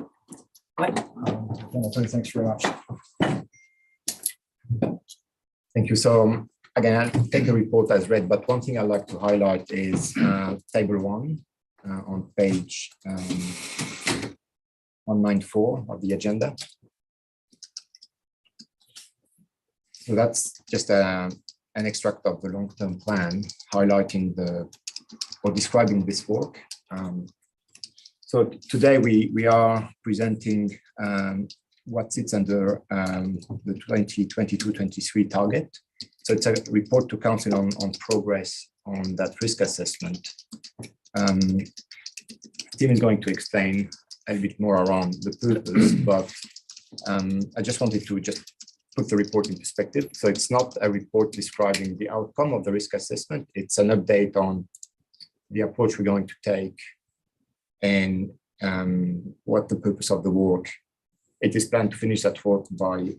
Thanks very much. Thank you. So again, I'll take the report as read, but one thing I'd like to highlight is table 1 on page 194 of the agenda. So that's just an extract of the long-term plan highlighting or describing this work. So today we are presenting what sits under the 2022-23 target. So it's a report to council on progress on that risk assessment. Tim is going to explain a bit more around the purpose, but I just wanted to just put the report in perspective. So it's not a report describing the outcome of the risk assessment. It's an update on the approach we're going to take and what the purpose of the work. It is planned to finish that work by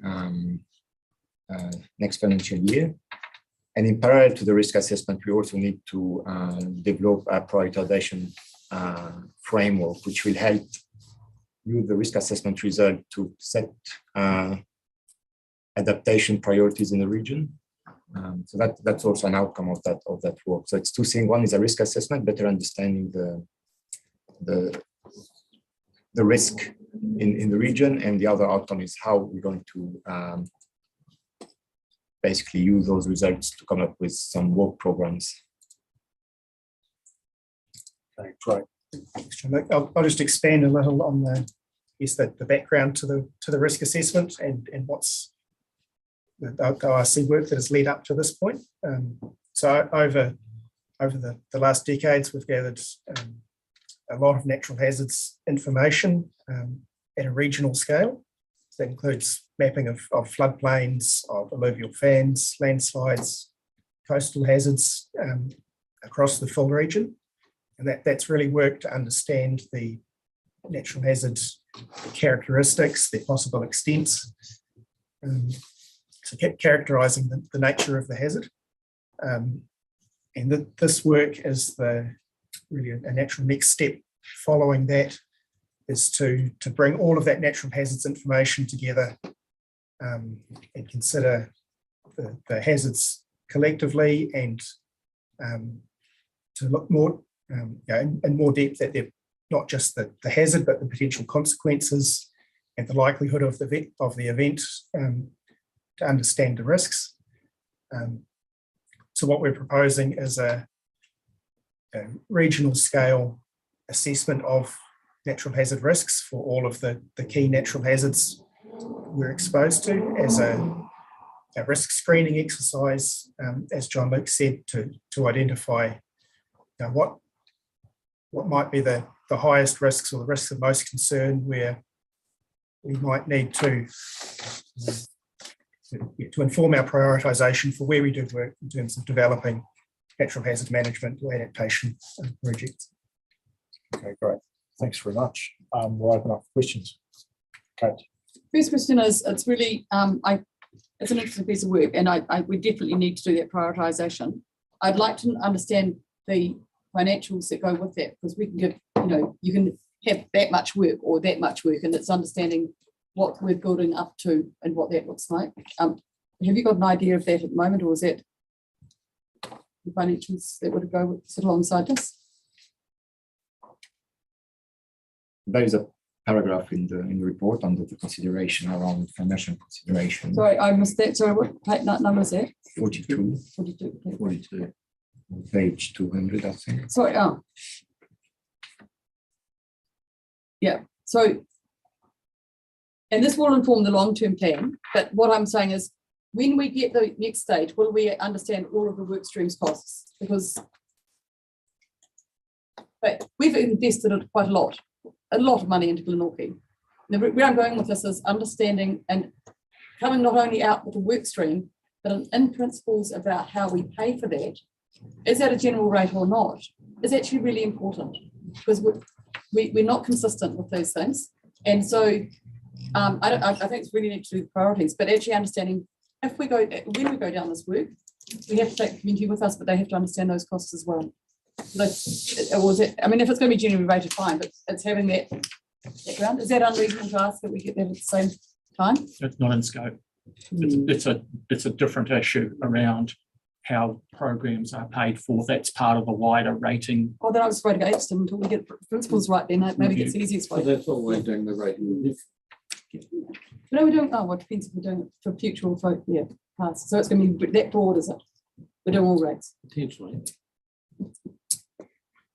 next financial year. And in parallel to the risk assessment, we also need to develop a prioritization framework, which will help use the risk assessment result to set adaptation priorities in the region. So that's also an outcome of that work. So it's 2 things. One is a risk assessment, better understanding the risk in the region, and the other outcome is how we're going to basically use those results to come up with some work programs. Great. I'll just expand a little on is the background to the risk assessment and what's the ORC work that has led up to this point. So over the last decades, we've gathered a lot of natural hazards information at a regional scale. So that includes mapping of floodplains, of alluvial fans, landslides, coastal hazards across the full region. And that's really worked to understand the natural hazards characteristics, their possible extents, so characterising the nature of the hazard. And this work is really a natural next step following that is to bring all of that natural hazards information together and consider the hazards collectively and to look more in more depth at not just the hazard, but the potential consequences and the likelihood of the event to understand the risks. So what we're proposing is a regional scale assessment of natural hazard risks for all of the key natural hazards we're exposed to as a risk screening exercise, as John Luke said, to identify what might be the highest risks or the risks of most concern where we might need to inform our prioritisation for where we do work in terms of developing natural hazard management or adaptation projects. Okay, great. Thanks very much. We'll open up for questions. Kate. First question is, it's really, it's an interesting piece of work and we definitely need to do that prioritisation. I'd like to understand the financials that go with that, because we can give, you can have that much work or that much work, and it's understanding what we're building up to and what that looks like. Have you got an idea of that at the moment, or is that the financials that would go sit alongside this? There is a paragraph in the report under the consideration around financial consideration. Sorry, I missed that. Sorry, what number is that? 42. 42. Okay. 42. Page 200, I think. Sorry. Yeah. So, and this will inform the long-term plan. But what I'm saying is, when we get the next stage, will we understand all of the work streams costs? Because we've invested quite a lot of money into Glenorchy. Where I'm going with this is understanding and coming not only out with a work stream, but in principles about how we pay for that. Is that a general rate or not? Is actually really important, because we're not consistent with those things. And so I think it's really neat to do the priorities, but actually understanding when we go down this work, we have to take the community with us, but they have to understand those costs as well. If it's going to be generally rated, fine, but it's having that background. Is that unreasonable to ask that we get that at the same time? It's not in scope. It's a different issue around how programs are paid for. That's part of a wider rating. Oh, then I was afraid to go Exton until we get principles right. Then maybe it's the easiest way. So that's all we're doing the rating review. No, we're doing. Oh, it depends if we're doing it for future or for past. So it's going to be that broad, is it? We're doing all rates potentially.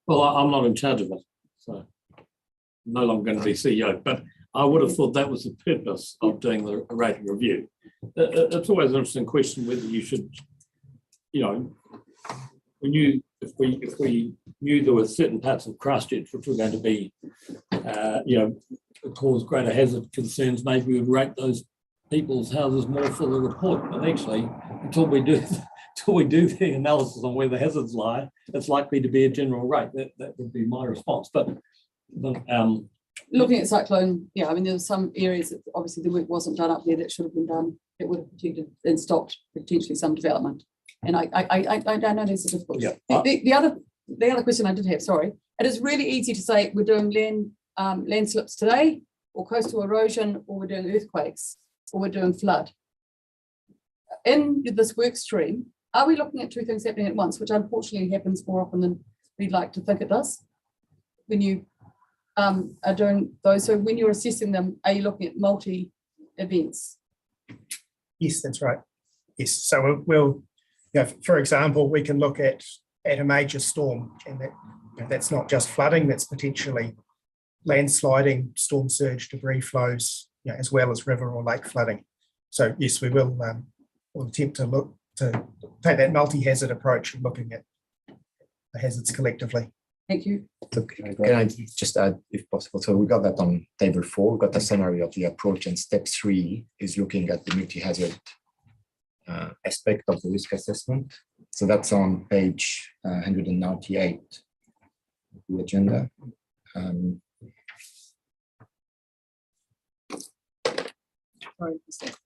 Well, I'm not in charge of it, so I'm no longer going to be CEO. But I would have thought that was the purpose of doing the rating review. It's always an interesting question whether you should. If we knew there were certain parts of Christchurch which were going to be, cause greater hazard concerns, maybe we'd rate those people's houses more for the report. But actually, until we do the analysis on where the hazards lie, it's likely to be a general rate. That would be my response. But looking at cyclone, there's some areas that obviously the work wasn't done up there that should have been done. It would have protected and stopped potentially some development. And I don't know there's a difficult. Yeah. The other question I did have, sorry, it is really easy to say we're doing landslips today, or coastal erosion, or we're doing earthquakes, or we're doing flood. In this work stream, are we looking at two things happening at once, which unfortunately happens more often than we'd like to think it does? When you are doing those, so when you're assessing them, are you looking at multi events? Yes, that's right. Yes, so we'll for example, we can look at a major storm, and that's not just flooding, that's potentially landsliding, storm surge, debris flows, as well as river or lake flooding. So yes, we will we'll attempt to take that multi-hazard approach of looking at the hazards collectively. Thank you. So can I just add, if possible? So we got that on table 4. We got the summary of the approach, and step 3 is looking at the multi-hazard aspect of the risk assessment. So that's on page 198 of the agenda.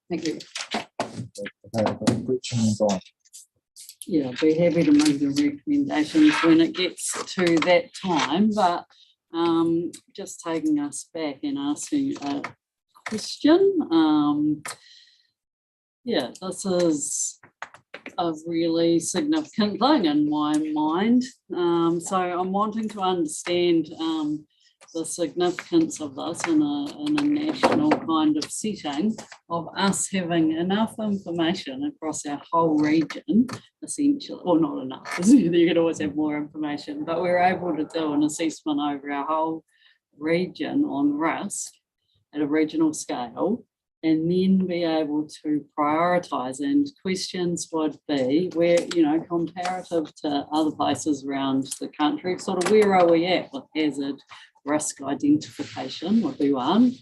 Thank you. Yeah, I'd be happy to make the recommendations when it gets to that time, but just taking us back and asking a question. Yeah, this is a really significant thing in my mind. So I'm wanting to understand the significance of this in a national kind of setting of us having enough information across our whole region, essentially, or not enough, you could always have more information, but we're able to do an assessment over our whole region on risk at a regional scale, and then be able to prioritise. And questions would be where, comparative to other places around the country, sort of where are we at with hazard risk identification would be one.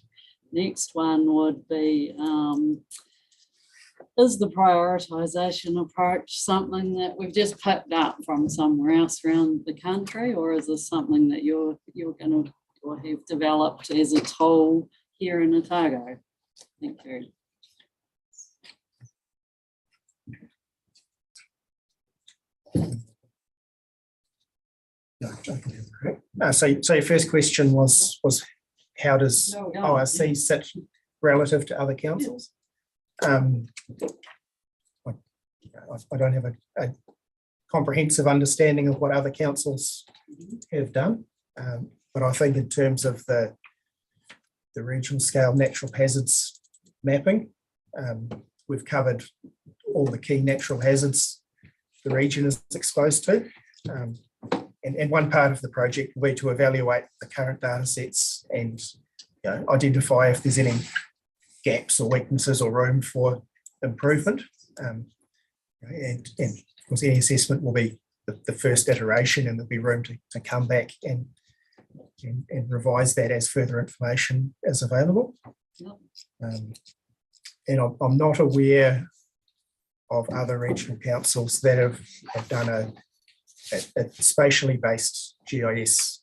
Next one would be, is the prioritisation approach something that we've just picked up from somewhere else around the country, or is this something that you're going to or have developed as a tool here in Otago? Thank you. So your first question was how does ORC sit relative to other councils? I don't have a comprehensive understanding of what other councils have done, but I think in terms of the regional scale natural hazards mapping, we've covered all the key natural hazards the region is exposed to. And one part of the project will be to evaluate the current data sets and identify if there's any gaps or weaknesses or room for improvement. And of course, any assessment will be the first iteration, and there'll be room to come back and revise that as further information is available. And I'm not aware of other regional councils that have done a spatially based GIS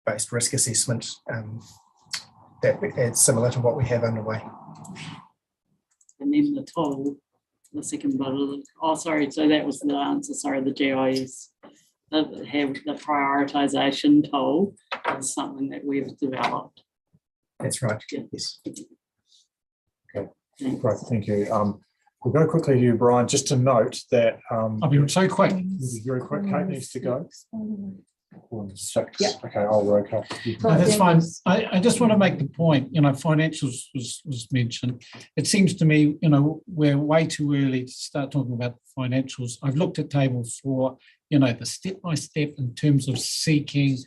based risk assessment that is similar to what we have underway. And then the tool, the second part of sorry, so that was the answer, sorry, the GIS. Have the prioritisation tool is something that we've developed. That's right, yes. Okay, great, thank you. We'll go quickly to you, Brian, just to note that I'll be so quick. Very quick. Kate needs to go. 6. Yeah. Okay, I'll rotate. No, that's fine. I just want to make the point, financials was mentioned. It seems to me, we're way too early to start talking about the financials. I've looked at table 4, the step-by-step in terms of seeking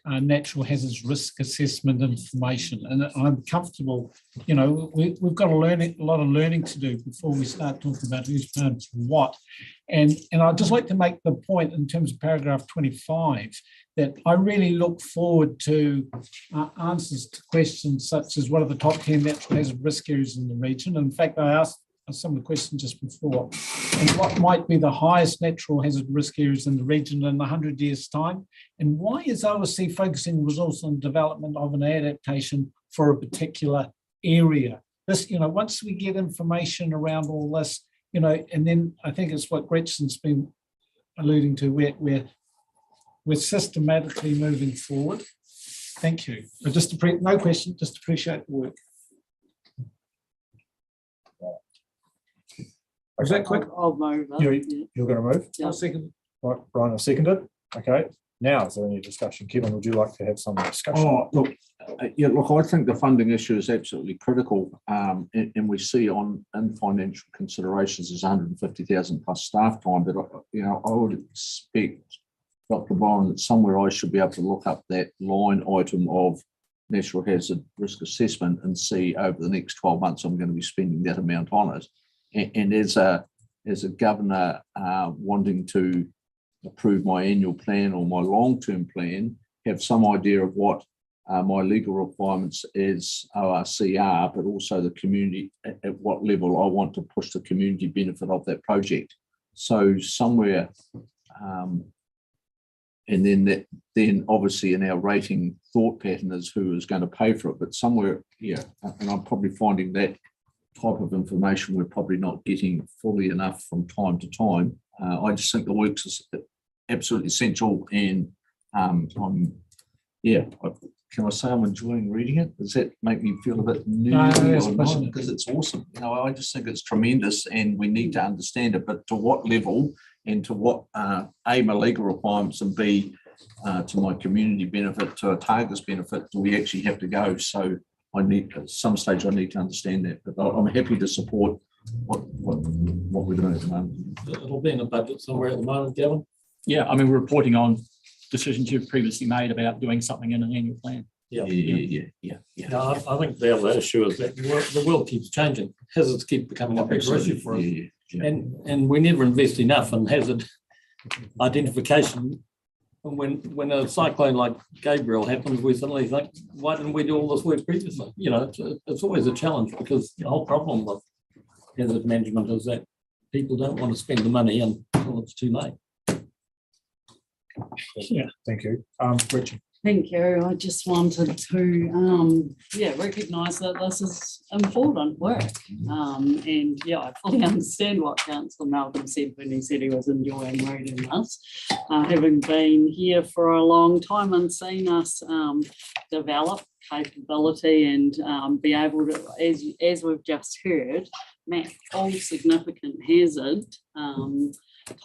natural hazards risk assessment information. And I'm comfortable, we've got a lot of learning to do before we start talking about who's paying for what. And I'd just like to make the point in terms of paragraph 25 that I really look forward to answers to questions such as what are the top 10 natural hazard risk areas in the region. In fact, I asked some of the questions just before, and what might be the highest natural hazard risk areas in the region in 100 years' time, and why is OSC focusing resource on development of an adaptation for a particular area? This, once we get information around all this, and then I think it's what Gretchen's been alluding to, we're systematically moving forward. Thank you. No question, just appreciate the work. Is that quick? I'll move. You're going to move? Yeah. I'll second. Right, Brian has seconded. Okay. Now, is there any discussion? Kevin, would you like to have some discussion? Look, I think the funding issue is absolutely critical, and we see in financial considerations is 150,000 plus staff time, but I would expect Dr. Byron, that somewhere I should be able to look up that line item of natural hazard risk assessment and see over the next 12 months I'm going to be spending that amount on it. And as a governor wanting to approve my annual plan or my long-term plan, have some idea of what my legal requirements as ORC are, but also the community, at what level I want to push the community benefit of that project. So somewhere, and then obviously in our rating thought pattern is who is going to pay for it, but somewhere, yeah, and I'm probably finding that type of information we're probably not getting fully enough from time to time. I just think the works is absolutely essential, and can I say I'm enjoying reading it? Does that make me feel a bit nerdy? Because it's awesome. You know, I just think it's tremendous, and we need to understand it. But to what level, and to what A, my legal requirements, and B, to my community benefit, to Otago's benefit, do we actually have to go? So I need, at some stage, I need to understand that. But I'm happy to support what we're doing at the moment. It'll be in the budget somewhere at the moment, Gavin. Yeah, I mean, we're reporting on decisions you've previously made about doing something in an annual plan. Yeah. I think the other issue is that the world keeps changing. Hazards keep becoming a bigger issue for us. And we never invest enough in hazard identification. And when a cyclone like Gabriel happens, we suddenly think, why didn't we do all this work previously? You know, it's always a challenge, because the whole problem with hazard management is that people don't want to spend the money until it's too late. Yeah, thank you. Richard. Thank you. I just wanted to, recognise that this is important work. And I fully understand what Councillor Malcolm said when he said he was enjoying reading this. Having been here for a long time and seen us develop capability and be able to, as we've just heard, map all significant hazard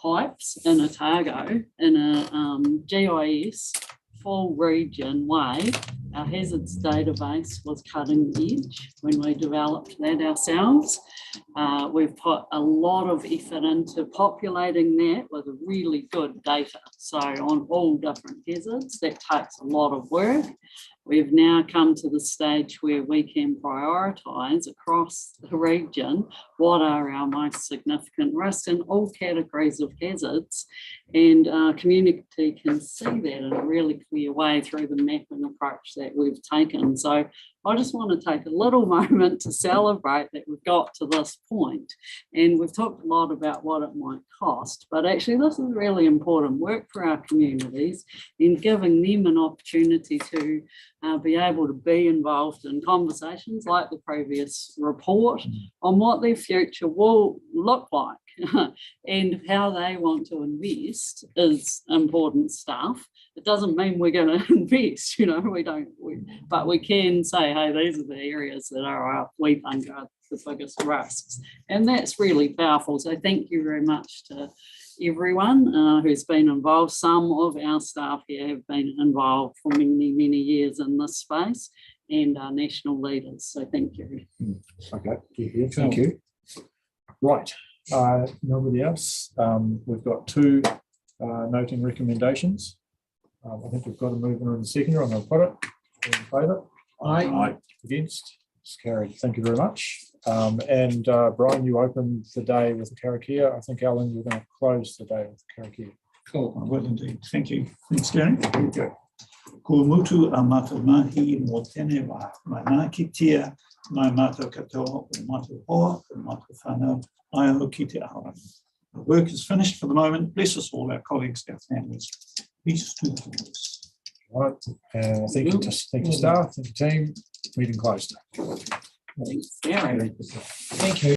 types in Otago in a GIS full region way. Our hazards database was cutting edge when we developed that ourselves. We've put a lot of effort into populating that with really good data. So on all different hazards, that takes a lot of work. We've now come to the stage where we can prioritise across the region what are our most significant risks in all categories of hazards, and community can see that in a really clear way through the mapping approach that we've taken. So I just want to take a little moment to celebrate that we've got to this point. And we've talked a lot about what it might cost, but actually this is really important work for our communities in giving them an opportunity to be able to be involved in conversations like the previous report on what their future will look like. And how they want to invest is important stuff. It doesn't mean we're going to invest, but we can say, hey, these are the areas that we think are the biggest risks. And that's really powerful. So thank you very much to everyone who's been involved. Some of our staff here have been involved for many, many years in this space, and our national leaders. So thank you. Okay, thank you. Right. Nobody else. We've got two noting recommendations. I think we've got a mover and a seconder. I'm going to put it in favour. Aye. Against. It's carried. Thank you very much. And Brian, you opened the day with the karakia. I think, Alan, you're going to close the day with the karakia. Cool. I will indeed. Thank you. Thanks, Gary. Thank you. Ko mutu a matamahi mo tene wa mana ki tia mai mata katoa o matu hoa o matu whanau ai ki te aharan. The work is finished for the moment. Bless us all, our colleagues, our families. Peace to the families. Right. Thank you, staff. Thank you, team. Meeting closed. Thanks, Gary. Thank you.